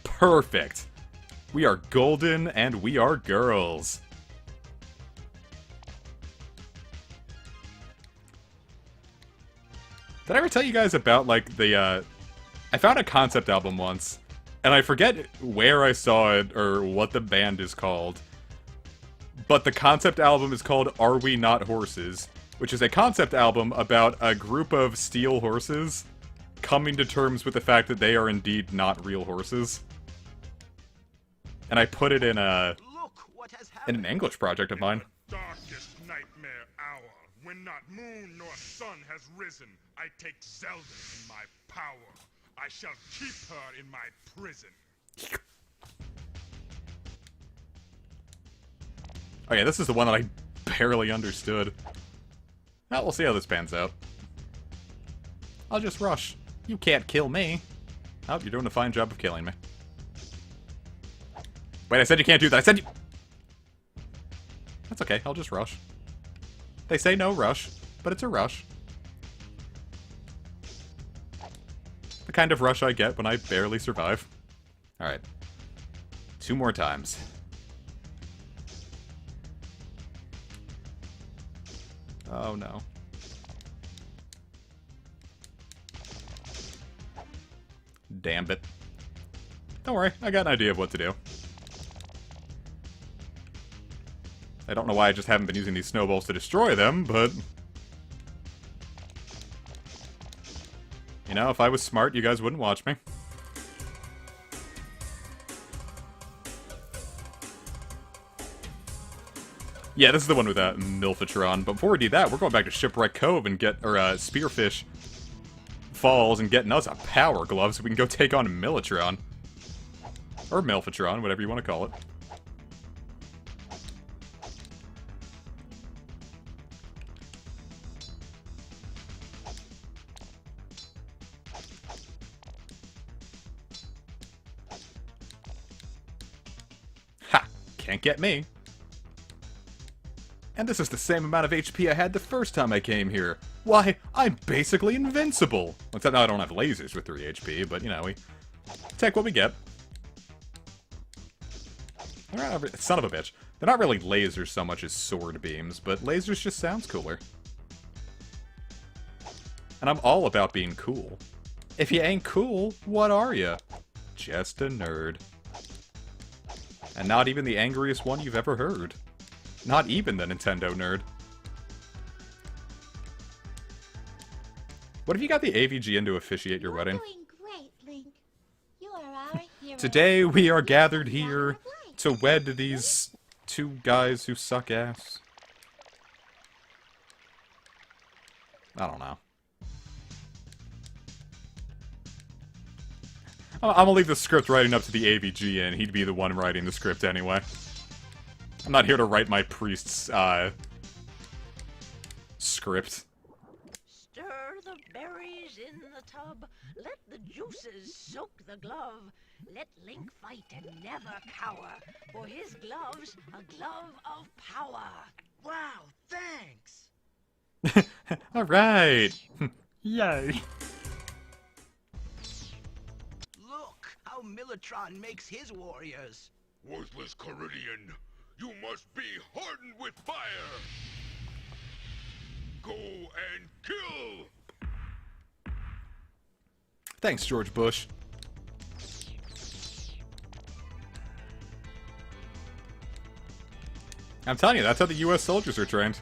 Perfect! We are golden and we are girls. Did I ever tell you guys about, like, the, I found a concept album once, and I forget where I saw it or what the band is called. But the concept album is called Are We Not Horses? Which is a concept album about a group of steel horses coming to terms with the fact that they are indeed not real horses. And I put it in an English project of mine. Darkest nightmare hour, when not moon nor sun has risen, I take Zelda in my power. I shall keep her in my prison. Okay, this is the one that I barely understood. Well, we'll see how this pans out. I'll just rush. You can't kill me. Oh, you're doing a fine job of killing me. Wait, I said you can't do that. I said you... That's okay, I'll just rush. They say no rush, but it's a rush. The kind of rush I get when I barely survive. Alright. 2 more times. Oh no. Damn it. Don't worry, I got an idea of what to do. I don't know why I just haven't been using these snowballs to destroy them, but... You know, if I was smart, you guys wouldn't watch me. Yeah, this is the one with Milfatron. But before we do that, we're going back to Shipwreck Cove and get, or Spearfish Falls and getting us a power glove so we can go take on Militron. Or Milfatron, whatever you want to call it. Ha! Can't get me. And this is the same amount of HP I had the first time I came here. Why, I'm basically invincible! Except now I don't have lasers with 3 HP, but, you know, we take what we get. Son of a bitch. They're not really lasers so much as sword beams, but lasers just sounds cooler. And I'm all about being cool. If you ain't cool, what are you? Just a nerd. And not even the angriest one you've ever heard. Not even the Nintendo nerd. What if you got the AVG in to officiate your wedding? Doing great, Link. You are our hero. Today we are gathered here to wed these 2 guys who suck ass. I don't know. I'm gonna leave the script writing up to the AVG and he'd be the one writing the script anyway. I'm not here to write my priest's, script. Stir the berries in the tub. Let the juices soak the glove. Let Link fight and never cower, for his glove's a glove of power. Wow, thanks! Alright! Yay! Look how Militron makes his warriors. Worthless Caridian, you must be hardened with fire! Go and kill! Thanks, George Bush. I'm telling you, that's how the US soldiers are trained.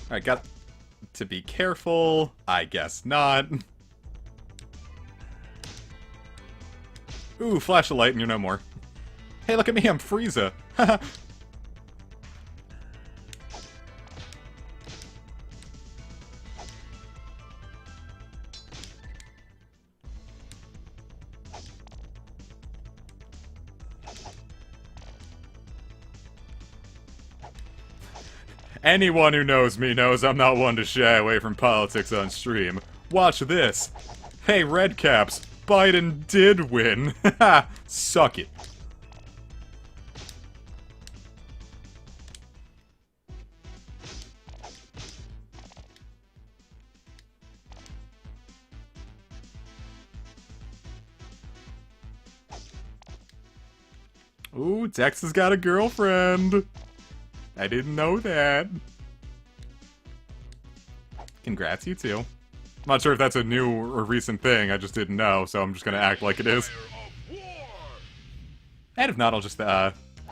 Alright, got to be careful. I guess not. Ooh, flash a light and you're no more. Hey, look at me, I'm Frieza. Anyone who knows me knows I'm not one to shy away from politics on stream. Watch this. Hey, Redcaps, Biden did win. Haha, suck it. Ooh, Tex has got a girlfriend. I didn't know that. Congrats, you too. I'm not sure if that's a new or recent thing, I just didn't know, so I'm just gonna act like it is. And if not, I'll just,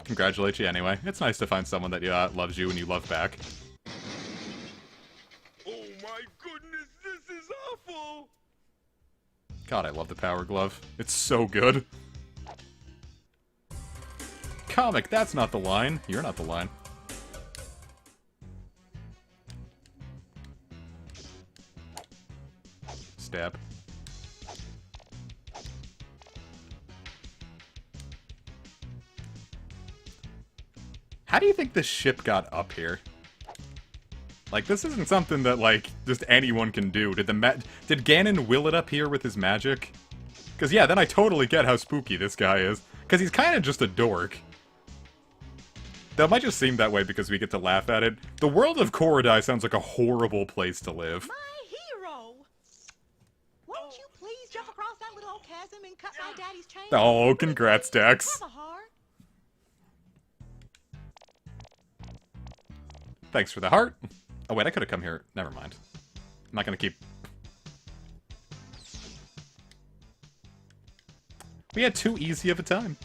congratulate you anyway. It's nice to find someone that loves you and you love back. Oh my goodness, this is awful! God, I love the Power Glove. It's so good. Comic, that's not the line. You're not the line. Stab. How do you think this ship got up here? Like, this isn't something that, like, just anyone can do. Did Ganon will it up here with his magic? Because, yeah, then I totally get how spooky this guy is. Because he's kind of just a dork. That might just seem that way because we get to laugh at it. The world of Korodai sounds like a horrible place to live. My hero! Won't you please jump across that little old chasm and cut my daddy's chain? Oh, congrats, Dex. Have a heart. Thanks for the heart. Oh, wait, I could have come here. Never mind. I'm not gonna keep... We had too easy of a time.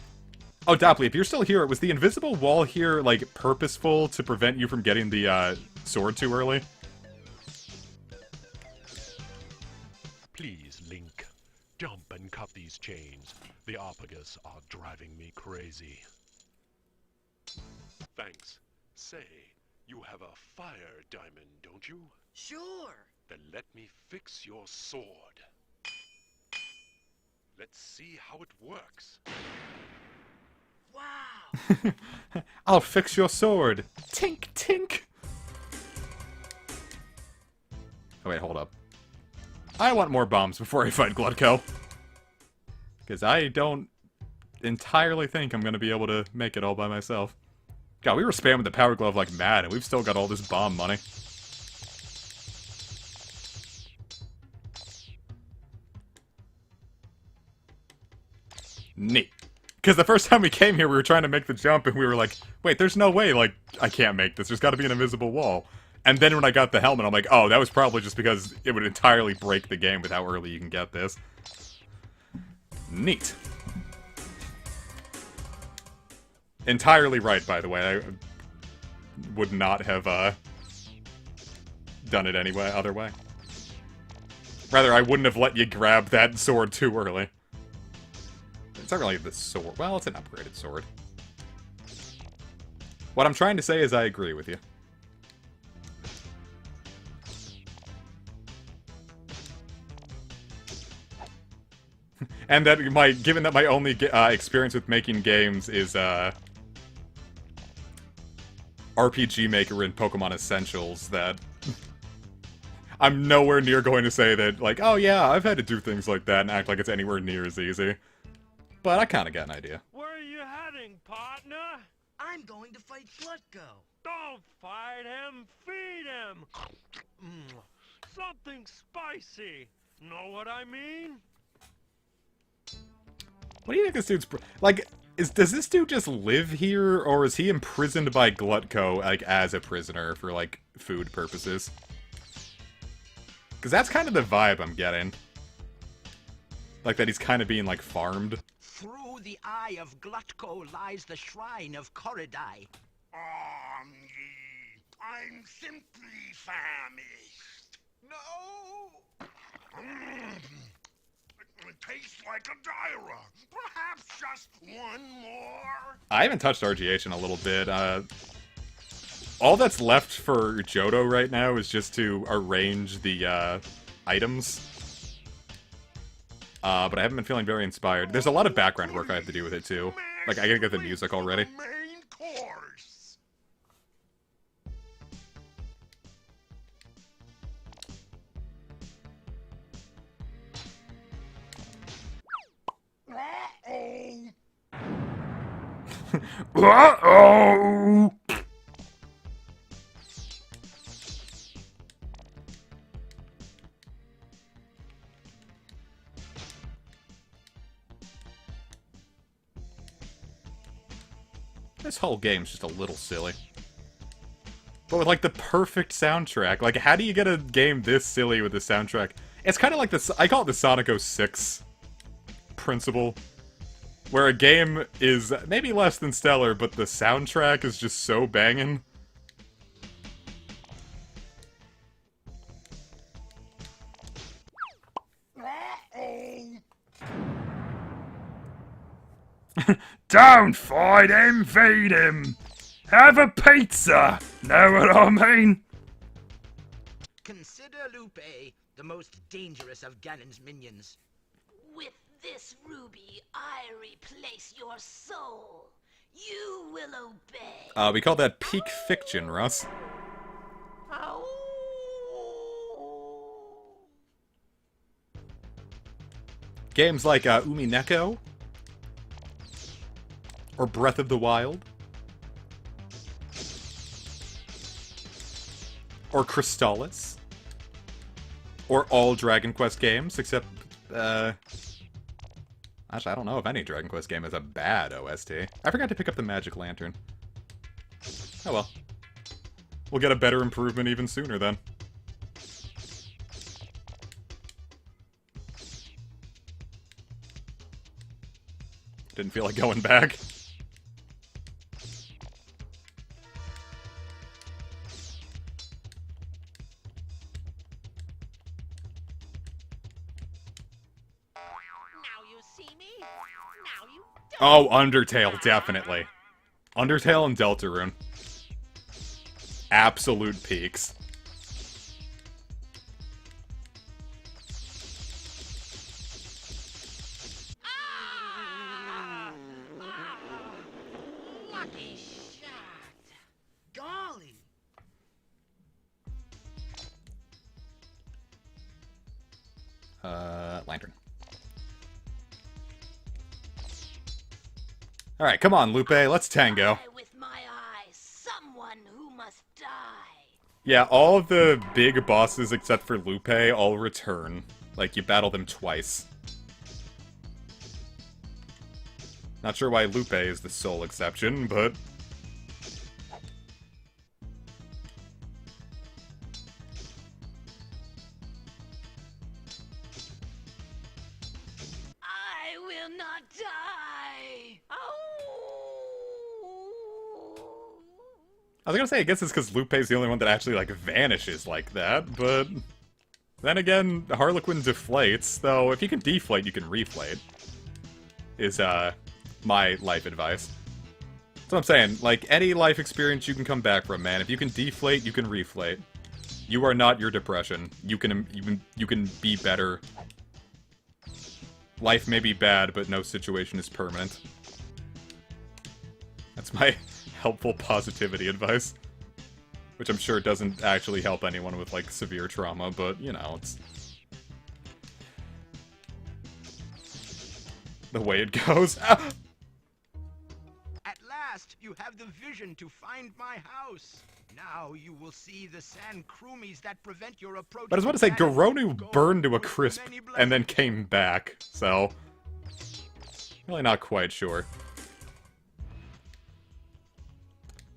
Oh, Dopply, if you're still here, was the invisible wall here, like, purposeful to prevent you from getting the, sword too early? Please, Link. Jump and cut these chains. The Opagus are driving me crazy. Thanks. Say, you have a fire diamond, don't you? Sure. Then let me fix your sword. Let's see how it works. Wow. I'll fix your sword. Tink, tink. Oh, wait, hold up. I want more bombs before I fight Glutko. Because I don't entirely think I'm going to be able to make it all by myself. God, we were spamming the Power Glove like mad, and we've still got all this bomb money. Neat. Because the first time we came here, we were trying to make the jump, and we were like, wait, there's no way, like, I can't make this. There's got to be an invisible wall. And then when I got the helmet, I'm like, oh, that was probably just because it would entirely break the game with how early you can get this. Neat. Entirely right, by the way. I would not have, done it anyway, other way. Rather, I wouldn't have let you grab that sword too early. It's not really the sword. Well, it's an upgraded sword. What I'm trying to say is I agree with you. And that given that my only experience with making games is, RPG Maker and Pokemon Essentials that I'm nowhere near going to say that, like, oh yeah, I've had to do things like that and act like it's anywhere near as easy. But I kind of got an idea. Where are you heading, partner? I'm going to fight Glutko. Don't fight him, feed him. Something spicy. Know what I mean? What do you think this dude's... Like, does this dude just live here, or is he imprisoned by Glutko, like, as a prisoner for, like, food purposes? Because that's kind of the vibe I'm getting. Like, that he's kind of being, like, farmed. Through the eye of Glutko lies the shrine of Koridai. I'm simply famished. No! It tastes like a Dyra. Perhaps just one more? I haven't touched RGH in a little bit. All that's left for Johto right now is just to arrange the items. But I haven't been feeling very inspired. There's a lot of background work I have to do with it, too. Like, I gotta get the music already. Main course. Uh-oh! This whole game's just a little silly. But with, like, the perfect soundtrack. Like, how do you get a game this silly with the soundtrack? It's kind of like this. I call it the Sonic 06 principle. Where a game is maybe less than stellar, but the soundtrack is just so banging. Don't fight him, feed him! Have a pizza! Know what I mean? Consider Lupe the most dangerous of Ganon's minions. With this ruby, I replace your soul. You will obey. We call that peak fiction, Russ. Games like Umineko, or Breath of the Wild, or Crystallis, or all Dragon Quest games, except, actually, I don't know if any Dragon Quest game is a bad OST. I forgot to pick up the Magic Lantern. Oh well. We'll get a better improvement even sooner, then. Didn't feel like going back. Oh, Undertale, definitely. Undertale and Deltarune. Absolute peaks. Lucky shot. Golly. Lantern. Alright, come on, Lupe, let's tango. With my eyes, someone who must die. Yeah, all of the big bosses except for Lupe all return. Like, you battle them twice. Not sure why Lupe is the sole exception, but... I will not die. I was gonna say, I guess it's because Lupe's the only one that actually, like, vanishes like that, but... Then again, Harlequin deflates, though if you can deflate, you can reflate. Is, my life advice. That's what I'm saying, like, any life experience you can come back from, man. If you can deflate, you can reflate. You are not your depression. You can be better. Life may be bad, but no situation is permanent. That's my helpful positivity advice. Which I'm sure doesn't actually help anyone with, like, severe trauma, but, you know, it's the way it goes. Ah! At last, you have the vision to find my house. Now you will see the sand krumies that prevent your approach. But I was about to say, Garonu burned to a crisp and then came back, so really not quite sure.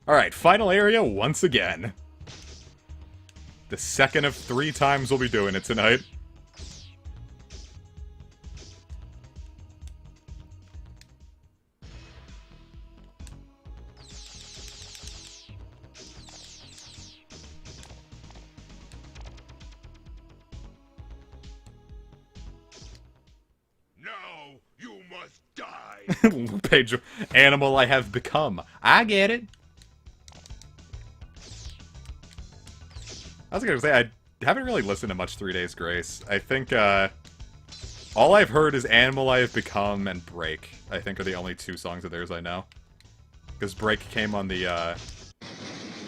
Alright, final area once again. The second of 3 times we'll be doing it tonight. No, you must die. Page of animal I have become. I get it. I was gonna say, I haven't really listened to much 3 Days Grace. I think, all I've heard is Animal I Have Become and Break, I think are the only 2 songs of theirs I know. Because Break came on the,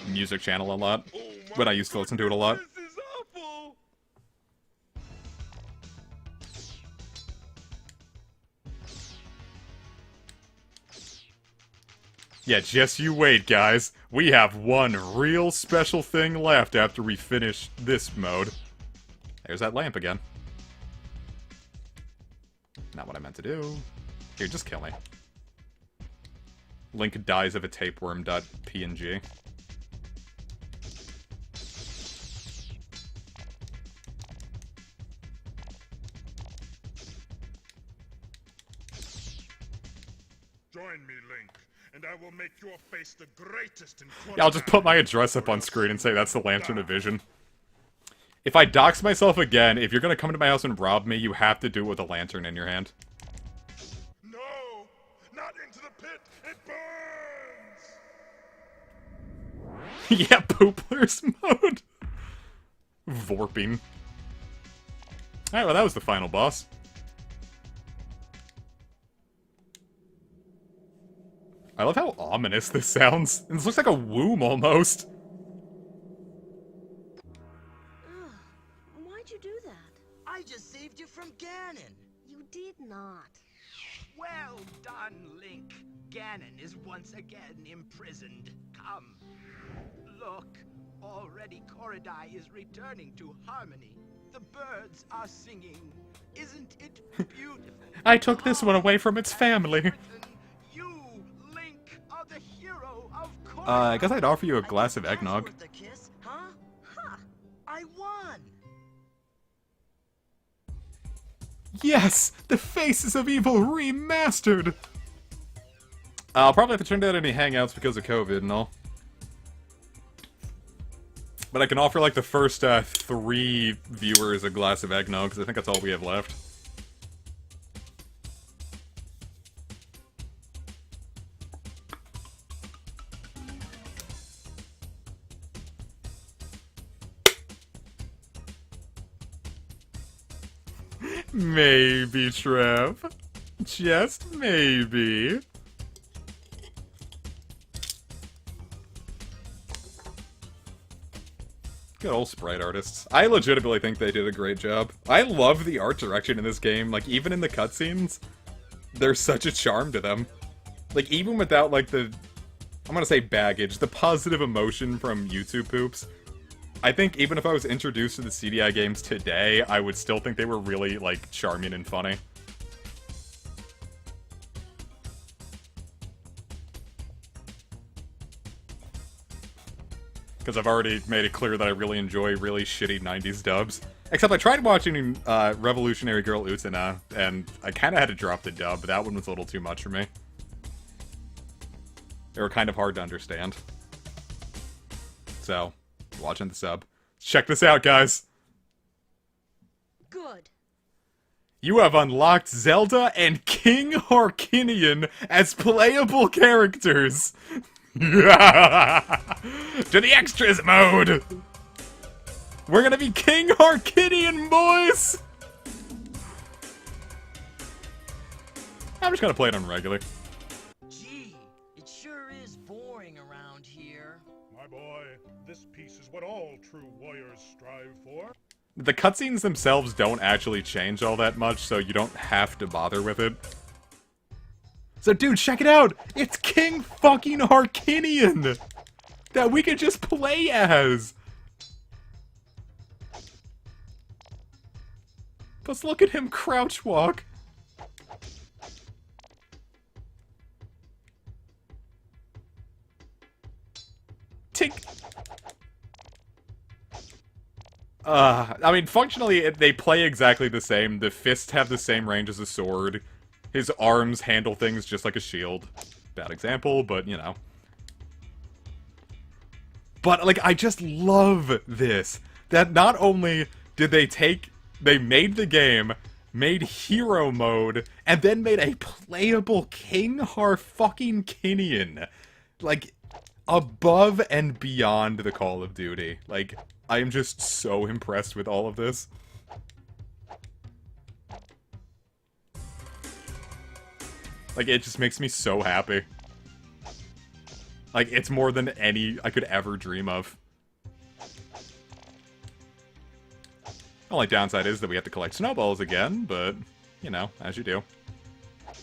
music channel a lot, when I used to listen to it a lot. This is awful. Yeah, just you wait, guys. We have one real special thing left after we finish this mode. There's that lamp again. Not what I meant to do. Here, just kill me. Link dies of a tapeworm.png. Join me, Link, and I will make your face the greatest in Yeah, I'll just put my address up on screen and say that's the Lantern of Vision. If I dox myself again, if you're gonna come to my house and rob me, you have to do it with a lantern in your hand. No, not into the pit. It burns. Yeah, pooplers mode. Vorping. Alright, well that was the final boss. I love how ominous this sounds. This looks like a womb almost. Why'd you do that? I just saved you from Ganon. You did not. Well done, Link. Ganon is once again imprisoned. Come. Look, already Koridai is returning to harmony. The birds are singing. Isn't it beautiful? I took this one away from its family. You, Link, are the hero of Koridai. I guess I'd offer you a glass of eggnog. The kiss, huh? Ha! I won. Yes! The Faces of Evil Remastered! I'll probably have to turn down any hangouts because of COVID and all. But I can offer, like, the first 3 viewers a glass of eggnog, because I think that's all we have left. Maybe, Trev. Just maybe. Good old sprite artists. I legitimately think they did a great job. I love the art direction in this game. Like, even in the cutscenes, there's such a charm to them. Like, even without, like, the... I'm gonna say baggage. The positive emotion from YouTube poops. I think even if I was introduced to the CDI games today, I would still think they were really, like, charming and funny. Because I've already made it clear that I really enjoy really shitty 90s dubs. Except I tried watching Revolutionary Girl Utena, and I kind of had to drop the dub, but that one was a little too much for me. They were kind of hard to understand. So, watching the sub. Check this out, guys! Good. You have unlocked Zelda and King Harkinian as playable characters! To the extras mode! We're gonna be King Harkinian, boys! I'm just gonna play it on regular. Gee, it It sure is boring around here. My boy, this piece is what all true warriors strive for. The cutscenes themselves don't actually change all that much, so you don't have to bother with it. So dude, check it out! It's King fucking Harkinian! That we could just play as! Let's look at him crouch walk. Tink! I mean, functionally, they play exactly the same. The fists have the same range as a sword. His arms handle things just like a shield. Bad example, but, you know. But, like, I just love this. That not only did they made the game, made hero mode, and then made a playable King fucking Kinian. Like, above and beyond the Call of Duty. Like, I am just so impressed with all of this. Like, it just makes me so happy. Like, it's more than any I could ever dream of. Only downside is that we have to collect snowballs again, but, you know, as you do. I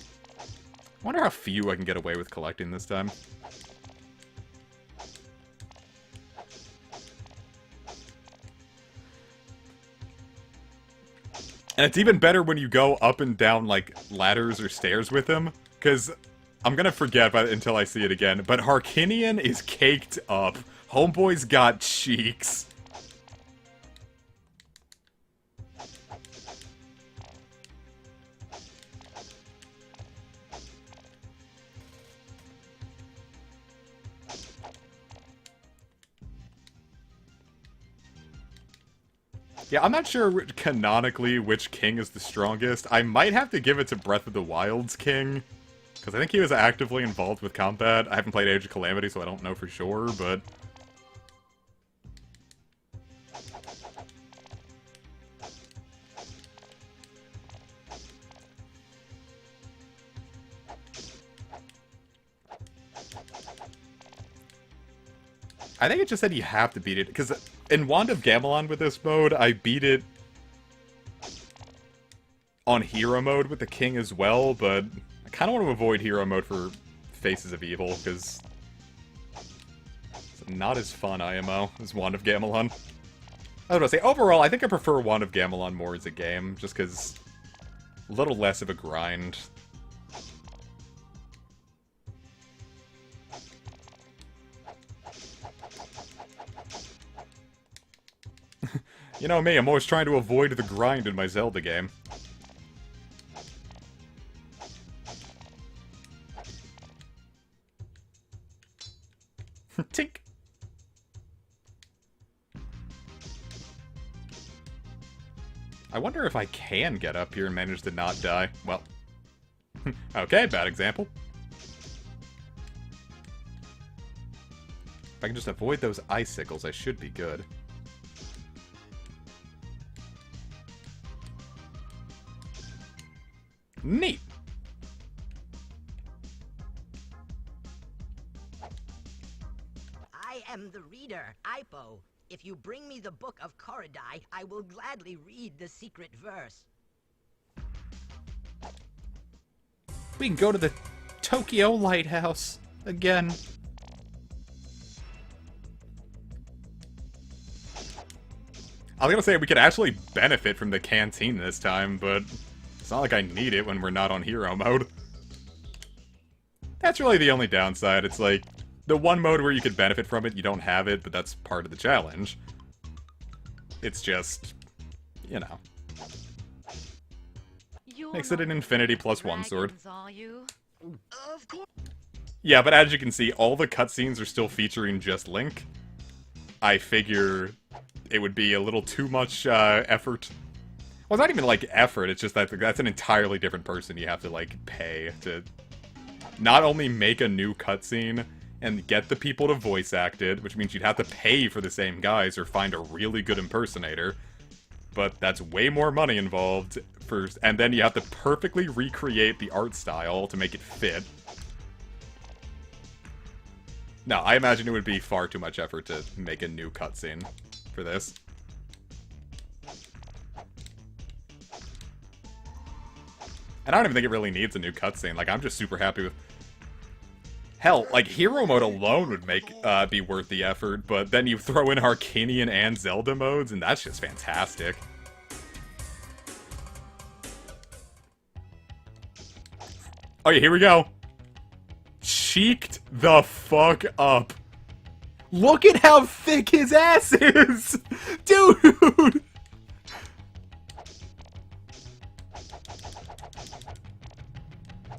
wonder how few I can get away with collecting this time. And it's even better when you go up and down, like, ladders or stairs with him, because I'm gonna forget until I see it again, but Harkinian is caked up. Homeboy's got cheeks. Yeah, I'm not sure canonically which king is the strongest. I might have to give it to Breath of the Wild's king, because I think he was actively involved with combat. I haven't played Age of Calamity, so I don't know for sure, but... I think it just said you have to beat it, because in Wand of Gamelon with this mode, I beat it on hero mode with the king as well, but I kind of want to avoid hero mode for Faces of Evil, because it's not as fun, IMO, as Wand of Gamelon. I was going to say, overall, I think I prefer Wand of Gamelon more as a game, just because a little less of a grind. You know me, I'm always trying to avoid the grind in my Zelda game. Tink! I wonder if I can get up here and manage to not die. Well, okay, bad example. If I can just avoid those icicles, I should be good. Neat! I am the reader, Ipo. If you bring me the Book of Korodai, I will gladly read the secret verse. We can go to the Tokyo Lighthouse again. I was gonna say we could actually benefit from the canteen this time, but it's not like I need it when we're not on hero mode. That's really the only downside. It's like, the one mode where you could benefit from it, you don't have it, but that's part of the challenge. It's just, you know. Makes it an infinity plus one sword. Are you? Of course. Yeah, but as you can see, all the cutscenes are still featuring just Link. I figure it would be a little too much effort. Well, it's not even like effort, it's just that that's an entirely different person you have to like pay to not only make a new cutscene and get the people to voice act it, which means you'd have to pay for the same guys or find a really good impersonator, but that's way more money involved first, and then you have to perfectly recreate the art style to make it fit. No, I imagine it would be far too much effort to make a new cutscene for this. And I don't even think it really needs a new cutscene. Like, I'm just super happy with... Hell, like, Hero Mode alone would make be worth the effort, but then you throw in Arcanian and Zelda modes, and that's just fantastic. Oh yeah, here we go. Cheeked the fuck up. Look at how thick his ass is! Dude!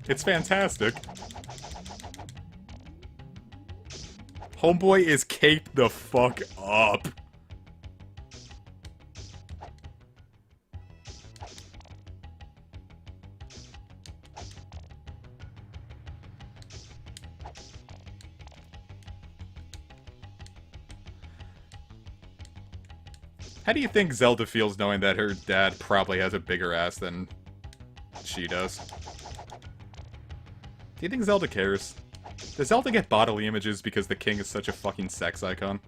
It's fantastic. Homeboy is caped the fuck up. How do you think Zelda feels knowing that her dad probably has a bigger ass than she does? Do you think Zelda cares? Does Zelda get bodily images because the king is such a fucking sex icon?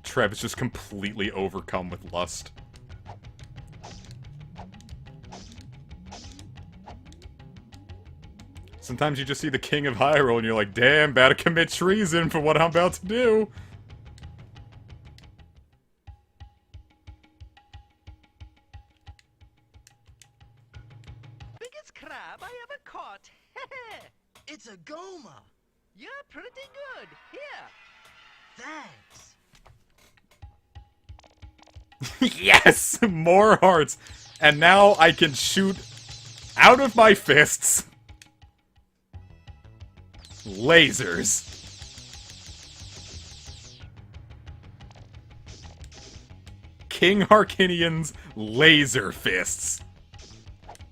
Trev is just completely overcome with lust. Sometimes you just see the King of Hyrule and you're like, damn, about to commit treason for what I'm about to do. Biggest crab I ever caught. It's a Goma. You're pretty good. Here. Thanks. Yes! More hearts! And now I can shoot out of my fists lasers. King Harkinian's laser fists.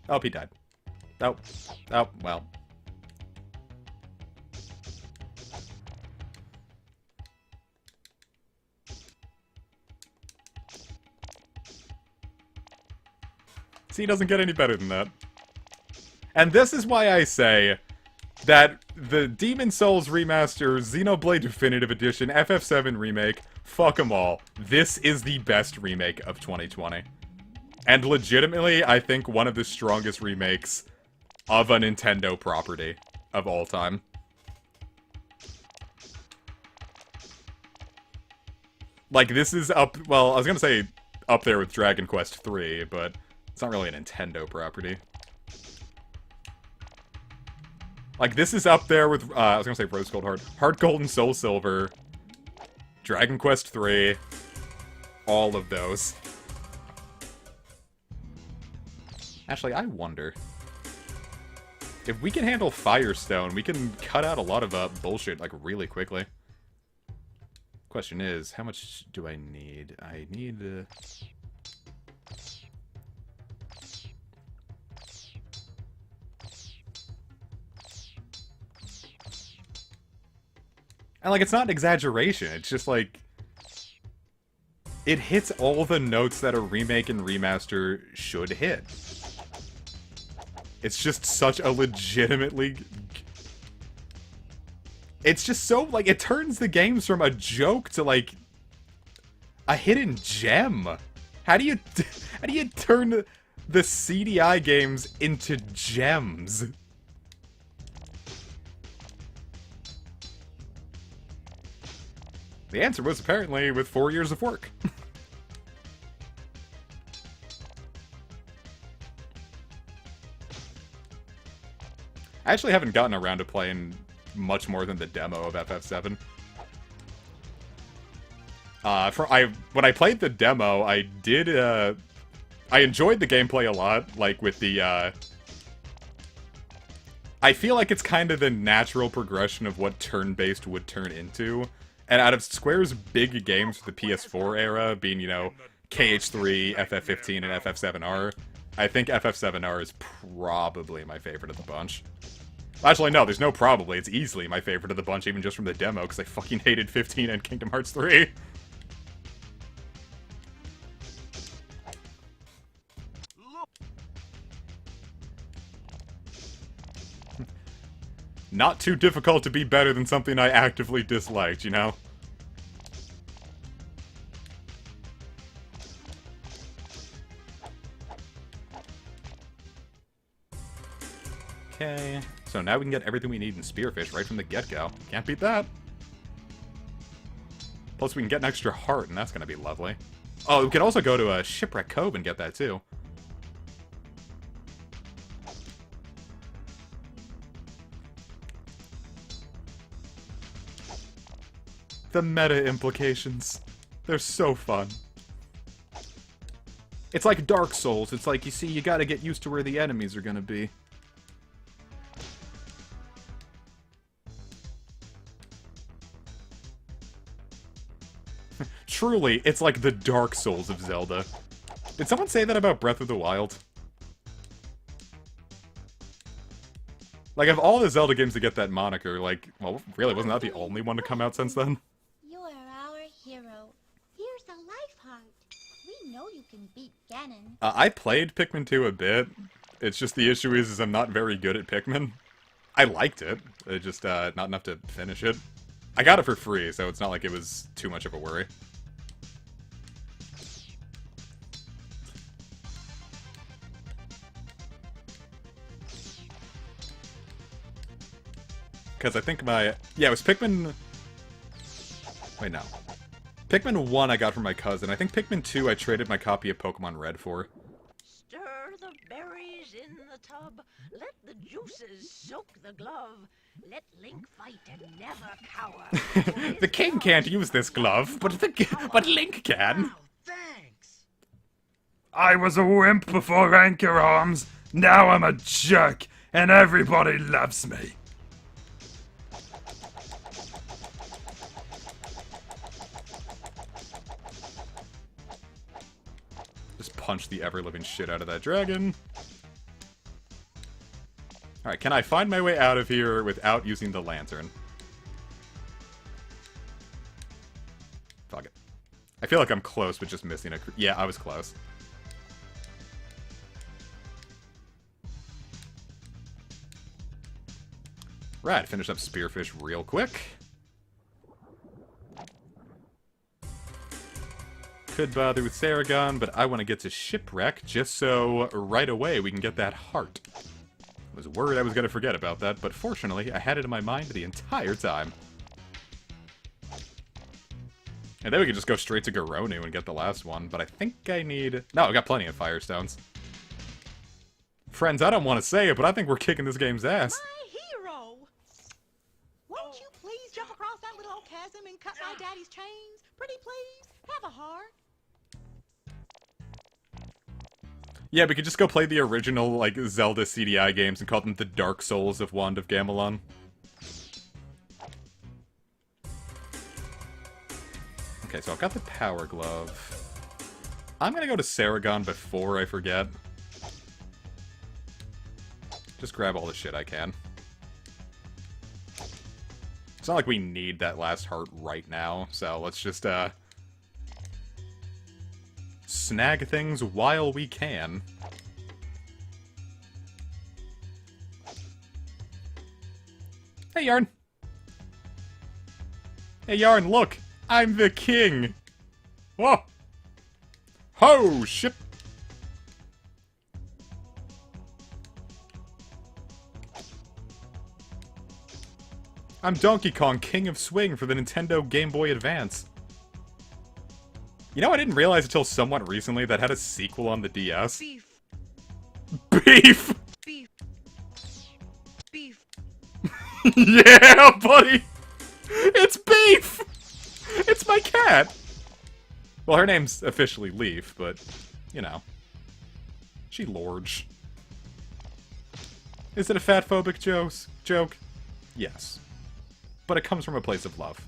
Oh, he died. Oh. Oh, well. See, he doesn't get any better than that. And this is why I say that the Demon Souls Remaster, Xenoblade Definitive Edition, FF7 Remake, fuck them all. This is the best remake of 2020. And legitimately, I think one of the strongest remakes of a Nintendo property of all time. Like, this is up... Well, I was gonna say up there with Dragon Quest III, but it's not really a Nintendo property. Like, this is up there with, I was gonna say Rose Gold Heart Gold and Soul Silver, Dragon Quest III, all of those. Actually, I wonder if we can handle Firestone, we can cut out a lot of bullshit, like, really quickly. Question is, how much do I need? I need, And, like, it's not an exaggeration, it's just, like... It hits all the notes that a remake and remaster should hit. It's just such a legitimately... It's just so, like, it turns the games from a joke to, like, a hidden gem. How do you turn the CDI games into gems? The answer was apparently with 4 years of work. I actually haven't gotten around to playing much more than the demo of FF7. When I played the demo, I enjoyed the gameplay a lot, like with the, I feel like it's kind of the natural progression of what turn-based would turn into. And out of Square's big games for the PS4 era, being, you know, KH3, FF15, and FF7R, I think FF7R is probably my favorite of the bunch. Actually, no, there's no probably. It's easily my favorite of the bunch, even just from the demo, because I fucking hated 15 and Kingdom Hearts 3. Not too difficult to be better than something I actively disliked, you know? Okay, so now we can get everything we need in Spearfish right from the get-go. Can't beat that. Plus we can get an extra heart, and that's gonna be lovely. Oh, we could also go to a Shipwreck Cove and get that, too. The meta implications. They're so fun. It's like Dark Souls. It's like, you see, you gotta get used to where the enemies are gonna be. Truly, it's like the Dark Souls of Zelda. Did someone say that about Breath of the Wild? Like, of all the Zelda games to get that moniker, like, well, really, wasn't that the only one to come out since then? You are our hero. Here's a life heart. We know you can beat Ganon. I played Pikmin 2 a bit. It's just the issue is I'm not very good at Pikmin. I liked it. It just, not enough to finish it. I got it for free, so it's not like it was too much of a worry. Because I think my... Yeah, it was Pikmin... Wait, no. Pikmin 1 I got from my cousin. I think Pikmin 2 I traded my copy of Pokemon Red for. Stir the berries in the tub. Let the juices soak the glove. Let Link fight and never cower. The king can't use this glove, but Link can. Thanks. I was a wimp before Anchor Arms. Now I'm a jerk, and everybody loves me. Just punch the ever-living shit out of that dragon. Alright, can I find my way out of here without using the lantern? Fuck it. I feel like I'm close, but just missing a... Yeah, I was close. Right, finish up Spearfish real quick. Could bother with Saragon, but I want to get to Shipwreck just so right away we can get that heart. I was worried I was going to forget about that, but fortunately I had it in my mind the entire time. And then we can just go straight to Garonu and get the last one, but I think I need... No, I've got plenty of Firestones. Friends, I don't want to say it, but I think we're kicking this game's ass. My hero! Won't you please jump across that little old chasm and cut my daddy's chains? Pretty please? Have a heart. Yeah, we could just go play the original, like, Zelda CDI games and call them the Dark Souls of Wand of Gamelon. Okay, so I've got the Power Glove. I'm gonna go to Saragon before I forget. Just grab all the shit I can. It's not like we need that last heart right now, so let's just, snag things while we can. Hey, Yarn! Hey, Yarn, look! I'm the king! Whoa! Ho! Ship! I'm Donkey Kong, King of Swing for the Nintendo Game Boy Advance. You know, I didn't realize until somewhat recently that had a sequel on the DS. Beef. Beef! Beef. Beef. Yeah, buddy! It's Beef! It's my cat! Well, her name's officially Leaf, but, you know. She Lorge. Is it a fat-phobic joke? Yes. But it comes from a place of love.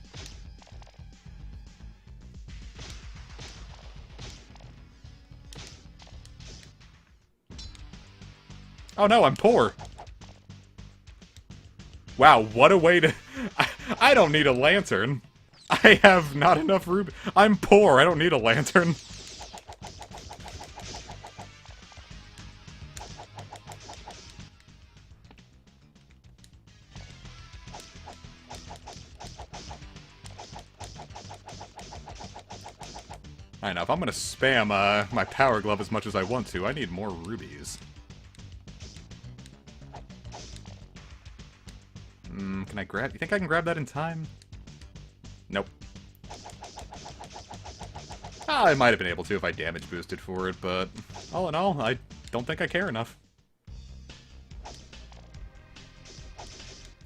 Oh no, I'm poor. Wow, what a way to... I don't need a lantern. I have not enough ruby. I'm poor, I don't need a lantern. Alright, now if I'm gonna spam my Power Glove as much as I want to, I need more rubies. Can I grab... You think I can grab that in time? Nope. I might have been able to if I damage boosted for it, but all in all, I don't think I care enough.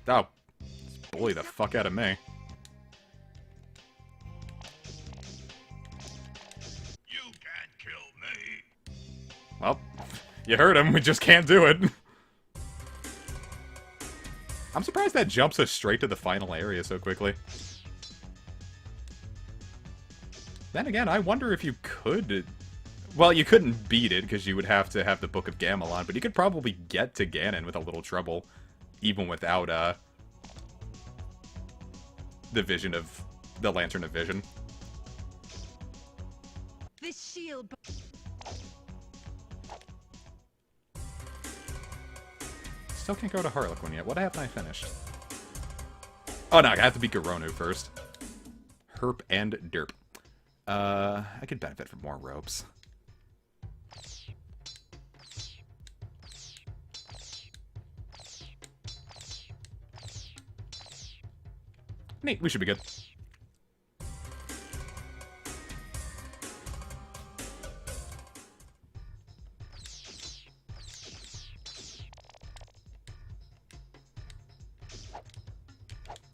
Oh. Just bully the fuck out of me. You can't kill me. Well, you heard him, we just can't do it. I'm surprised that jumps us straight to the final area so quickly. Then again, I wonder if you could... Well, you couldn't beat it, because you would have to have the Book of Gamelon, but you could probably get to Ganon with a little trouble, even without, the vision of... the Lantern of Vision. This shield... Still can't go to Harlequin yet. What haven't I finished? Oh no, I have to beat Garonu first. Herp and Derp. I could benefit from more ropes. Neat, we should be good.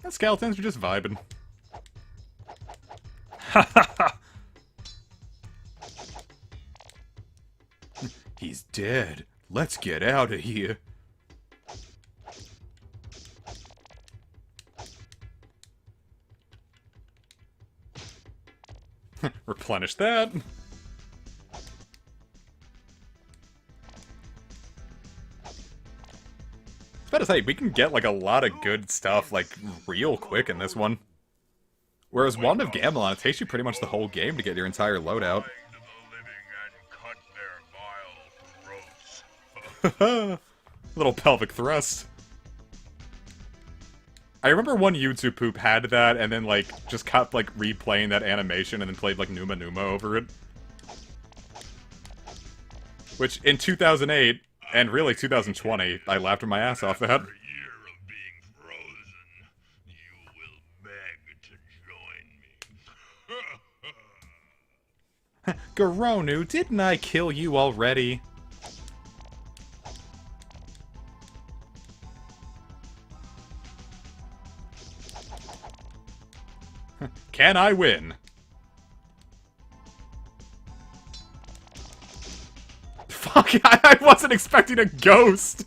The skeletons are just vibing. Ha ha ha! He's dead. Let's get out of here. Replenish that. I was about to say, we can get, like, a lot of good stuff, like, real quick in this one. Whereas Wand of Gamelon, it takes you pretty much the whole game to get your entire loadout. Little pelvic thrust. I remember one YouTube poop had that, and then, like, just kept, like, replaying that animation and then played, like, Numa Numa over it. Which, in 2008... and really, 2020, I laughed my ass off that. Garonu, didn't I kill you already? Can I win? Fuck, I wasn't expecting a ghost!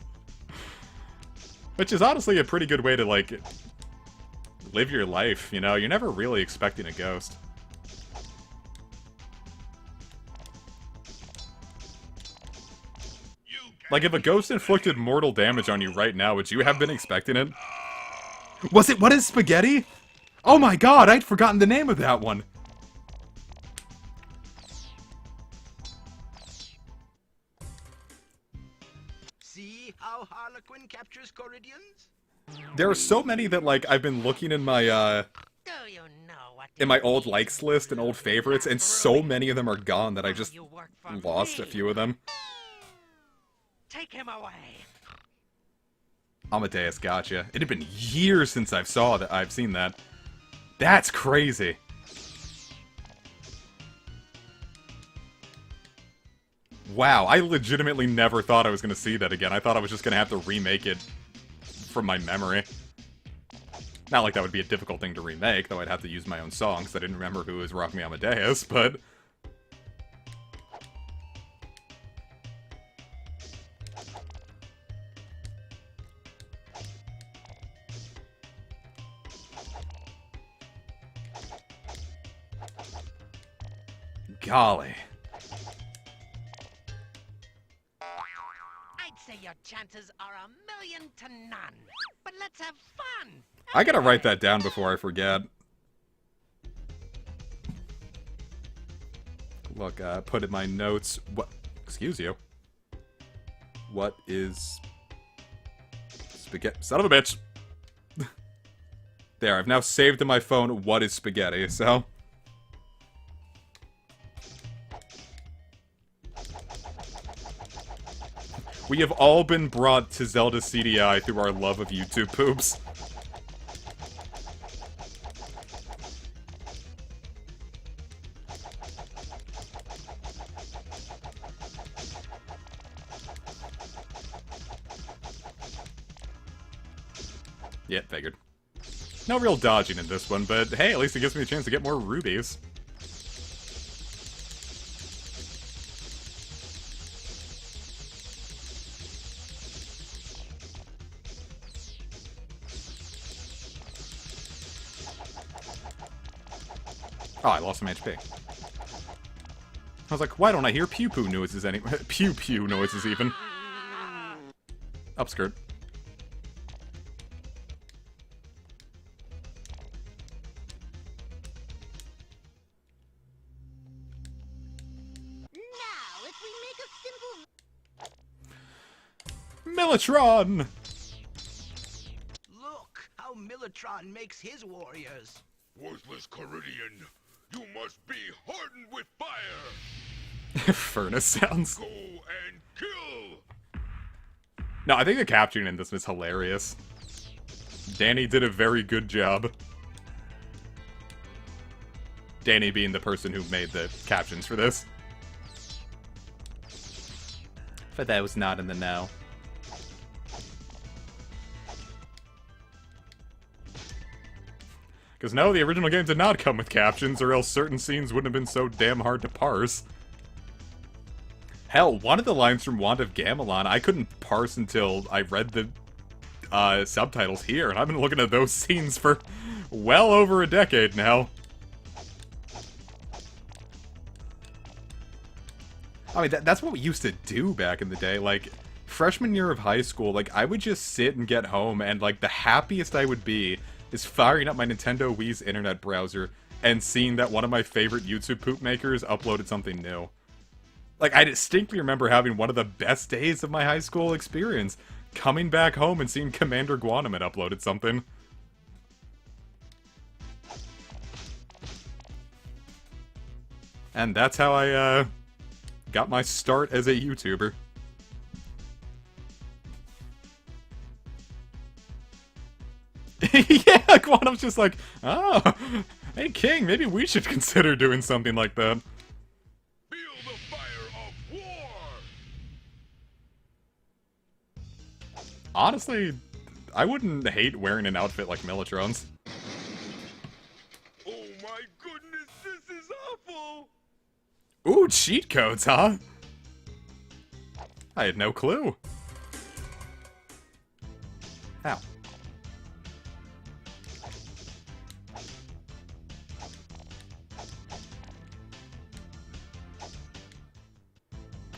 Which is honestly a pretty good way to, like, live your life, you know? You're never really expecting a ghost. Like, if a ghost inflicted mortal damage on you right now, would you have been expecting it? Was it... What is spaghetti? Oh my god, I'd forgotten the name of that one! See how Harlequin captures Coridians? There are so many that, like, I've been looking in my, in my old likes list and old favorites, and so many of them are gone that I just lost a few of them. Take him away. Amadeus, gotcha. It had been years since I've seen that. That's crazy. Wow, I legitimately never thought I was going to see that again. I thought I was just going to have to remake it from my memory. Not like that would be a difficult thing to remake, though I'd have to use my own songs. I didn't remember who was Rock Me Amadeus, but... Golly. I'd say your chances are 1,000,000 to none. But let's have fun. I gotta write that down before I forget. Look, put in my notes. What? Excuse you. What is... spaghetti? Son of a bitch! There, I've now saved in my phone what is spaghetti, so... We have all been brought to Zelda CDI through our love of YouTube poops. Yeah, figured. No real dodging in this one, but hey, at least it gives me a chance to get more rubies. Oh, I lost some HP. I was like, why don't I hear pew-pew noises pew-pew noises even. Upskirt. Now, if we make a simple... Militron! Look how Militron makes his warriors. Worthless Caridian, you must be hardened with fire! Furnace sounds. Go and kill! No, I think the captioning in this was hilarious. Danny did a very good job. Danny being the person who made the captions for this. For those not in the know. Because no, the original game did not come with captions, or else certain scenes wouldn't have been so damn hard to parse. Hell, one of the lines from Wand of Gamelon I couldn't parse until I read the subtitles here, and I've been looking at those scenes for well over a decade now. I mean, that's what we used to do back in the day. Like, freshman year of high school, like, I would just sit and get home, and, like, the happiest I would be is firing up my Nintendo Wii's internet browser and seeing that one of my favorite YouTube poop makers uploaded something new. Like, I distinctly remember having one of the best days of my high school experience, coming back home and seeing Commander Guanum had uploaded something. And that's how I, got my start as a YouTuber. Yeah, Quantum's just like, oh, hey King, maybe we should consider doing something like that. Feel the fire of war! Honestly, I wouldn't hate wearing an outfit like Militron's. Oh my goodness, this is awful! Ooh, cheat codes, huh? I had no clue. Ow.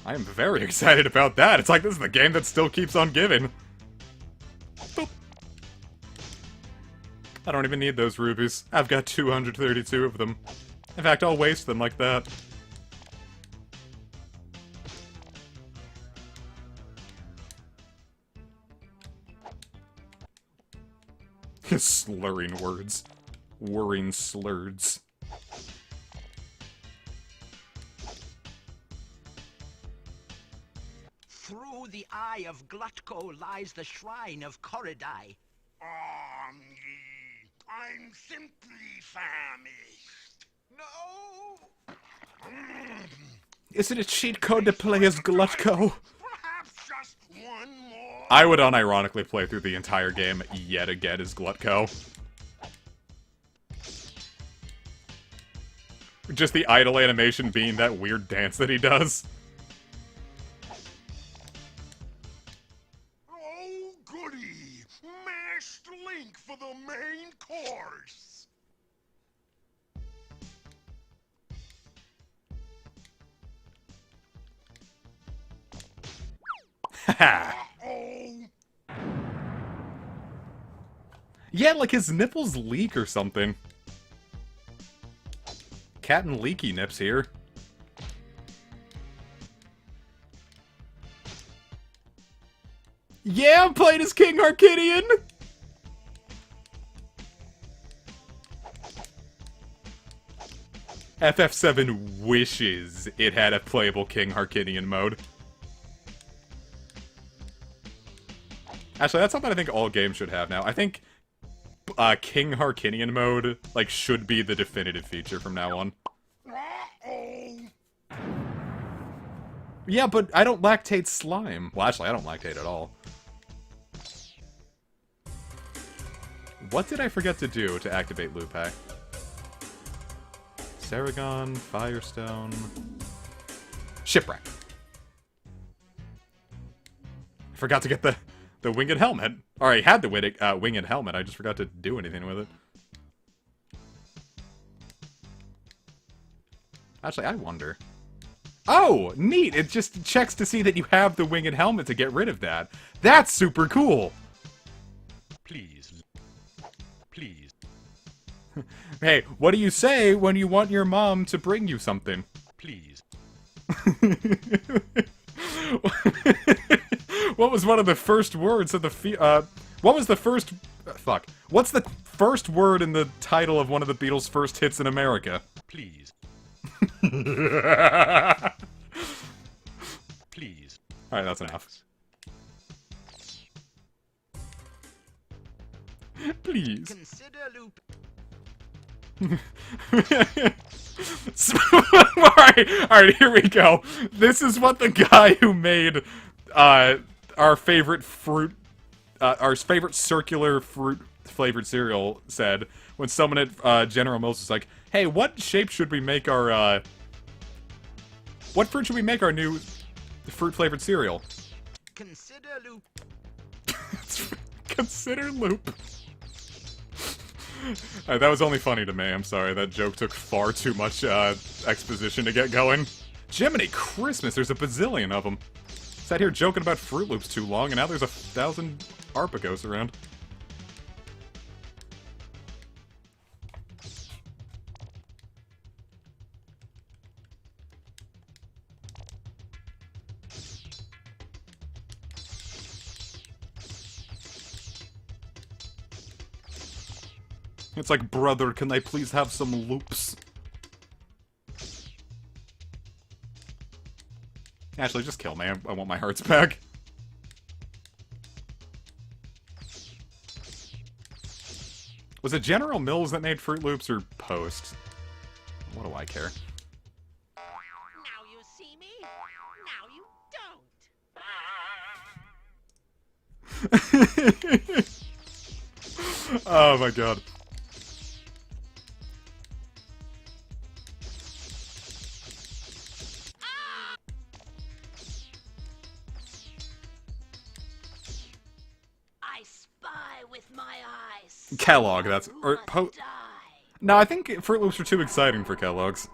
I am very excited about that. It's like this is the game that still keeps on giving. Boop. I don't even need those rubies. I've got 232 of them. In fact, I'll waste them like that. Slurring words. Whirring slurs. Through the eye of Glutko lies the shrine of Koridai. I'm simply famished. No! Is it a cheat code to play as Glutko? Perhaps just one more? I would unironically play through the entire game yet again as Glutko. Just the idle animation being that weird dance that he does. Oh, goody! Mashed Link for the main course! Haha. Yeah, like his nipples leak or something. Cat and Leaky Nips here. Yeah, I'm playing as King Arcadian! FF7 wishes it had a playable King Harkidian mode. Actually, that's something I think all games should have now. I think King Harkinian mode, like, should be the definitive feature from now on. Yeah, but I don't lactate slime. Well, actually, I don't lactate at all. What did I forget to do to activate Lupe? Saragon, Firestone... Shipwreck. I forgot to get the winged helmet. Or I had the winged helmet, I just forgot to do anything with it. Actually, I wonder. Oh, neat! It just checks to see that you have the winged helmet to get rid of that. That's super cool! Please. Please. Hey, what do you say when you want your mom to bring you something? Please. What was one of the first words of the what was the first... fuck. What's the first word in the title of one of the Beatles' first hits in America? Please. Please. Alright, that's enough. Please. Consider loop. Alright, here we go. This is what the guy who made our favorite our favorite circular fruit flavored cereal said when someone at General Mills was like, "Hey, what shape should we make our what fruit should we make our new fruit flavored cereal?" Consider loop. Consider loop. That was only funny to me, I'm sorry. That joke took far too much exposition to get going. Jiminy Christmas, there's a bazillion of them. Sat here joking about Fruit Loops too long, and now there's 1,000 Arpagos around. It's like, brother, can I please have some loops? Actually, just kill me. I want my hearts back. Was it General Mills that made Fruit Loops or Post? What do I care? Now you see me, now you don't. Oh my god. I spy with my eyes. Kellogg, that's... or No, I think Fruit Loops were too exciting for Kellogg's.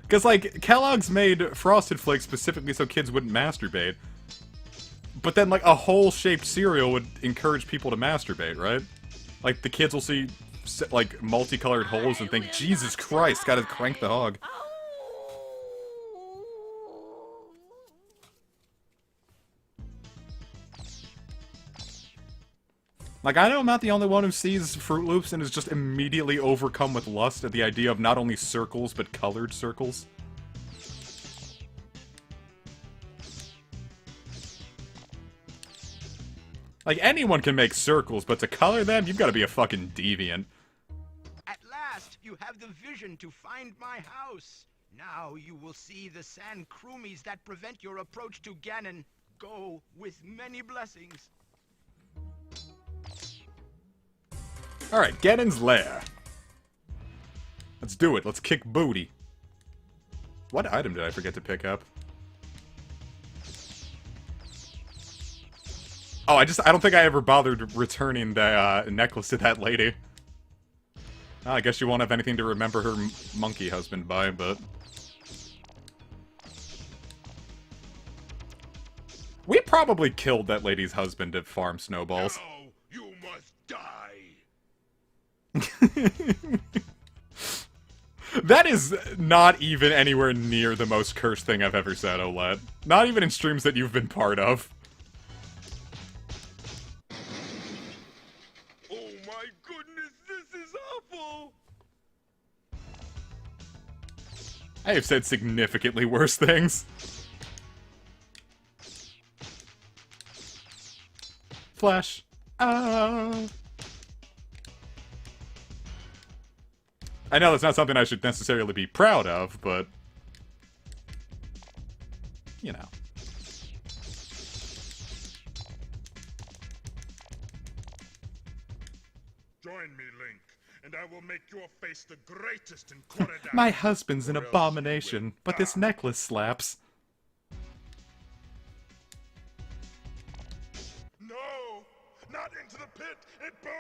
Because, like, Kellogg's made Frosted Flakes specifically so kids wouldn't masturbate. But then, like, a hole-shaped cereal would encourage people to masturbate, right? Like, the kids will see, like, multicolored holes and think, Jesus Christ, gotta crank the hog. Like, I know I'm not the only one who sees Fruit Loops and is just immediately overcome with lust at the idea of not only circles, but colored circles. Like, anyone can make circles, but to color them, you've got to be a fucking deviant. At last, you have the vision to find my house. Now you will see the sand kroomies that prevent your approach to Ganon. Go with many blessings. Alright, Ganon's lair. Let's do it. Let's kick booty. What item did I forget to pick up? Oh, I don't think I ever bothered returning the necklace to that lady. I guess you won't have anything to remember her monkey husband by, but... We probably killed that lady's husband at Farm Snowballs. Now you must die. That is not even anywhere near the most cursed thing I've ever said, Olette. Not even in streams that you've been part of. Oh my goodness, this is awful. I have said significantly worse things. Flash. I know that's not something I should necessarily be proud of, but... you know. Join me, Link, and I will make your face the greatest in Koridai. My husband's an or else abomination, you will but this die. necklace slaps. No! Not into the pit! It burns!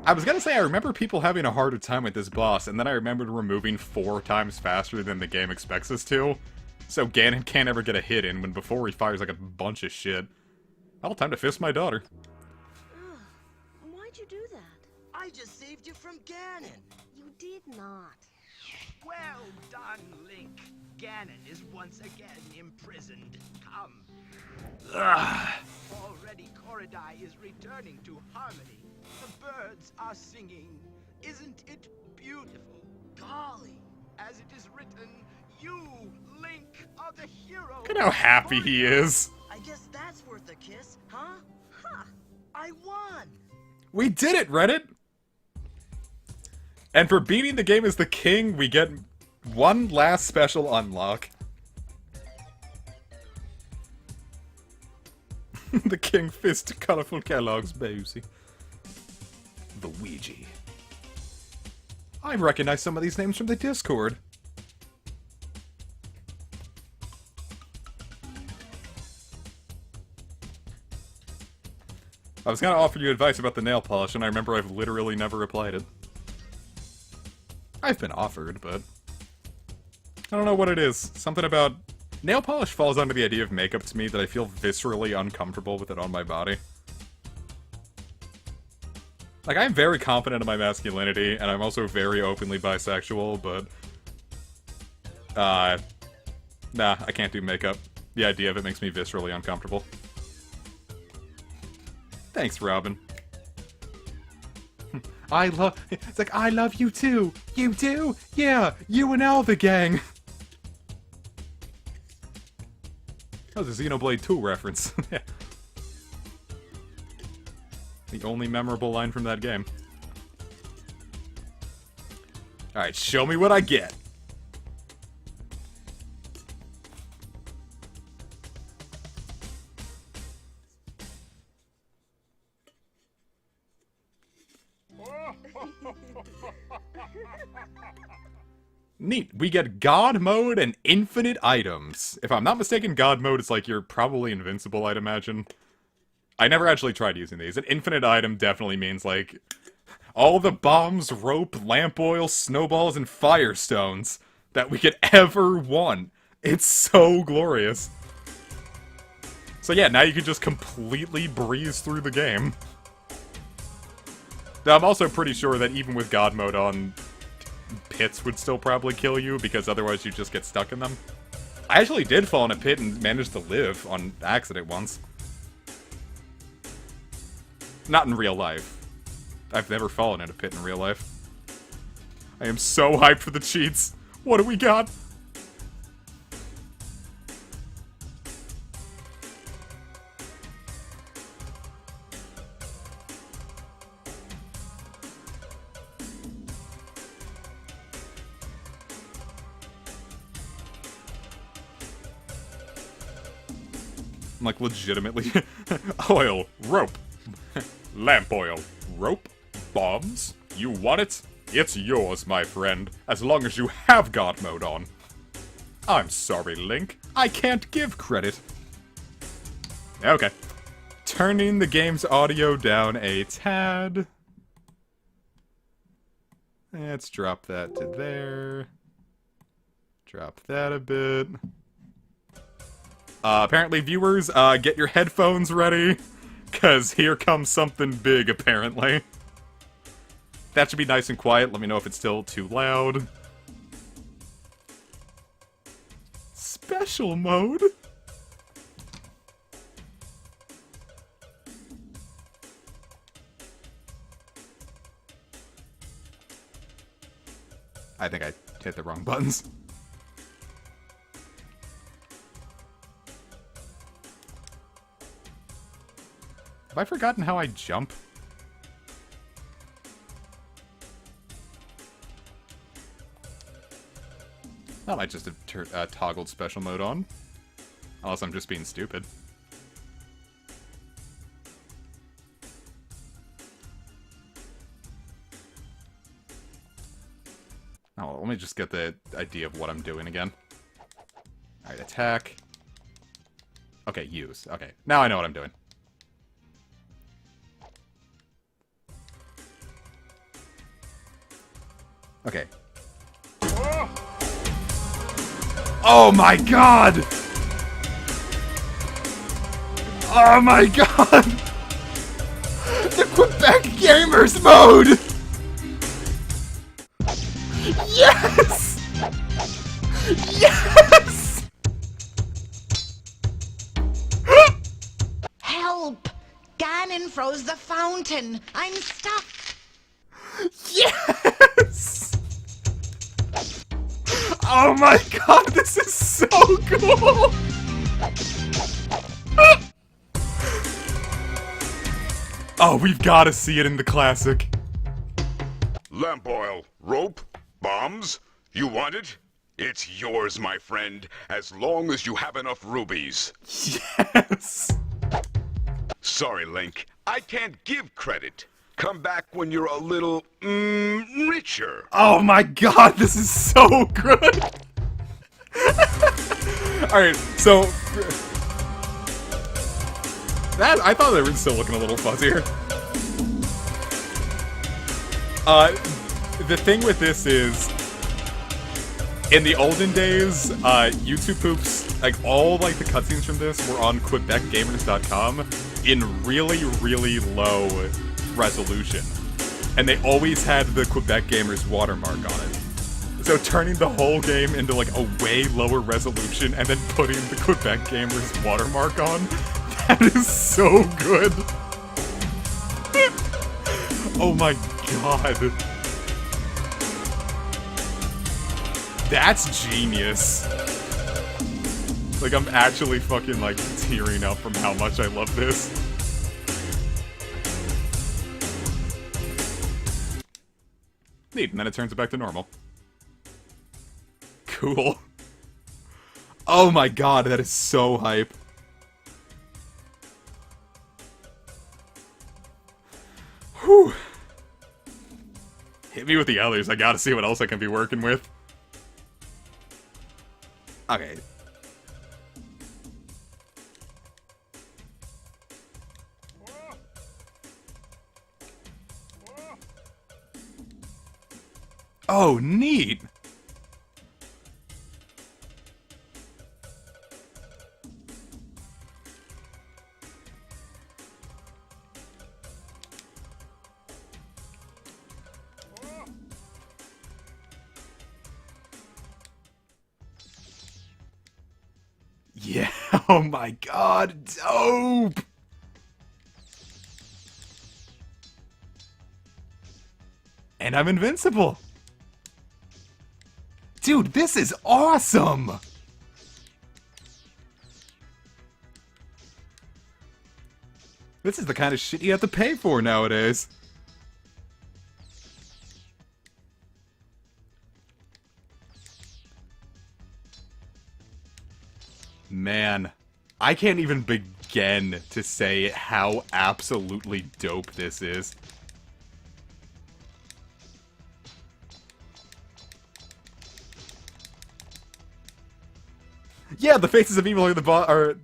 I was gonna say, I remember people having a harder time with this boss, and then I remembered we're moving 4 times faster than the game expects us to. So Ganon can't ever get a hit in when before he fires like a bunch of shit. Well, time to fist my daughter. Why'd you do that? I just saved you from Ganon. You did not. Well done, Link. Ganon is once again imprisoned. Come. Already Koridai is returning to harmony. The birds are singing. Isn't it beautiful? Golly, as it is written, you, Link, are the hero. Look at how happy he is. I guess that's worth a kiss, huh? Ha! I won! We did it, Reddit! And for beating the game as the king, we get one last special unlock. The king fist colorful Kellogg's Boozy. The Ouija. I recognize some of these names from the Discord. I was gonna offer you advice about the nail polish, and I remember I've literally never applied it. I've been offered, but... I don't know what it is. Something about... Nail polish falls under the idea of makeup to me that I feel viscerally uncomfortable with it on my body. Like, I'm very confident in my masculinity, and I'm also very openly bisexual, but... Nah, I can't do makeup. The idea of it makes me viscerally uncomfortable. Thanks, Robin. It's like, I love you too! You do? Yeah, you and all the gang! That was a Xenoblade 2 reference. The only memorable line from that game. Alright, show me what I get! Neat. We get God mode and infinite items. If I'm not mistaken, God mode is like you're probably invincible, I'd imagine. I never actually tried using these. An infinite item definitely means, like, all the bombs, rope, lamp oil, snowballs, and firestones that we could ever want. It's so glorious. So yeah, now you can just completely breeze through the game. Now, I'm also pretty sure that even with God mode on, pits would still probably kill you, because otherwise you just get stuck in them. I actually did fall in a pit and managed to live on accident once. Not in real life. I've never fallen in a pit in real life. I am so hyped for the cheats. What do we got? I'm like legitimately oil, rope, lamp oil, rope, bombs. You want it? It's yours, my friend, as long as you have God mode on. I'm sorry, Link. I can't give credit. Okay. Turning the game's audio down a tad. Let's drop that to there. Drop that a bit. Apparently, viewers, get your headphones ready, because here comes something big, apparently. That should be nice and quiet. Let me know if it's still too loud. Special mode? I think I hit the wrong buttons. Have I forgotten how I jump? That might just have toggled special mode on. Unless I'm just being stupid. Oh, well, let me just get the idea of what I'm doing again. Alright, attack. Okay, use. Okay, now I know what I'm doing. Okay. Oh my god! Oh my god! The Quebec Gamers mode! Yes! Yes! Help! Ganon froze the fountain. I'm stuck. Yes! Oh my god, this is so cool! Oh, we've got to see it in the classic. Lamp oil, rope, bombs? You want it? It's yours, my friend, as long as you have enough rubies. Yes! Sorry, Link. I can't give credit. Come back when you're a little, richer. Oh my god, this is so good! Alright, so... That, I thought they were still looking a little fuzzier. The thing with this is... In the olden days, YouTube Poops, like, all, like, the cutscenes from this were on QuebecGamers.com in really, really low resolution. And they always had the Quebec Gamers watermark on it. So turning the whole game into, like, a way lower resolution and then putting the Quebec Gamers watermark on, that is so good! Oh my god. That's genius. Like, I'm actually fucking, like, tearing up from how much I love this. Neat, and then it turns it back to normal. Cool. Oh my god, that is so hype. Whew. Hit me with the others, I gotta see what else I can be working with. Okay. Oh, neat! Yeah, oh my god, dope! And I'm invincible! Dude, this is awesome! This is the kind of shit you have to pay for nowadays. Man, I can't even begin to say how absolutely dope this is. Yeah, the faces of evil are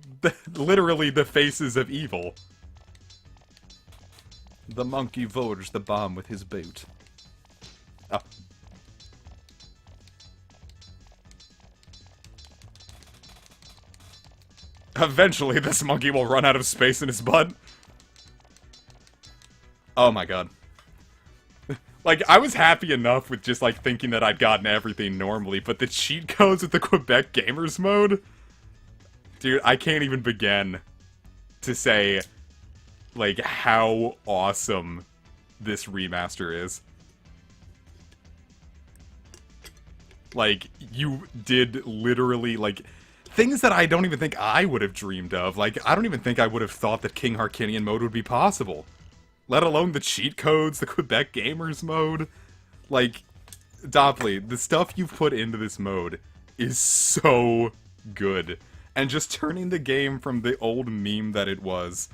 literally the faces of evil. The monkey forged the bomb with his boot. Oh. Eventually, this monkey will run out of space in his butt. Oh my god. Like, I was happy enough with just, like, thinking that I'd gotten everything normally, but the cheat codes with the Quebec Gamers mode? Dude, I can't even begin to say, like, how awesome this remaster is. Like, you did literally, like... things that I don't even think I would have dreamed of. Like, I don't even think I would have thought that King Harkinian mode would be possible. Let alone the cheat codes, the Quebec Gamers mode. Like, Dopply, the stuff you've put into this mode is so good. And just turning the game from the old meme that it was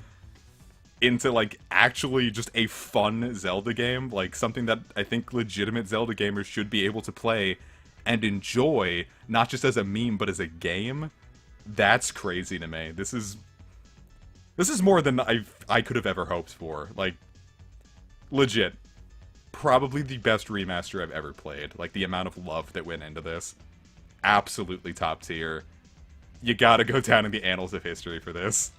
into, like, actually just a fun Zelda game. Like, something that I think legitimate Zelda gamers should be able to play and enjoy, not just as a meme, but as a game. That's crazy to me. This is more than I could have ever hoped for. Like, legit. Probably the best remaster I've ever played. Like, the amount of love that went into this. Absolutely top tier. You gotta go down in the annals of history for this.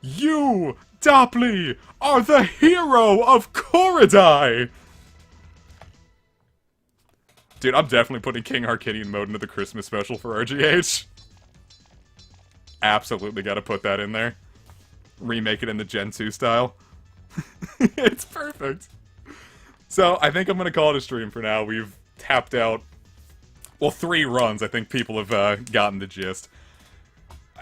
You, Dopply, are the hero of Korodai! Dude, I'm definitely putting King Harkinian mode into the Christmas special for RGH. Absolutely gotta put that in there. Remake it in the Gen 2 style. It's perfect. So, I think I'm gonna call it a stream for now. We've tapped out, well, 3 runs. I think people have gotten the gist.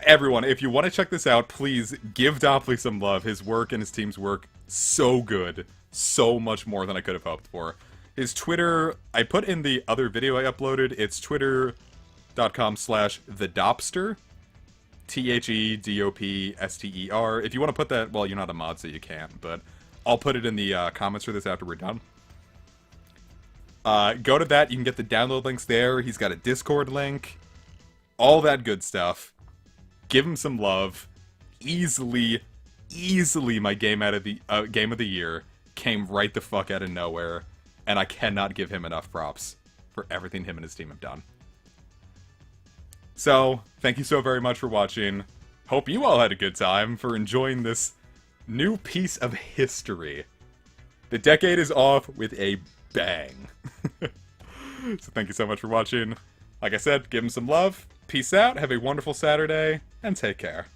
Everyone, if you want to check this out, please give Dopply some love. His work and his team's work, so good. So much more than I could have hoped for. His Twitter, I put in the other video I uploaded. It's twitter.com/thedopster. THEDOPSTER. If you want to put that, well, you're not a mod, so you can't, but I'll put it in the comments for this after we're done. Go to that. You can get the download links there. He's got a Discord link. All that good stuff. Give him some love. Easily my game of the year. Came right the fuck out of nowhere. And I cannot give him enough props for everything him and his team have done. So, thank you so very much for watching. Hope you all had a good time for enjoying this new piece of history. The decade is off with a bang. So thank you so much for watching. Like I said, give him some love. Peace out, have a wonderful Saturday, and take care.